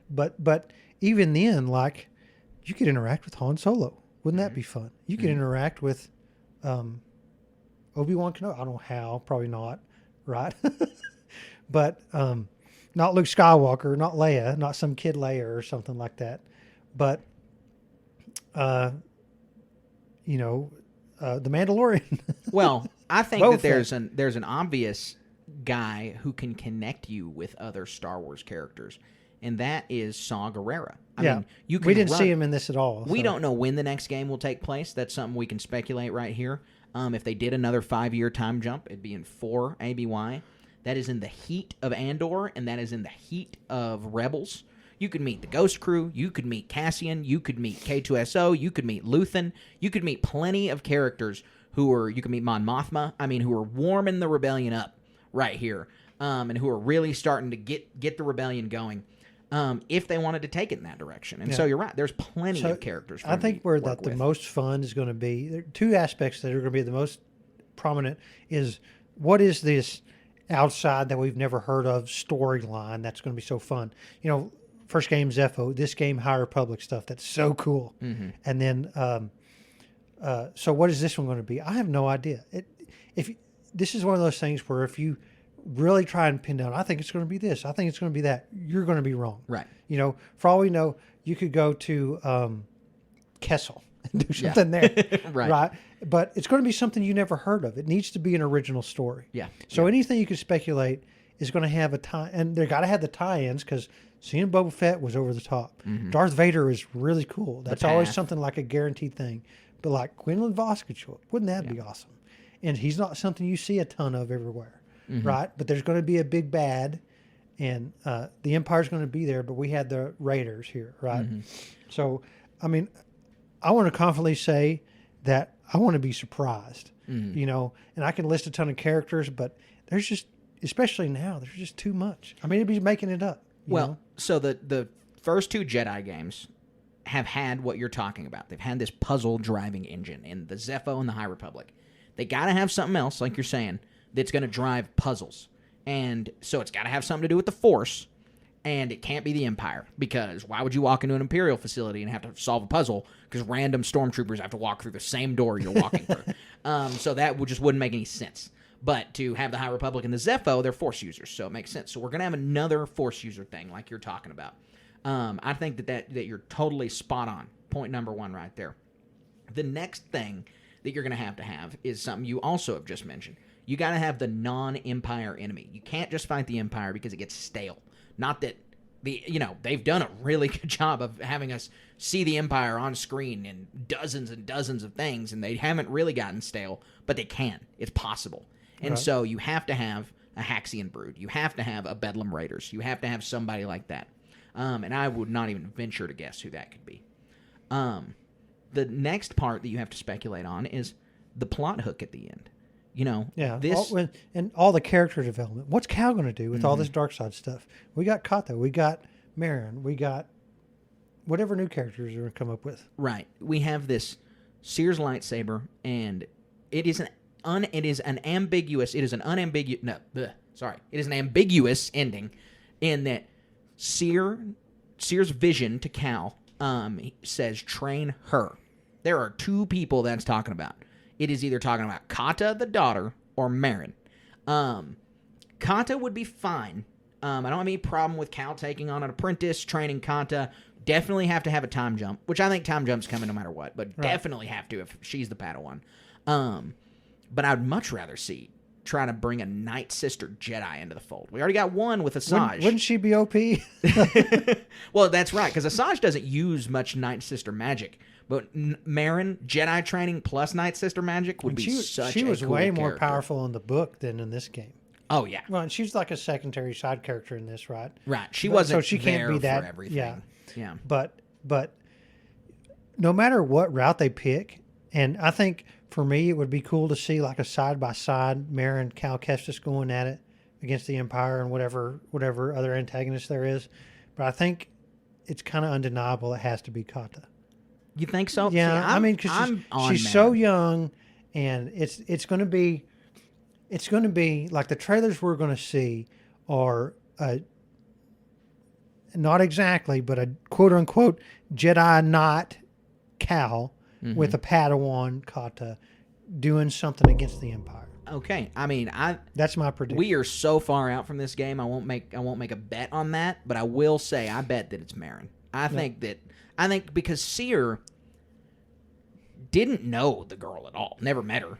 Speaker 7: But even then, like, you could interact with Han Solo. Wouldn't that be fun? You could interact with Obi-Wan Kenobi. I don't know how, probably not, right? But not Luke Skywalker, not Leia, not some kid Leia or something like that. But, the Mandalorian.
Speaker 6: Well, I think that there's an obvious guy who can connect you with other Star Wars characters, and that is Saw Gerrera. I mean,
Speaker 7: we didn't see him in this at all.
Speaker 6: We don't know when the next game will take place. That's something we can speculate right here. If they did another 5-year time jump, it'd be in 4 ABY. That is in the heat of Andor, and that is in the heat of Rebels. You could meet the Ghost Crew. You could meet Cassian. You could meet K2SO. You could meet Luthen. You could meet plenty of characters you could meet Mon Mothma. I mean, who are warming the rebellion up right here, and who are really starting to get the rebellion going. If they wanted to take it in that direction. And so you're right. There's plenty of characters.
Speaker 7: I think where the most fun is going to be, there are 2 aspects that are going to be the most prominent is what is this outside that we've never heard of storyline that's going to be so fun. First game Zepho, this game High Republic stuff. That's so cool. Mm-hmm. And then, so what is this one going to be? I have no idea. This is one of those things where if you really try and pin down, I think it's going to be this, I think it's going to be that, you're going to be wrong.
Speaker 6: Right.
Speaker 7: For all we know, you could go to Kessel and do something there. Right. But it's going to be something you never heard of. It needs to be an original story.
Speaker 6: Yeah.
Speaker 7: So anything you could speculate is going to have a tie, and they got to have the tie-ins because seeing Boba Fett was over the top. Mm-hmm. Darth Vader is really cool. That's always something like a guaranteed thing. But like Quinlan Vos could show up. Wouldn't that be awesome? And he's not something you see a ton of everywhere, right? But there's going to be a big bad, and the Empire's going to be there, but we had the Raiders here, right? Mm-hmm. So, I mean, I want to confidently say that I want to be surprised, and I can list a ton of characters, but there's just, especially now, there's just too much. I mean, it'd be making it up.
Speaker 6: So the first 2 Jedi games have had what you're talking about. They've had this puzzle driving engine in the Zepho and the High Republic. They got to have something else, like you're saying, that's going to drive puzzles. And so it's got to have something to do with the Force, and it can't be the Empire, because why would you walk into an Imperial facility and have to solve a puzzle because random stormtroopers have to walk through the same door you're walking through? So that just wouldn't make any sense. But to have the High Republic and the Zepho, they're Force users, so it makes sense. So we're going to have another Force user thing like you're talking about. I think that you're totally spot on. Point number 1 right there. The next thing that you're going to have is something you also have just mentioned. You got to have the non-Empire enemy. You can't just fight the Empire because it gets stale. Not that they've done a really good job of having us see the Empire on screen in dozens and dozens of things, and they haven't really gotten stale, but they can. It's possible. And so you have to have a Haxian Brood. You have to have a Bedlam Raiders. You have to have somebody like that. And I would not even venture to guess who that could be. The next part that you have to speculate on is the plot hook at the end.
Speaker 7: All the character development. What's Cal going to do with all this dark side stuff? We got Kato, we got Marin, we got whatever new characters you're going to come up with.
Speaker 6: Right. We have this Seer's lightsaber, and it is an ambiguous ending in that Seer's vision to Cal says train her. There are two people that's talking about. It is either talking about Kata, the daughter, or Marin. Kata would be fine. I don't have any problem with Cal taking on an apprentice, training Kata. Definitely have to have a time jump, which I think time jump's coming no matter what, but definitely have to if she's the Padawan. But I'd much rather see trying to bring a Night Sister Jedi into the fold. We already got one with Asajj.
Speaker 7: Wouldn't she be OP?
Speaker 6: Well, that's right, because Asajj doesn't use much Night Sister magic. But Marin, Jedi training plus Night Sister magic would be such a
Speaker 7: She was
Speaker 6: cool
Speaker 7: way more
Speaker 6: character.
Speaker 7: powerful in the book than in this game.
Speaker 6: Oh, yeah.
Speaker 7: Well, and she's like a secondary side character in this, right?
Speaker 6: Right. She wasn't
Speaker 7: so she can't
Speaker 6: there
Speaker 7: be that,
Speaker 6: for everything. Yeah.
Speaker 7: But no matter what route they pick, and I think for me it would be cool to see like a side-by-side Marin Cal Kestis going at it against the Empire and whatever other antagonist there is. But I think it's kind of undeniable it has to be Kata.
Speaker 6: You think so?
Speaker 7: Yeah,
Speaker 6: See,
Speaker 7: I mean, because she's so young, and it's going to be like the trailers we're going to see are not exactly, but a quote unquote Jedi not Cal with a Padawan Kata doing something against the Empire.
Speaker 6: Okay, I mean,
Speaker 7: that's my prediction.
Speaker 6: We are so far out from this game. I won't make a bet on that, but I will say I bet that it's Marin. I think because Seer didn't know the girl at all, never met her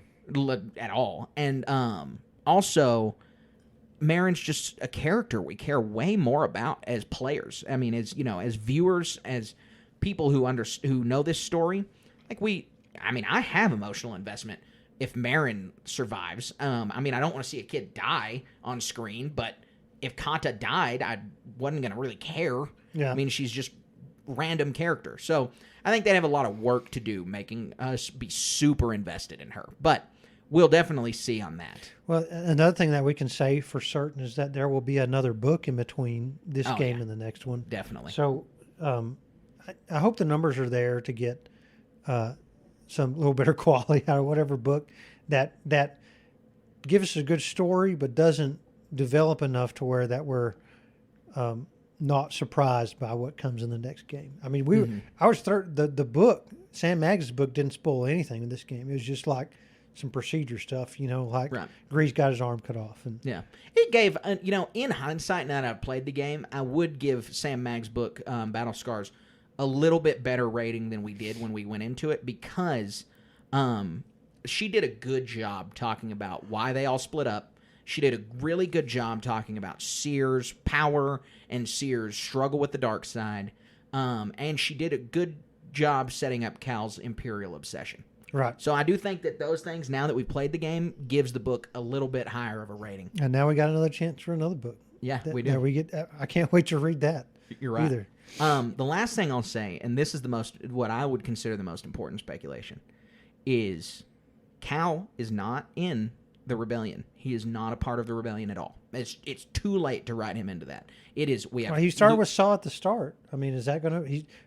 Speaker 6: at all, and also Marin's just a character we care way more about as players. I mean, as viewers, as people who know this story, I have emotional investment if Marin survives. I mean, I don't want to see a kid die on screen, but if Kata died, I wasn't going to really care.
Speaker 7: Yeah.
Speaker 6: I mean, she's just random character. So I think they'd have a lot of work to do making us be super invested in her. But we'll definitely see on that.
Speaker 7: Well, another thing that we can say for certain is that there will be another book in between this game and the next one.
Speaker 6: Definitely.
Speaker 7: So I hope the numbers are there to get some little better quality out of whatever book that gives us a good story but doesn't develop enough to where that we're not surprised by what comes in the next game. I mean, the book, Sam Maggs' book, didn't spoil anything in this game. It was just like some procedure stuff, like Grease got his arm cut off. And
Speaker 6: yeah, it gave, in hindsight, now that I've played the game, I would give Sam Maggs' book, Battle Scars, a little bit better rating than we did when we went into it, because she did a good job talking about why they all split up. She did a really good job talking about Seer's power and Seer's struggle with the dark side. And she did a good job setting up Cal's Imperial obsession.
Speaker 7: Right.
Speaker 6: So I do think that those things, now that we played the game, gives the book a little bit higher of a rating.
Speaker 7: And now we got another chance for another book.
Speaker 6: Yeah, we do.
Speaker 7: I can't wait to read that.
Speaker 6: You're right.
Speaker 7: Either.
Speaker 6: The last thing I'll say, and this is what I would consider the most important speculation, is Cal is not in the rebellion. He is not a part of the rebellion at all. It's too late to write him into that.
Speaker 7: He started with Saw at the start. I mean, is that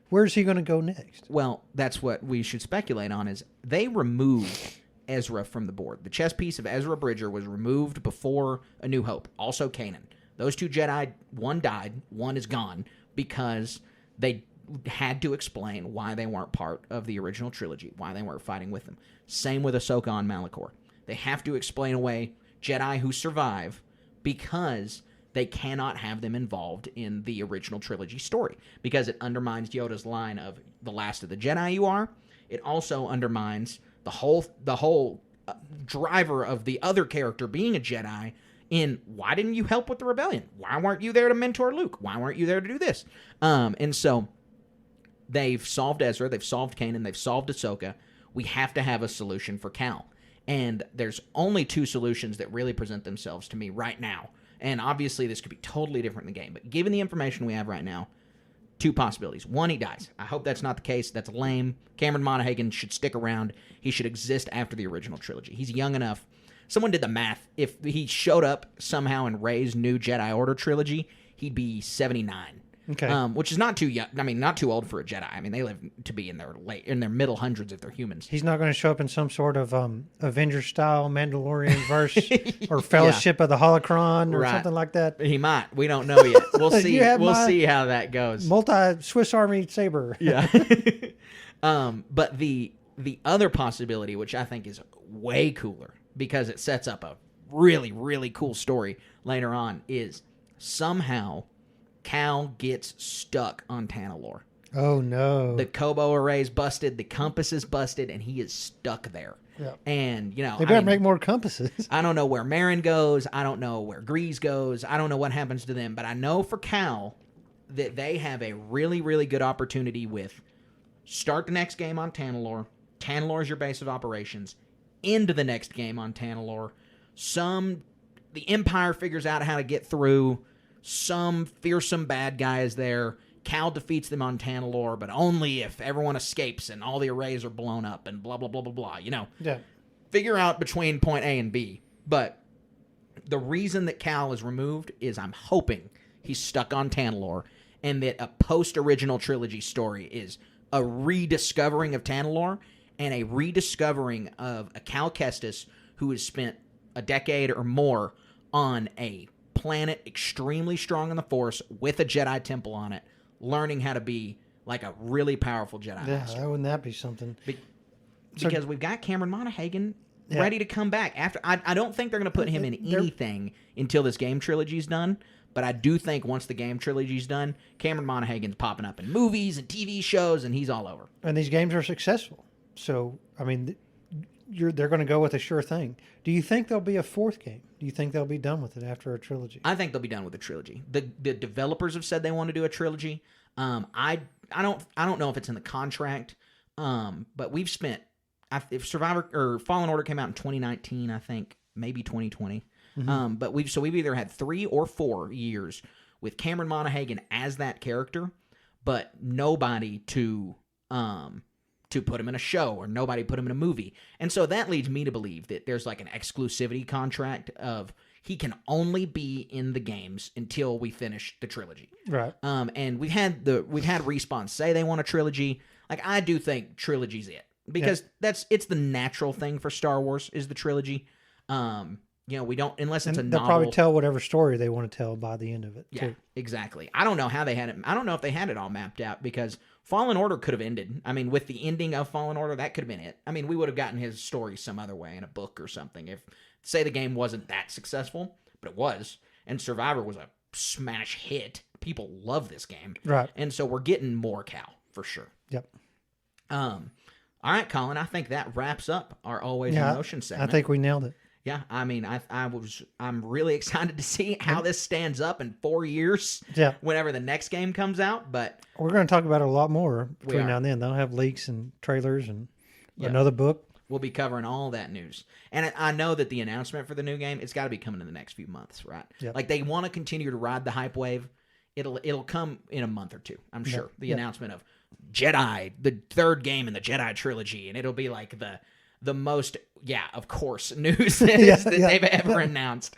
Speaker 7: where's he going to go next?
Speaker 6: Well, that's what we should speculate on, is they removed Ezra from the board. The chess piece of Ezra Bridger was removed before A New Hope. Also Kanan. Those two Jedi, one died, one is gone, because they had to explain why they weren't part of the original trilogy, why they weren't fighting with them. Same with Ahsoka on Malachor. They have to explain away Jedi who survive because they cannot have them involved in the original trilogy story, because it undermines Yoda's line of the last of the Jedi you are. It also undermines the whole driver of the other character being a Jedi in why didn't you help with the rebellion? Why weren't you there to mentor Luke? Why weren't you there to do this? And so they've solved Ezra, they've solved Kanan, they've solved Ahsoka. We have to have a solution for Cal. And there's only two solutions that really present themselves to me right now. And obviously this could be totally different in the game. But given the information we have right now, two possibilities. One, he dies. I hope that's not the case. That's lame. Cameron Monaghan should stick around. He should exist after the original trilogy. He's young enough. Someone did the math. If he showed up somehow in Rey's new Jedi Order trilogy, he'd be 79.
Speaker 7: Okay.
Speaker 6: Which is not too young. I mean, not too old for a Jedi. I mean, they live to be in their middle hundreds if they're humans.
Speaker 7: He's not going to show up in some sort of Avengers style Mandalorian verse or Fellowship of the Holocron or something like that.
Speaker 6: He might. We don't know yet. We'll see. We'll see how that goes.
Speaker 7: Multi Swiss Army saber.
Speaker 6: Yeah. But the other possibility, which I think is way cooler because it sets up a really, really cool story later on, is somehow Cal gets stuck on Tanalorr.
Speaker 7: Oh, no.
Speaker 6: The Kobo array's busted, the compass is busted, and he is stuck there.
Speaker 7: Yeah.
Speaker 6: And, you know,
Speaker 7: they better make more compasses.
Speaker 6: I don't know where Marin goes. I don't know where Grease goes. I don't know what happens to them. But I know for Cal that they have a really, really good opportunity with start the next game on Tanalorr. Tanalorr is your base of operations. Into the next game on Tanalorr. The Empire figures out how to get through. Some fearsome bad guy is there. Cal defeats them on Tanalorr, but only if everyone escapes and all the arrays are blown up and blah, blah, blah, blah, blah. You know, figure out between point A and B. But the reason that Cal is removed is I'm hoping he's stuck on Tanalorr and that a post-original trilogy story is a rediscovering of Tanalorr and a rediscovering of a Cal Kestis who has spent a decade or more on a planet extremely strong in the Force with a Jedi temple on it, learning how to be like a really powerful Jedi master.
Speaker 7: Yeah, wouldn't that be something?
Speaker 6: Because we've got Cameron Monaghan ready to come back. After I don't think they're going to put him in anything until this game trilogy's done, but I do think once the game trilogy's done, Cameron Monaghan's popping up in movies and TV shows, and he's all over.
Speaker 7: And these games are successful. So, I mean, they're going to go with a sure thing. Do you think there'll be a fourth game? Do you think they'll be done with it after a trilogy?
Speaker 6: I think they'll be done with a trilogy. The developers have said they want to do a trilogy. I don't know if it's in the contract. But we've spent if Survivor or Fallen Order came out in 2019, I think maybe 2020. Mm-hmm. But we've either had 3 or 4 years with Cameron Monaghan as that character, but nobody to put him in a show or nobody put him in a movie. And so that leads me to believe that there's like an exclusivity contract of he can only be in the games until we finish the trilogy.
Speaker 7: Right.
Speaker 6: And we've had Respawn say they want a trilogy. Like, I do think trilogy's it because it's the natural thing for Star Wars is the trilogy. We don't, unless it's a novel.
Speaker 7: They'll probably tell whatever story they want to tell by the end of it.
Speaker 6: Yeah,
Speaker 7: too.
Speaker 6: exactly. I don't know how they had it. I don't know if they had it all mapped out because Fallen Order could have ended. I mean, with the ending of Fallen Order, that could have been it. I mean, we would have gotten his story some other way in a book or something. If, say, the game wasn't that successful, but it was, and Survivor was a smash hit. People love this game.
Speaker 7: Right. And
Speaker 6: so we're getting more Cal, for sure.
Speaker 7: Yep.
Speaker 6: All right, Colin, I think that wraps up our Always in Motion segment.
Speaker 7: I think we nailed it.
Speaker 6: Yeah, I mean, I'm really excited to see how this stands up in 4 years.
Speaker 7: Yeah.
Speaker 6: Whenever the next game comes out, but
Speaker 7: we're going to talk about it a lot more between now and then. They'll have leaks and trailers and another book.
Speaker 6: We'll be covering all that news, and I know that the announcement for the new game it's got to be coming in the next few months, right?
Speaker 7: Yep.
Speaker 6: Like they want to continue to ride the hype wave. It'll come in a month or two, I'm sure. The announcement of Jedi, the third game in the Jedi trilogy, and it'll be like the most, of course, news that they've ever announced.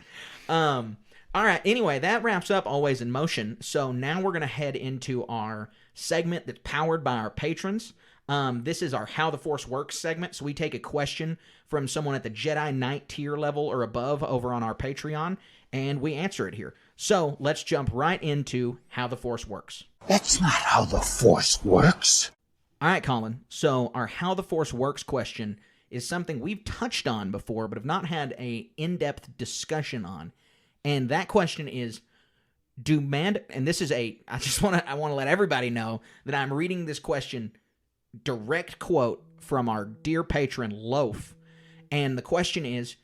Speaker 6: All right. Anyway, that wraps up Always in Motion. So now we're going to head into our segment that's powered by our patrons. This is our How the Force Works segment. So we take a question from someone at the Jedi Knight tier level or above over on our Patreon, and we answer it here. So let's jump right into How the Force Works.
Speaker 1: That's not how the Force works.
Speaker 6: All right, Colin. So our How the Force Works question is something we've touched on before, but have not had a in-depth discussion on. And that question is, and this is I want to let everybody know that I'm reading this question direct quote from our dear patron Loaf. And the question is,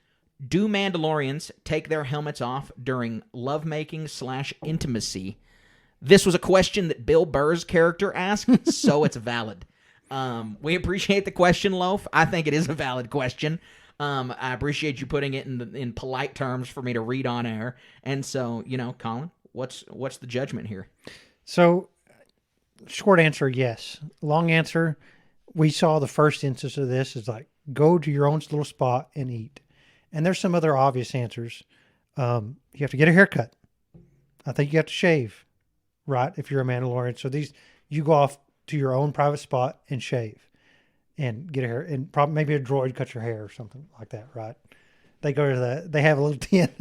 Speaker 6: do Mandalorians take their helmets off during lovemaking / intimacy? This was a question that Bill Burr's character asked, so it's valid. We appreciate the question, Loaf. I think it is a valid question. I appreciate you putting it in polite terms for me to read on air. And so, Colin, what's the judgment here?
Speaker 7: So, short answer, yes. Long answer, we saw the first instance of this is like, go to your own little spot and eat. And there's some other obvious answers. You have to get a haircut. I think you have to shave. right? If you're a Mandalorian. So you go off to your own private spot and shave and get a hair, and probably maybe a droid cuts your hair or something like that, right? They go to they have a little tent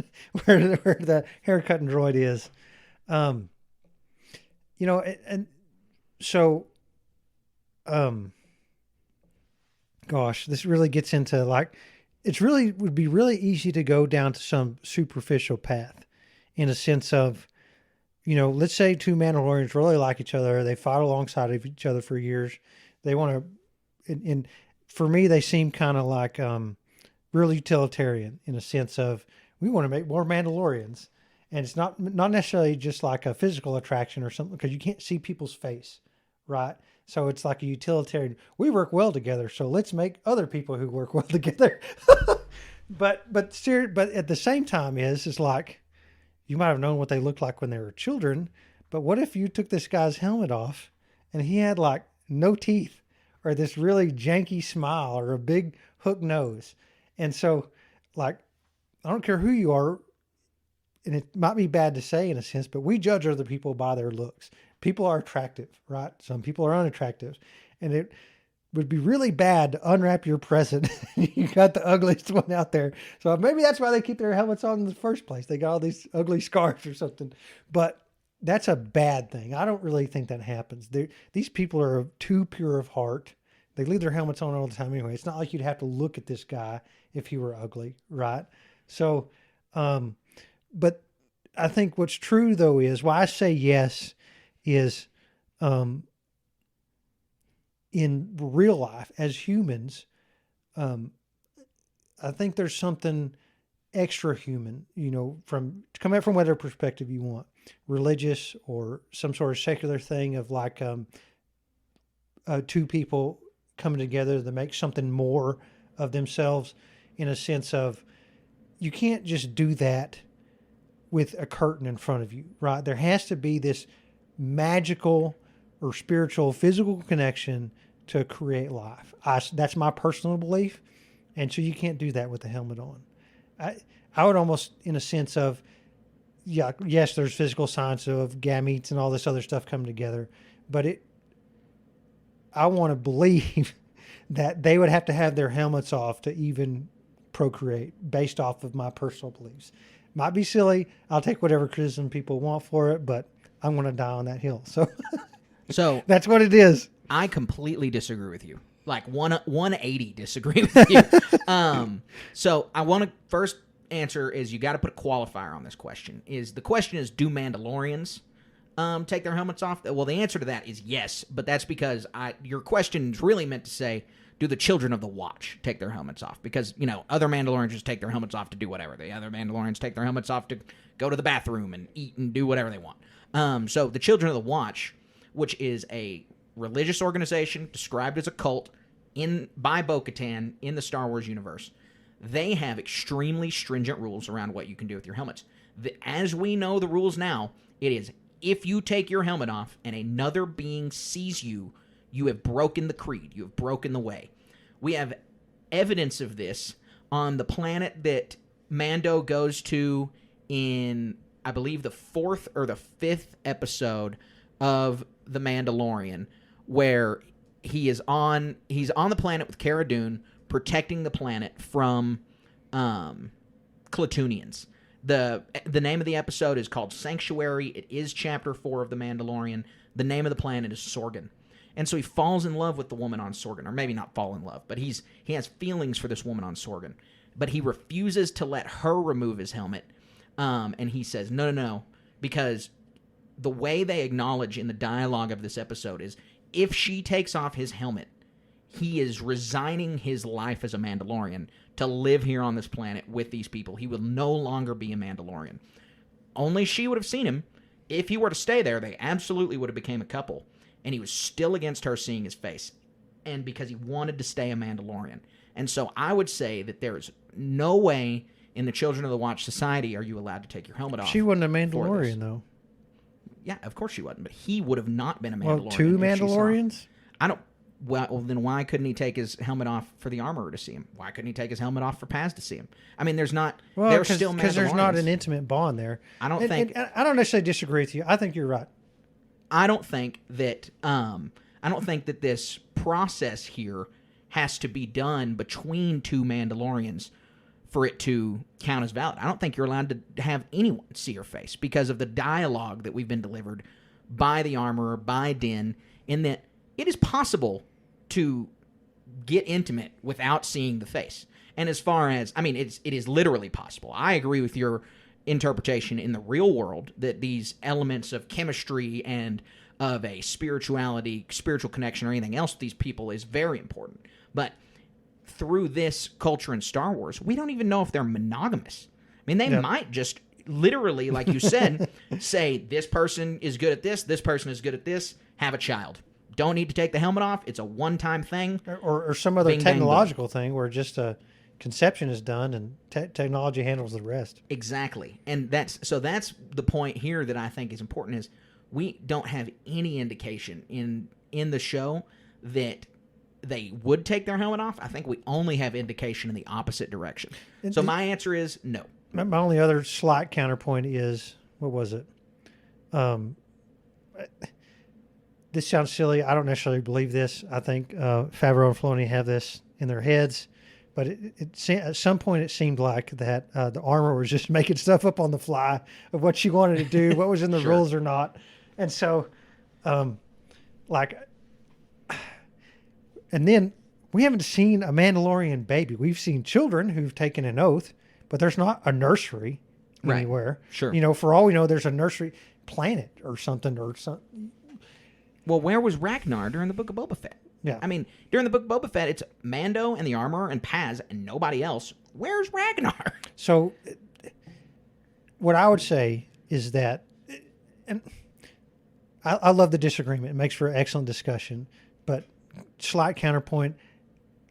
Speaker 7: where the haircutting droid is. You know, and so, gosh, this really gets into like, would be really easy to go down to some superficial path in a sense of, you know, let's say two Mandalorians really like each other. They fought alongside of each other for years. They want to, and for me, they seem kind of like real utilitarian in a sense of we want to make more Mandalorians. And it's not necessarily just like a physical attraction or something, because you can't see people's face, right? So it's like a utilitarian. We work well together, so let's make other people who work well together. but at the same time, it's like you might have known what they looked like when they were children. But what if you took this guy's helmet off and he had like no teeth, or this really janky smile, or a big hook nose? And so, like, I don't care who you are. And it might be bad to say in a sense, but we judge other people by their looks. People are attractive, right? Some people are unattractive. And it would be really bad to unwrap your present. You got the ugliest one out there. So maybe that's why they keep their helmets on in the first place. They got all these ugly scars or something. But that's a bad thing. I don't really think that happens. These people are too pure of heart. They leave their helmets on all the time anyway. It's not like you'd have to look at this guy if he were ugly, right? So, but I think what's true, though, is why I say yes is in real life as humans, I think there's something extra human, you know, come at from whatever perspective you want, religious or some sort of secular thing of like two people coming together to make something more of themselves, in a sense of you can't just do that with a curtain in front of you, right? There has to be this magical or spiritual, physical connection to create life. That's my personal belief. And so you can't do that with the helmet on. I would almost, in a sense of, yes, there's physical science of gametes and all this other stuff coming together, but I want to believe that they would have to have their helmets off to even procreate based off of my personal beliefs. Might be silly. I'll take whatever criticism people want for it, but I'm going to die on that hill. So that's what it is.
Speaker 6: I completely disagree with you. Like 180 disagree with you. So I want to first answer is you got to put a qualifier on this question. The question is, do Mandalorians take their helmets off? Well, the answer to that is yes, but that's because your question is really meant to say, do the children of the Watch take their helmets off? Because, you know, other Mandalorians just take their helmets off to do whatever. The other Mandalorians take their helmets off to go to the bathroom and eat and do whatever they want. So the Children of the Watch, which is a religious organization described as a cult by Bo-Katan in the Star Wars universe, they have extremely stringent rules around what you can do with your helmets. As we know the rules now, it is if you take your helmet off and another being sees you, you have broken the creed. You have broken the way. We have evidence of this on the planet that Mando goes to in, I believe, the 4th or the 5th episode of The Mandalorian, where he's on the planet with Cara Dune, protecting the planet from Klatooinians. The name of the episode is called Sanctuary. It is Chapter 4 of The Mandalorian. The name of the planet is Sorgan. And so he falls in love with the woman on Sorgan, or maybe not fall in love, but he has feelings for this woman on Sorgan. But he refuses to let her remove his helmet, and he says, no, because the way they acknowledge in the dialogue of this episode is if she takes off his helmet, he is resigning his life as a Mandalorian to live here on this planet with these people. He will no longer be a Mandalorian. Only she would have seen him. If he were to stay there, they absolutely would have become a couple. And he was still against her seeing his face. And because he wanted to stay a Mandalorian. And so I would say that there is no way in the Children of the Watch society are you allowed to take your helmet off.
Speaker 7: She wasn't a Mandalorian, though.
Speaker 6: Yeah, of course she wasn't. But he would have not been a Mandalorian.
Speaker 7: Well, two Mandalorians?
Speaker 6: Well, then why couldn't he take his helmet off for the armorer to see him? Why couldn't he take his helmet off for Paz to see him? I mean, there's not...
Speaker 7: Well,
Speaker 6: there's still Mandalorians.
Speaker 7: because there's not an intimate bond there.
Speaker 6: I don't think...
Speaker 7: And I don't necessarily disagree with you. I think you're right.
Speaker 6: I don't think that this process here has to be done between two Mandalorians for it to count as valid. I don't think you're allowed to have anyone see your face because of the dialogue that we've been delivered by the armorer, by Din, in that it is possible to get intimate without seeing the face. And as far as, I mean, it is literally possible. I agree with your interpretation in the real world that these elements of chemistry and of a spiritual connection or anything else with these people is very important. But through this culture in Star Wars, we don't even know if they're monogamous. I mean, they might just literally, like you said, say this person is good at this person is good at this, have a child. Don't need to take the helmet off. It's a one-time thing.
Speaker 7: Or some other technological thing where just a conception is done and technology handles the rest.
Speaker 6: Exactly. And that's the point here that I think is important is we don't have any indication in the show that they would take their helmet off. I think we only have indication in the opposite direction. So my answer is no.
Speaker 7: My only other slight counterpoint is, what was it? This sounds silly. I don't necessarily believe this. I think Favreau and Filoni have this in their heads. But at some point it seemed like that the armor was just making stuff up on the fly of what she wanted to do, what was in the rules or not. And so, and then we haven't seen a Mandalorian baby. We've seen children who've taken an oath, but there's not a nursery anywhere.
Speaker 6: Sure.
Speaker 7: You know, for all we know, there's a nursery planet or something.
Speaker 6: Well, where was Ragnar during the Book of Boba Fett?
Speaker 7: Yeah.
Speaker 6: I mean, during the Book of Boba Fett, it's Mando and the Armorer and Paz and nobody else. Where's Ragnar?
Speaker 7: So what I would say is that, and I love the disagreement. It makes for excellent discussion. But slight counterpoint,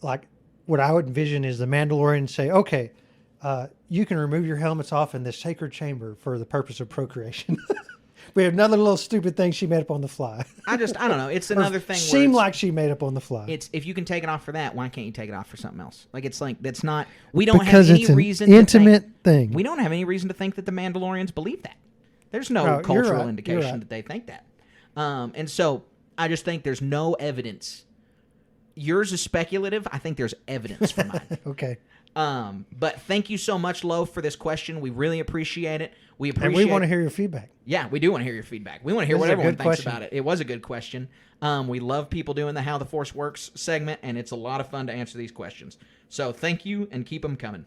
Speaker 7: like what I would envision is the Mandalorians say, okay, you can remove your helmets off in this sacred chamber for the purpose of procreation. We have another little stupid thing she made up on the fly.
Speaker 6: I don't know. It's another thing.
Speaker 7: Seemed like she made up on the fly.
Speaker 6: It's if you can take it off for that, why can't you take it off for something else? That's not. We don't
Speaker 7: because
Speaker 6: have any
Speaker 7: it's an
Speaker 6: reason.
Speaker 7: Intimate thing.
Speaker 6: We don't have any reason to think that the Mandalorians believe that. There's no cultural indication that they think that. And so I just think there's no evidence. Yours is speculative. I think there's evidence for mine.
Speaker 7: Okay.
Speaker 6: But thank you so much, Lo, for this question. We really appreciate it.
Speaker 7: And we want to hear your feedback.
Speaker 6: Yeah, we do want to hear your feedback. We want to hear what everyone thinks about it. It was a good question. We love people doing the How the Force Works segment, and it's a lot of fun to answer these questions. So thank you, and keep them coming.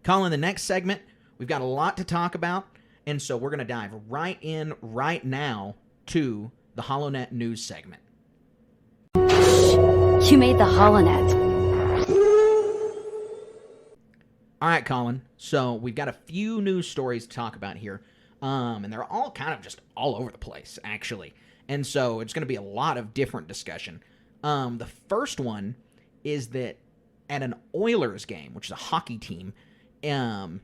Speaker 6: Colin, the next segment, we've got a lot to talk about, and so we're going to dive right in right now to the HoloNet news segment.
Speaker 4: You made the HoloNet.
Speaker 6: All right, Colin. So we've got a few news stories to talk about here, and they're all kind of just all over the place, actually. And so it's going to be a lot of different discussion. The first one is that at an Oilers game, which is a hockey team, not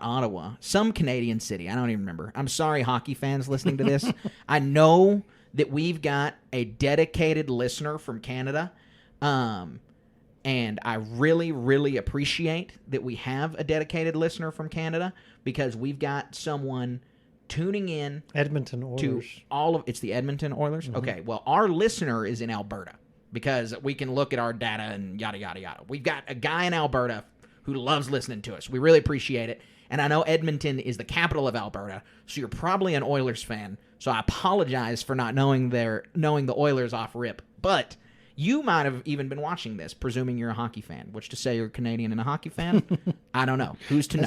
Speaker 6: Ottawa, some Canadian city, I don't even remember. I'm sorry, hockey fans listening to this. I know that we've got a dedicated listener from Canada, and I really, really appreciate that we have a dedicated listener from Canada because we've got someone tuning in.
Speaker 7: Edmonton Oilers.
Speaker 6: It's the Edmonton Oilers? Mm-hmm. Okay, well, our listener is in Alberta because we can look at our data and yada, yada, yada. We've got a guy in Alberta who loves listening to us. We really appreciate it. And I know Edmonton is the capital of Alberta, so you're probably an Oilers fan. So I apologize for not knowing the Oilers off rip. But you might have even been watching this, presuming you're a hockey fan. Which to say you're Canadian and a hockey fan, I don't know. Who's to know?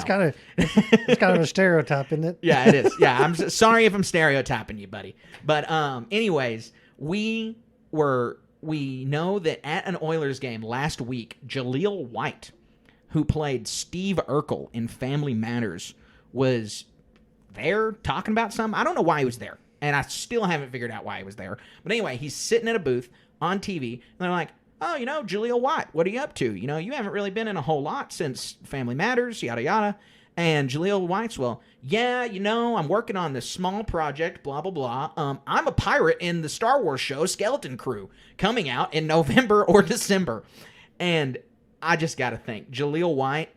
Speaker 7: It's kind of a stereotype, isn't it?
Speaker 6: Yeah, it is. Yeah, I'm sorry if I'm stereotyping you, buddy. But anyways, we know that at an Oilers game last week, Jaleel White, who played Steve Urkel in Family Matters, was there talking about something. I don't know why he was there, and I still haven't figured out why he was there. But anyway, he's sitting in a booth on TV, and they're like, oh, Jaleel White, what are you up to? You haven't really been in a whole lot since Family Matters, yada, yada. And Jaleel White's, well, yeah, I'm working on this small project, blah, blah, blah. I'm a pirate in the Star Wars show Skeleton Crew, coming out in November or December. And I just got to think, Jaleel White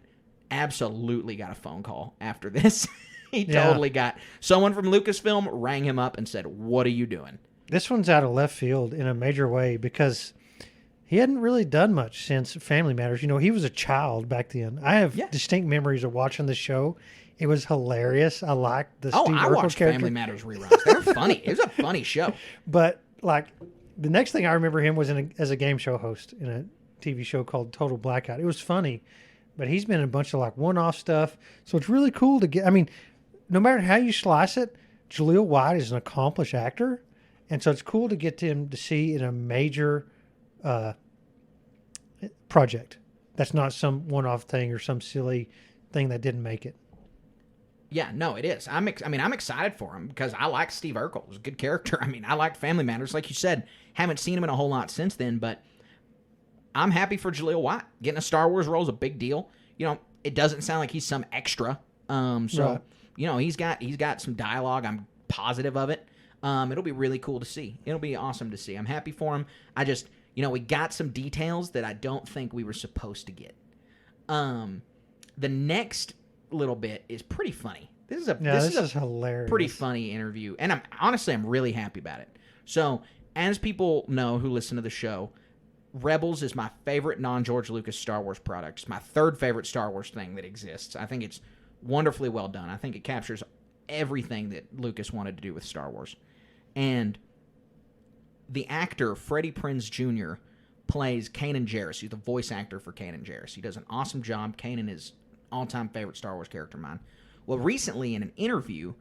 Speaker 6: absolutely got a phone call after this. He totally got someone from Lucasfilm rang him up and said, "What are you doing?"
Speaker 7: This one's out of left field in a major way because he hadn't really done much since Family Matters. You know, he was a child back then. I have distinct memories of watching the show. It was hilarious. I liked the Steve
Speaker 6: I
Speaker 7: Urkel
Speaker 6: watched
Speaker 7: character.
Speaker 6: Family Matters reruns. They were funny. It was a funny show.
Speaker 7: But like the next thing I remember him was as a game show host in a TV show called Total Blackout. It was funny, but he's been in a bunch of like one-off stuff. So it's really cool to get. I mean, no matter how you slice it, Jaleel White is an accomplished actor, and so it's cool to get him to see in a major project. That's not some one-off thing or some silly thing that didn't make it.
Speaker 6: Yeah, no, it is. I'm excited for him because I like Steve Urkel. He's a good character. I mean, I liked Family Matters. Like you said, haven't seen him in a whole lot since then, but I'm happy for Jaleel White. Getting a Star Wars role is a big deal. You know, it doesn't sound like he's some extra. You know, he's got some dialogue. I'm positive of it. It'll be really cool to see. It'll be awesome to see. I'm happy for him. I just, you know, we got some details that I don't think we were supposed to get. The next little bit is pretty funny. This is
Speaker 7: hilarious.
Speaker 6: Pretty funny interview, and I'm really happy about it. So, as people know who listen to the show, Rebels is my favorite non-George Lucas Star Wars product. It's my third favorite Star Wars thing that exists. I think it's wonderfully well done. I think it captures everything that Lucas wanted to do with Star Wars. And the actor, Freddie Prinze Jr., plays Kanan Jarrus. He's the voice actor for Kanan Jarrus. He does an awesome job. Kanan is all-time favorite Star Wars character of mine. Well, recently in an interview,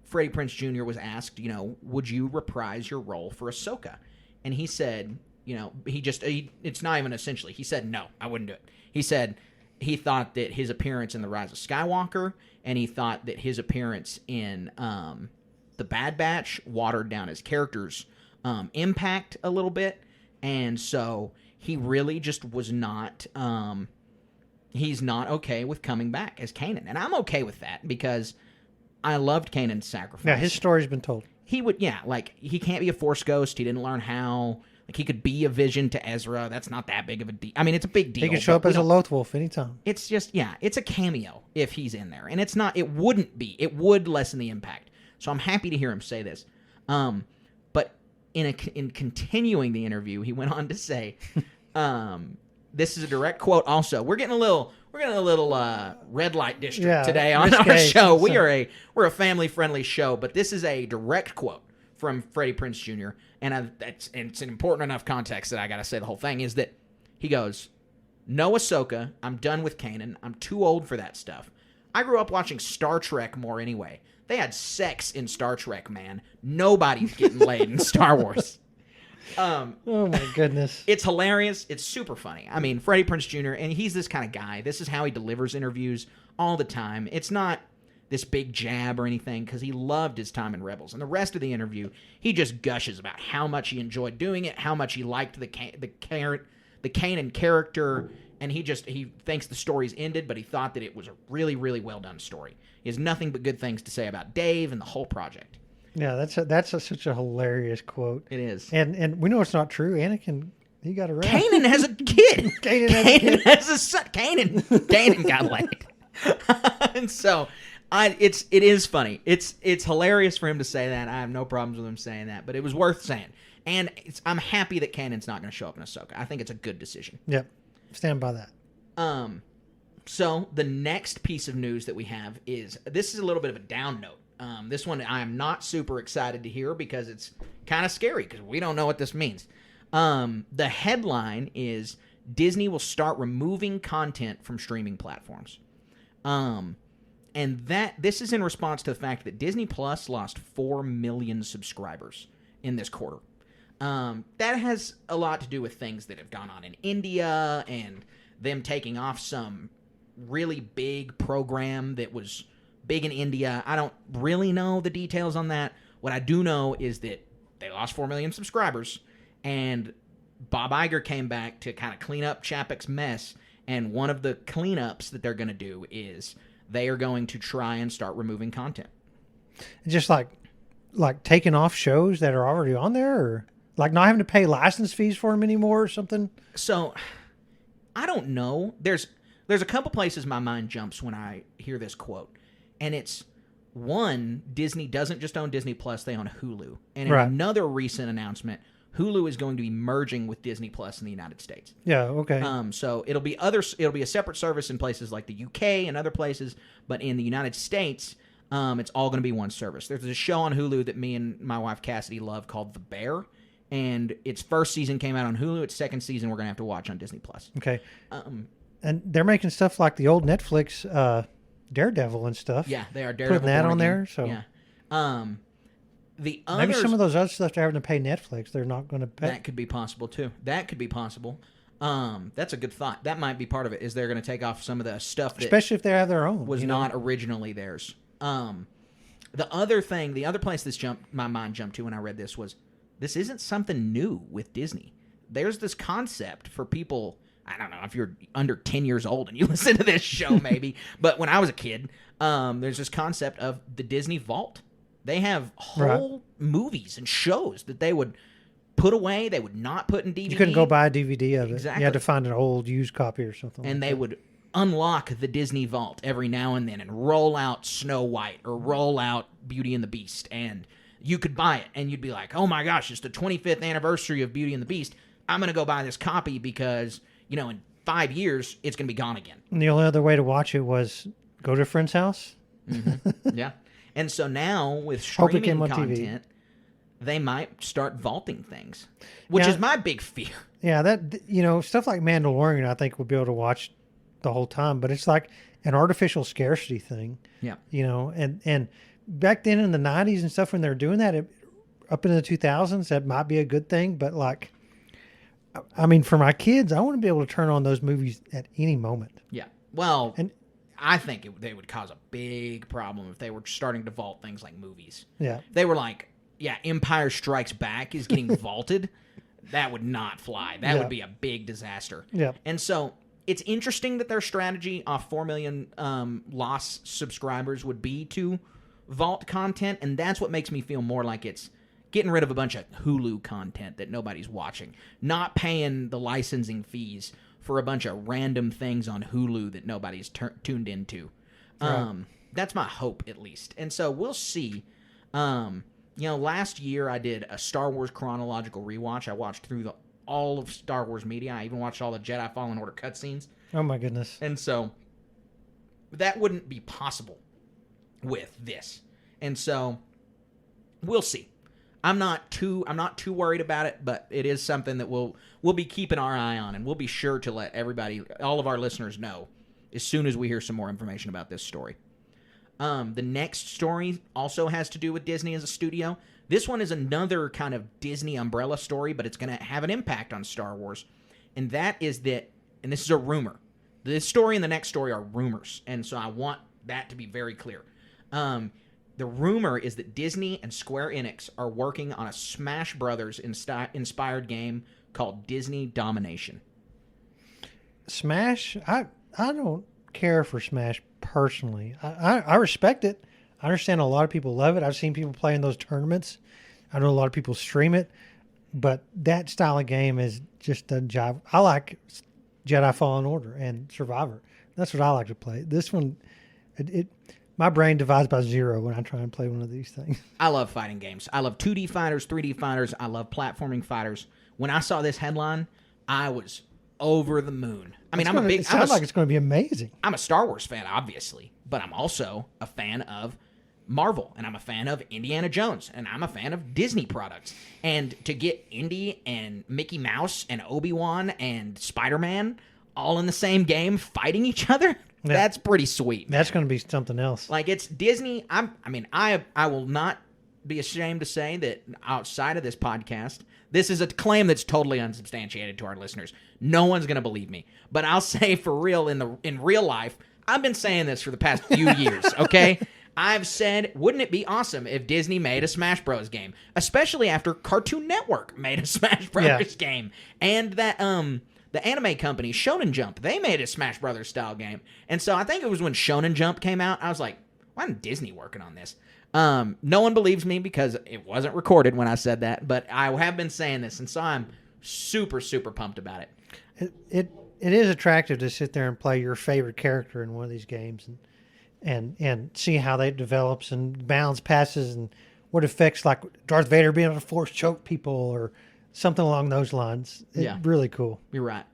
Speaker 6: Freddie Prinze Jr. was asked, you know, would you reprise your role for Ahsoka? And he said, you know, it's not even essentially. He said, no, I wouldn't do it. He said he thought that his appearance in The Rise of Skywalker and he thought that his appearance in The Bad Batch watered down his character's impact a little bit. And so he really just was not... he's not okay with coming back as Kanan. And I'm okay with that because I loved Kanan's sacrifice.
Speaker 7: Yeah, his story's been told.
Speaker 6: He would, like, he can't be a Force ghost. He didn't learn how. Like, he could be a vision to Ezra. That's not that big of a deal. I mean, it's a big deal.
Speaker 7: He can show up as a Loth Wolf anytime.
Speaker 6: It's just, it's a cameo if he's in there. And it's not, it wouldn't be. It would lessen the impact. So I'm happy to hear him say this. But in continuing the interview, he went on to say, this is a direct quote also. We're getting a little red light district today on our show. We're a family-friendly show, but this is a direct quote from Freddie Prinze Jr., and it's an important enough context that I got to say the whole thing, is that he goes, no Ahsoka, I'm done with Kanan, I'm too old for that stuff. I grew up watching Star Trek more anyway. They had sex in Star Trek, man. Nobody's getting laid in Star Wars.
Speaker 7: Oh my goodness.
Speaker 6: It's hilarious. It's super funny. I mean, Freddie Prinze Jr., and he's this kind of guy. This is how he delivers interviews all the time. It's not this big jab or anything because he loved his time in Rebels. And the rest of the interview, he just gushes about how much he enjoyed doing it, how much he liked the Kanan character, and he thinks the story's ended, but he thought that it was a really, really well done story. He has nothing but good things to say about Dave and the whole project.
Speaker 7: Yeah, that's such a hilarious quote.
Speaker 6: It is.
Speaker 7: And we know it's not true. Anakin, he got around.
Speaker 6: Kanan has a kid.
Speaker 7: Kanan
Speaker 6: has a son. Kanan got laid. And so it is funny. It's hilarious for him to say that. I have no problems with him saying that, but it was worth saying. And I'm happy that Kanan's not going to show up in Ahsoka. I think it's a good decision.
Speaker 7: Yep. Stand by that.
Speaker 6: So the next piece of news that we have is, this is a little bit of a down note. This one I am not super excited to hear because it's kind of scary because we don't know what this means. The headline is Disney will start removing content from streaming platforms. And this is in response to the fact that Disney Plus lost 4 million subscribers in this quarter. That has a lot to do with things that have gone on in India and them taking off some really big program that was big in India. I don't really know the details on that. What I do know is that they lost 4 million subscribers, and Bob Iger came back to kind of clean up Chapek's mess, and one of the cleanups that they're going to do is they are going to try and start removing content.
Speaker 7: Just like taking off shows that are already on there, or like not having to pay license fees for them anymore or something?
Speaker 6: So, I don't know. There's a couple places my mind jumps when I hear this quote. And it's, one, Disney doesn't just own Disney Plus; they own Hulu. And in
Speaker 7: Right.
Speaker 6: another recent announcement, Hulu is going to be merging with Disney Plus in the United States.
Speaker 7: Yeah. Okay.
Speaker 6: So it'll be a separate service in places like the UK and other places, but in the United States, it's all going to be one service. There's a show on Hulu that me and my wife Cassidy love called The Bear, and its first season came out on Hulu. Its second season we're going to have to watch on Disney Plus.
Speaker 7: Okay. And they're making stuff like the old Netflix Daredevil and stuff.
Speaker 6: Yeah, they are Daredevil.
Speaker 7: Putting that
Speaker 6: Born
Speaker 7: on
Speaker 6: Again.
Speaker 7: there. So
Speaker 6: yeah. The
Speaker 7: maybe
Speaker 6: others,
Speaker 7: some of those other stuff they're having to pay Netflix, they're not going to pay.
Speaker 6: that could be possible too. That could be possible. That's a good thought. That might be part of it. Is they're going to take off some of the stuff that
Speaker 7: Especially if they have their own.
Speaker 6: was not originally theirs. The other place my mind jumped to when I read this isn't something new with Disney. There's this concept for people. I don't know if you're under 10 years old and you listen to this show, maybe. But when I was a kid, there's this concept of the Disney Vault. They have whole movies and shows that they would put away. They would not put in DVD.
Speaker 7: You couldn't go buy a DVD of it.
Speaker 6: Exactly.
Speaker 7: You had to find an old used copy or something.
Speaker 6: And they would unlock the Disney Vault every now and then and roll out Snow White or roll out Beauty and the Beast. And you could buy it and you'd be like, oh my gosh, it's the 25th anniversary of Beauty and the Beast. I'm going to go buy this copy because, in 5 years, it's going to be gone again.
Speaker 7: And the only other way to watch it was go to a friend's house.
Speaker 6: Yeah. And so now with
Speaker 7: Hope it
Speaker 6: streaming
Speaker 7: came on TV.
Speaker 6: content, they might start vaulting things, which is my big fear.
Speaker 7: Yeah, that stuff like Mandalorian, I think we'll be able to watch the whole time, but it's like an artificial scarcity thing.
Speaker 6: Yeah.
Speaker 7: And back then in the 90s and stuff when they were doing that, up into the 2000s, that might be a good thing, but like, I mean, for my kids, I want to be able to turn on those movies at any moment.
Speaker 6: Yeah. Well, I think they would cause a big problem if they were starting to vault things like movies.
Speaker 7: Yeah.
Speaker 6: They were like, Empire Strikes Back is getting vaulted. That would not fly. That would be a big disaster.
Speaker 7: Yeah.
Speaker 6: And so it's interesting that their strategy off 4 million lost subscribers would be to vault content, and that's what makes me feel more like it's getting rid of a bunch of Hulu content that nobody's watching, not paying the licensing fees for a bunch of random things on Hulu that nobody's tuned into.
Speaker 7: Right.
Speaker 6: That's my hope, at least. And so we'll see. Last year I did a Star Wars chronological rewatch. I watched through all of Star Wars media. I even watched all the Jedi Fallen Order cutscenes.
Speaker 7: Oh my goodness.
Speaker 6: And so that wouldn't be possible with this. And so we'll see. I'm not too worried about it, but it is something that we'll be keeping our eye on, and we'll be sure to let all of our listeners know as soon as we hear some more information about this story. The next story also has to do with Disney as a studio. This one is another kind of Disney umbrella story, but it's going to have an impact on Star Wars. And that is that, and this is a rumor. This story and the next story are rumors, and so I want that to be very clear. The rumor is that Disney and Square Enix are working on a Smash Brothers inspired game called Disney Domination.
Speaker 7: Smash, I don't care for Smash personally. I respect it. I understand a lot of people love it. I've seen people play in those tournaments. I know a lot of people stream it, but that style of game is just doesn't jive. I like Jedi Fallen Order and Survivor. That's what I like to play. This one, my brain divides by zero when I try and play one of these things.
Speaker 6: I love fighting games. I love 2D fighters, 3D fighters. I love platforming fighters. When I saw this headline, I was over the moon. I mean,
Speaker 7: It sounds like it's going to be amazing.
Speaker 6: I'm a Star Wars fan, obviously, but I'm also a fan of Marvel, and I'm a fan of Indiana Jones, and I'm a fan of Disney products. And to get Indy and Mickey Mouse and Obi-Wan and Spider-Man all in the same game fighting each other, that's pretty sweet.
Speaker 7: That's going to be something else.
Speaker 6: Like, it's Disney. I will not be ashamed to say that outside of this podcast, this is a claim that's totally unsubstantiated to our listeners. No one's going to believe me. But I'll say for real, in real life, I've been saying this for the past few years, okay? I've said, wouldn't it be awesome if Disney made a Smash Bros. Game? Especially after Cartoon Network made a Smash Bros. Game. And that, the anime company, Shonen Jump, they made a Smash Brothers style game. And so I think it was when Shonen Jump came out, I was like, why isn't Disney working on this? No one believes me because it wasn't recorded when I said that, but I have been saying this, and so I'm super, super pumped about it.
Speaker 7: It is attractive to sit there and play your favorite character in one of these games. And and see how that develops and balance passes and what affects, like Darth Vader being able to force choke people or something along those lines. Really cool.
Speaker 6: You're right.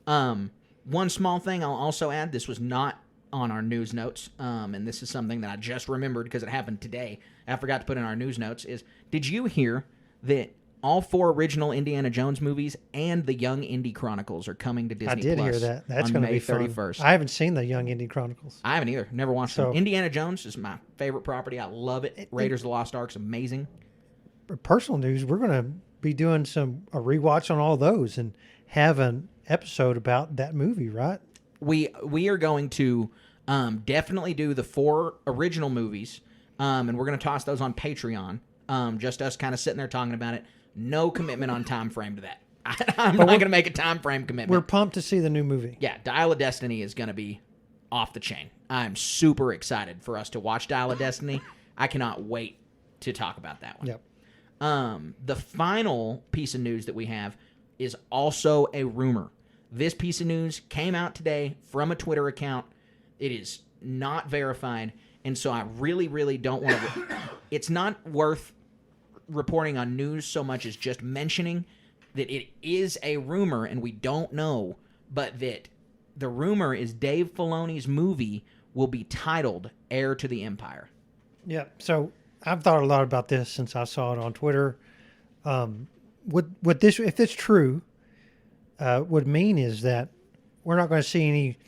Speaker 6: One small thing I'll also add, this was not on our news notes, and this is something that I just remembered because it happened today. I forgot to put in our news notes, is did you hear that all 4 original Indiana Jones movies and the Young Indy Chronicles are coming to Disney Plus?
Speaker 7: I did hear that. That's going to be fun.
Speaker 6: 31st.
Speaker 7: I haven't seen the Young Indy Chronicles.
Speaker 6: I haven't either. Never watched them. Indiana Jones is my favorite property. I love it. Raiders of the Lost Ark's amazing.
Speaker 7: Personal news, we're going to be doing a rewatch on all those and have an episode about that movie, right?
Speaker 6: We are going to definitely do the 4 original movies, and we're going to toss those on Patreon. Just us kind of sitting there talking about it. No commitment on time frame to that. I'm not going to make a time frame commitment.
Speaker 7: We're pumped to see the new movie.
Speaker 6: Yeah, Dial of Destiny is going to be off the chain. I'm super excited for us to watch Dial of Destiny. I cannot wait to talk about that one.
Speaker 7: Yep.
Speaker 6: The final piece of news that we have is also a rumor. This piece of news came out today from a Twitter account. It is not verified, and so I really, really don't want to... It's not worth reporting on news so much as just mentioning that it is a rumor and we don't know, but that the rumor is Dave Filoni's movie will be titled Heir to the Empire.
Speaker 7: Yeah, so I've thought a lot about this since I saw it on Twitter. What this, if it's true, would mean is that we're not going to see any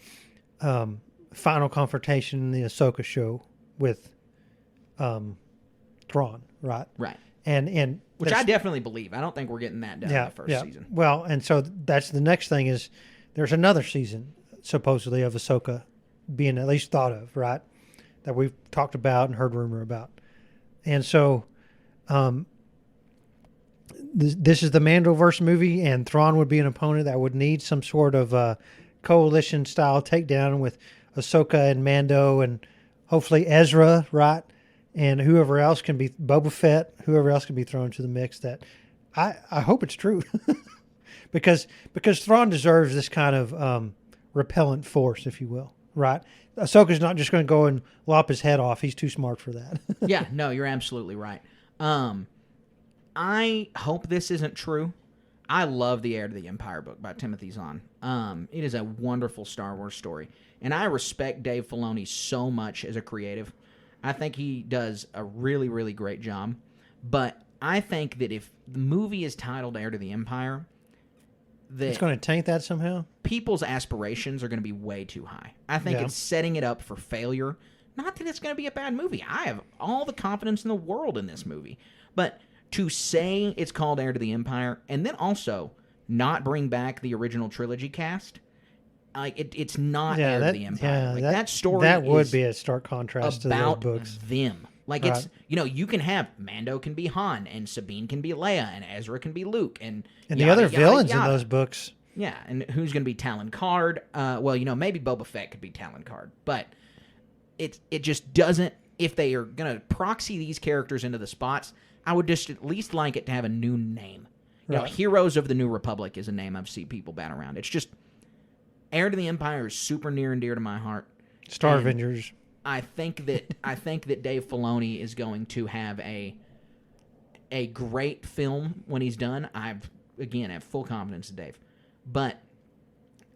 Speaker 7: final confrontation in the Ahsoka show with Thrawn, right?
Speaker 6: Right.
Speaker 7: And
Speaker 6: which I definitely believe. I don't think we're getting that done in the first season.
Speaker 7: Well, and so that's the next thing is there's another season supposedly of Ahsoka being at least thought of, right? That we've talked about and heard rumor about. And so this is the Mandoverse movie, and Thrawn would be an opponent that would need some sort of coalition-style takedown with Ahsoka and Mando and hopefully Ezra, right? And whoever else can be, Boba Fett, whoever else can be thrown into the mix. That I hope it's true. because Thrawn deserves this kind of repellent force, if you will, right? Ahsoka's not just going to go and lop his head off. He's too smart for that.
Speaker 6: Yeah, no, you're absolutely right. I hope this isn't true. I love the Heir to the Empire book by Timothy Zahn. It is a wonderful Star Wars story. And I respect Dave Filoni so much as a creative. I think he does a really, really great job. But I think that if the movie is titled Heir to the Empire, that
Speaker 7: it's going to taint that somehow?
Speaker 6: People's aspirations are going to be way too high. I think it's setting it up for failure. Not that it's going to be a bad movie. I have all the confidence in the world in this movie. But to say it's called Heir to the Empire and then also not bring back the original trilogy cast, it's not Heir to the Empire.
Speaker 7: Yeah,
Speaker 6: that story
Speaker 7: that would be a stark contrast to those books.
Speaker 6: Them. It's, you can have Mando can be Han and Sabine can be Leia and Ezra can be Luke and
Speaker 7: the other villains in those books.
Speaker 6: Yeah, and who's going to be Talon Card? Maybe Boba Fett could be Talon Card, but it just doesn't. If they are going to proxy these characters into the spots, I would just at least like it to have a new name. Heroes of the New Republic is a name I've seen people bat around. It's just Heir to the Empire is super near and dear to my heart.
Speaker 7: Star Avengers.
Speaker 6: I think that Dave Filoni is going to have a great film when he's done. I have full confidence in Dave, but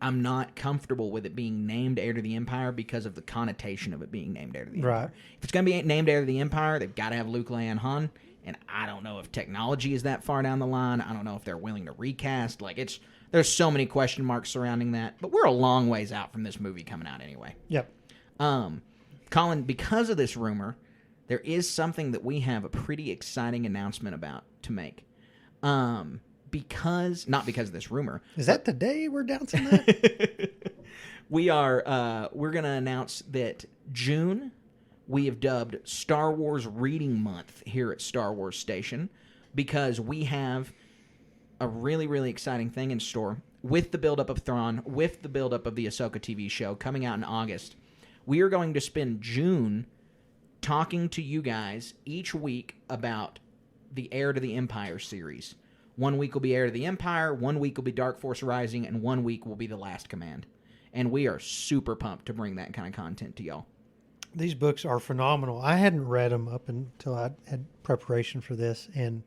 Speaker 6: I'm not comfortable with it being named Heir to the Empire because of the connotation of it being named Heir to the Empire. If it's going to be named Heir to the Empire, they've got to have Luke, Leia, and Han. And I don't know if technology is that far down the line. I don't know if they're willing to recast. There's so many question marks surrounding that. But we're a long ways out from this movie coming out anyway.
Speaker 7: Yep.
Speaker 6: Colin, because of this rumor, there is something that we have a pretty exciting announcement about to make. Not because of this rumor.
Speaker 7: Is that the day we're announcing that?
Speaker 6: We're going to announce that June we have dubbed Star Wars Reading Month here at Star Wars Station because we have a really, really exciting thing in store with the buildup of Thrawn, with the buildup of the Ahsoka TV show coming out in August. We are going to spend June talking to you guys each week about the Heir to the Empire series. 1 week will be Heir to the Empire, 1 week will be Dark Force Rising, and 1 week will be The Last Command. And we are super pumped to bring that kind of content to y'all.
Speaker 7: These books are phenomenal. I hadn't read them up until I had preparation for this, and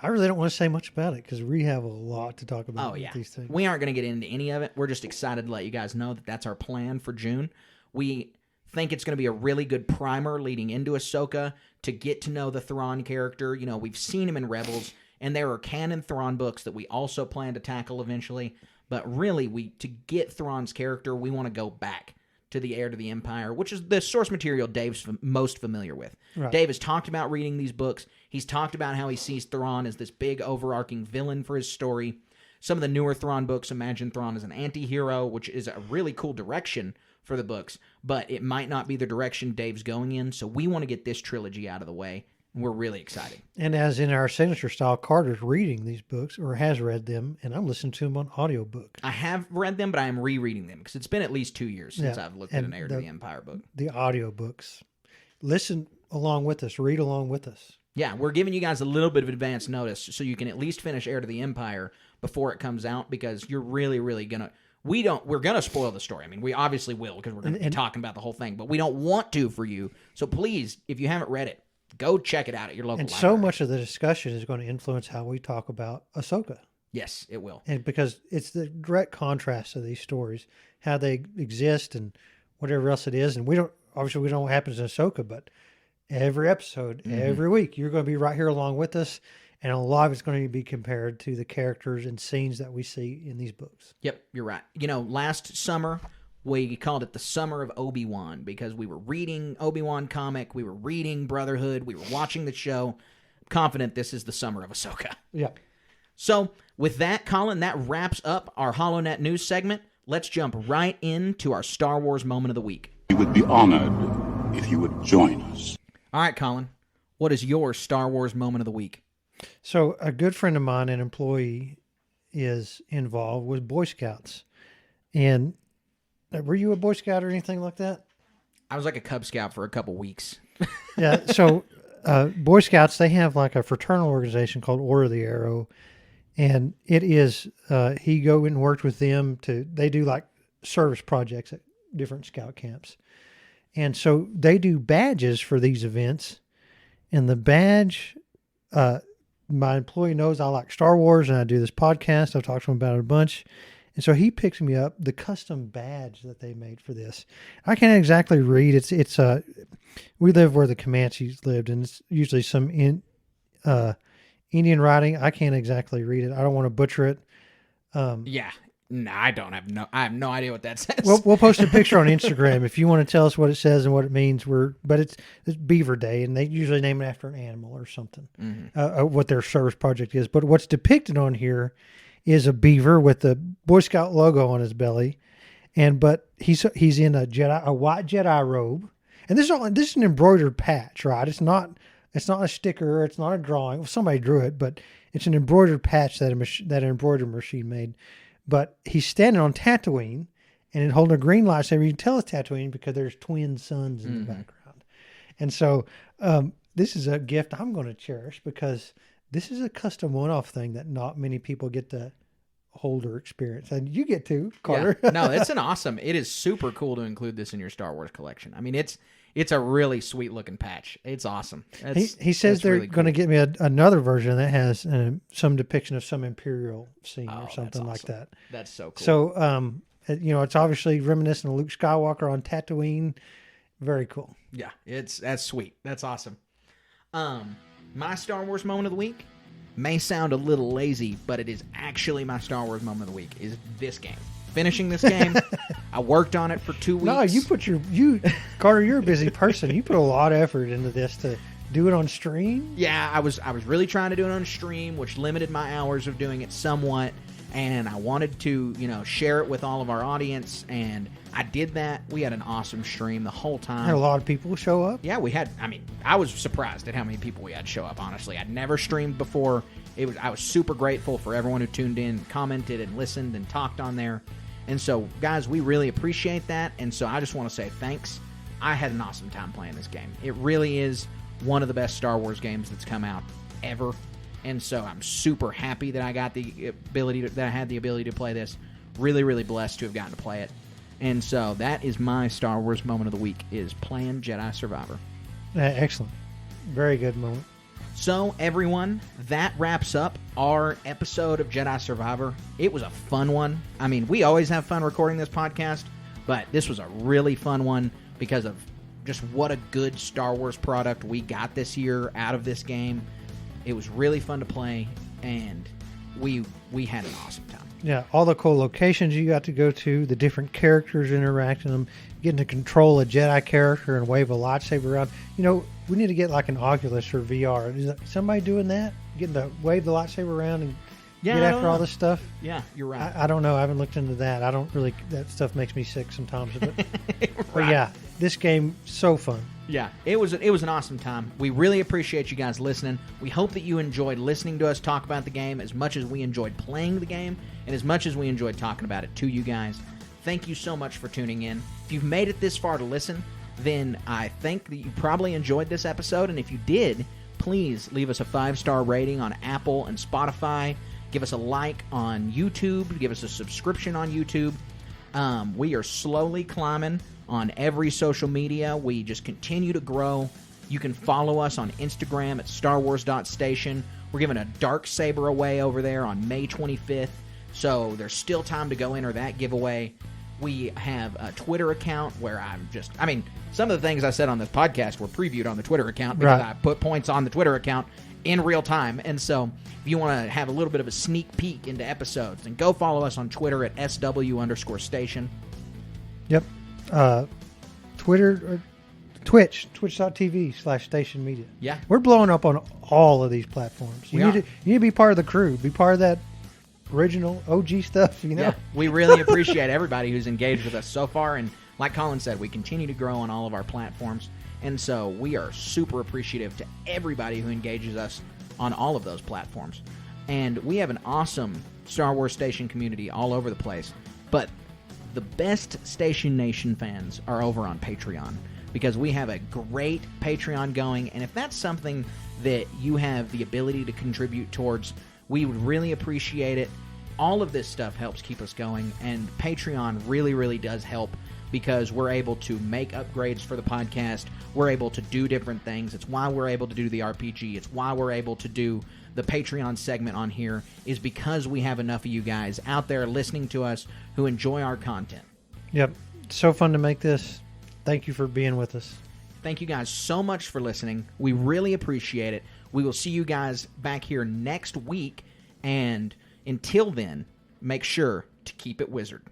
Speaker 7: I really don't want to say much about it because we have a lot to talk about with these things.
Speaker 6: We aren't going to get into any of it. We're just excited to let you guys know that that's our plan for June. We think it's going to be a really good primer leading into Ahsoka to get to know the Thrawn character. You know, we've seen him in Rebels, and there are canon Thrawn books that we also plan to tackle eventually. But really, to get Thrawn's character, we want to go back to the Heir to the Empire, which is the source material Dave's most familiar with. Right. Dave has talked about reading these books. He's talked about how he sees Thrawn as this big overarching villain for his story. Some of the newer Thrawn books imagine Thrawn as an anti-hero, which is a really cool direction for the books, but it might not be the direction Dave's going in, so we want to get this trilogy out of the way. We're really excited.
Speaker 7: And as in our signature style, Carter's reading these books, or has read them, and I'm listening to them on audiobook.
Speaker 6: I have read them, but I am rereading them because it's been at least 2 years since I've looked at an Heir to the Empire book.
Speaker 7: The audiobooks. Listen along with us. Read along with us.
Speaker 6: Yeah, we're giving you guys a little bit of advance notice so you can at least finish Heir to the Empire before it comes out, because you're really, really going to... We're going to spoil the story. I mean, we obviously will because we're going to be talking about the whole thing, but we don't want to for you. So please, if you haven't read it, go check it out at your local library.
Speaker 7: So much of the discussion is going to influence how we talk about Ahsoka.
Speaker 6: Yes, it will.
Speaker 7: And because it's the direct contrast of these stories, how they exist and whatever else it is. And we don't know what happens in Ahsoka, but every episode, every week, you're going to be right here along with us. And a lot of it's going to be compared to the characters and scenes that we see in these books.
Speaker 6: Yep, you're right. You know, last summer, we called it the Summer of Obi-Wan because we were reading Obi-Wan comic, we were reading Brotherhood, we were watching the show. I'm confident this is the Summer of Ahsoka.
Speaker 7: Yeah.
Speaker 6: So, with that, Colin, that wraps up our HoloNet news segment. Let's jump right into our Star Wars moment of the week.
Speaker 9: We would be honored if you would join us.
Speaker 6: All right, Colin, what is your Star Wars moment of the week?
Speaker 7: So a good friend of mine, an employee, is involved with Boy Scouts. And were you a Boy Scout or anything like that?
Speaker 6: I was like a Cub Scout for a couple weeks.
Speaker 7: Yeah. So Boy Scouts, they have like a fraternal organization called Order of the Arrow. And it is, he go and worked with them they do like service projects at different scout camps. And so they do badges for these events. And the badge, my employee knows I like Star Wars and I do this podcast. I've talked to him about it a bunch. And so he picks me up the custom badge that they made for this. I can't exactly read. It's we live where the Comanches lived, and it's usually some Indian writing. I can't exactly read it. I don't want to butcher it.
Speaker 6: Yeah. No, I have no idea what that says.
Speaker 7: We'll post a picture on Instagram if you want to tell us what it says and what it means. But it's Beaver Day, and they usually name it after an animal or something. What their service project is. But what's depicted on here is a beaver with the Boy Scout logo on his belly, but he's in a white Jedi robe, and this is an embroidered patch, right? It's not a sticker, it's not a drawing. Well, somebody drew it, but it's an embroidered patch that an embroidery machine made. But he's standing on Tatooine and holding a green lightsaber. You can tell it's Tatooine because there's twin suns in the background. And so this is a gift I'm going to cherish because this is a custom one-off thing that not many people get to hold or experience. And you get to, Carter.
Speaker 6: Yeah. No, it is super cool to include this in your Star Wars collection. I mean, it's a really sweet looking patch. It's awesome.
Speaker 7: He says they're really going to get me another version that has some depiction of some Imperial scene or something like that.
Speaker 6: That's so cool.
Speaker 7: So, it's obviously reminiscent of Luke Skywalker on Tatooine. Very cool.
Speaker 6: Yeah, that's sweet. That's awesome. My Star Wars moment of the week may sound a little lazy, but it is actually my Star Wars moment of the week is this game. Finishing this game. I worked on it for 2 weeks.
Speaker 7: No, Carter, you're a busy person. You put a lot of effort into this to do it on stream.
Speaker 6: Yeah, I was really trying to do it on stream, which limited my hours of doing it somewhat. And I wanted to, share it with all of our audience, and I did that. We had an awesome stream the whole time.
Speaker 7: Had a lot of people show up?
Speaker 6: Yeah, we had. I mean, I was surprised at how many people we had show up, honestly. I'd never streamed before. I was super grateful for everyone who tuned in, commented, and listened, and talked on there. And so, guys, we really appreciate that, and so I just want to say thanks. I had an awesome time playing this game. It really is one of the best Star Wars games that's come out ever. And so I'm super happy that I had the ability to play this. Really, really blessed to have gotten to play it. And so that is my Star Wars moment of the week, is playing Jedi Survivor.
Speaker 7: Excellent. Very good moment.
Speaker 6: So, everyone, that wraps up our episode of Jedi Survivor. It was a fun one. I mean, we always have fun recording this podcast, but this was a really fun one because of just what a good Star Wars product we got this year out of this game. It was really fun to play, and we had an awesome time.
Speaker 7: Yeah, all the cool locations you got to go to, the different characters interacting them, getting to control a Jedi character and wave a lightsaber around. You know, we need to get like an Oculus or VR. Is somebody doing that? Getting to wave the lightsaber around and get after all this stuff?
Speaker 6: Yeah, you're right.
Speaker 7: I don't know. I haven't looked into that. I don't really, that stuff makes me sick sometimes. But, but yeah, this game, so fun.
Speaker 6: Yeah, it was an awesome time. We really appreciate you guys listening. We hope that you enjoyed listening to us talk about the game as much as we enjoyed playing the game and as much as we enjoyed talking about it to you guys. Thank you so much for tuning in. If you've made it this far to listen, then I think that you probably enjoyed this episode, and if you did, please leave us a 5-star rating on Apple and Spotify. Give us a like on YouTube. Give us a subscription on YouTube. We are slowly climbing on every social media. We just continue to grow. You can follow us on Instagram at starwars.station. We're giving a dark saber away over there on May 25th, so there's still time to go enter that giveaway. We have a Twitter account where some of the things I said on this podcast were previewed on the Twitter account because I put points on the Twitter account in real time. And so if you want to have a little bit of a sneak peek into episodes, then go follow us on Twitter at SW_station.
Speaker 7: Yep. Twitter or twitch.tv/station media.
Speaker 6: Yeah.
Speaker 7: We're blowing up on all of these platforms. You need to be part of the crew. Be part of that original OG stuff, you know?
Speaker 6: Yeah, we really appreciate everybody who's engaged with us so far, and like Colin said, we continue to grow on all of our platforms, and so we are super appreciative to everybody who engages us on all of those platforms. And we have an awesome Star Wars Station community all over the place, but the best Station Nation fans are over on Patreon, because we have a great Patreon going, and if that's something that you have the ability to contribute towards, we would really appreciate it. All of this stuff helps keep us going, and Patreon really, really does help because we're able to make upgrades for the podcast. We're able to do different things. It's why we're able to do the RPG. It's why we're able to do the Patreon segment on here, is because we have enough of you guys out there listening to us who enjoy our content.
Speaker 7: Yep. So fun to make this. Thank you for being with us.
Speaker 6: Thank you guys so much for listening. We really appreciate it. We will see you guys back here next week. And until then, make sure to keep it wizard.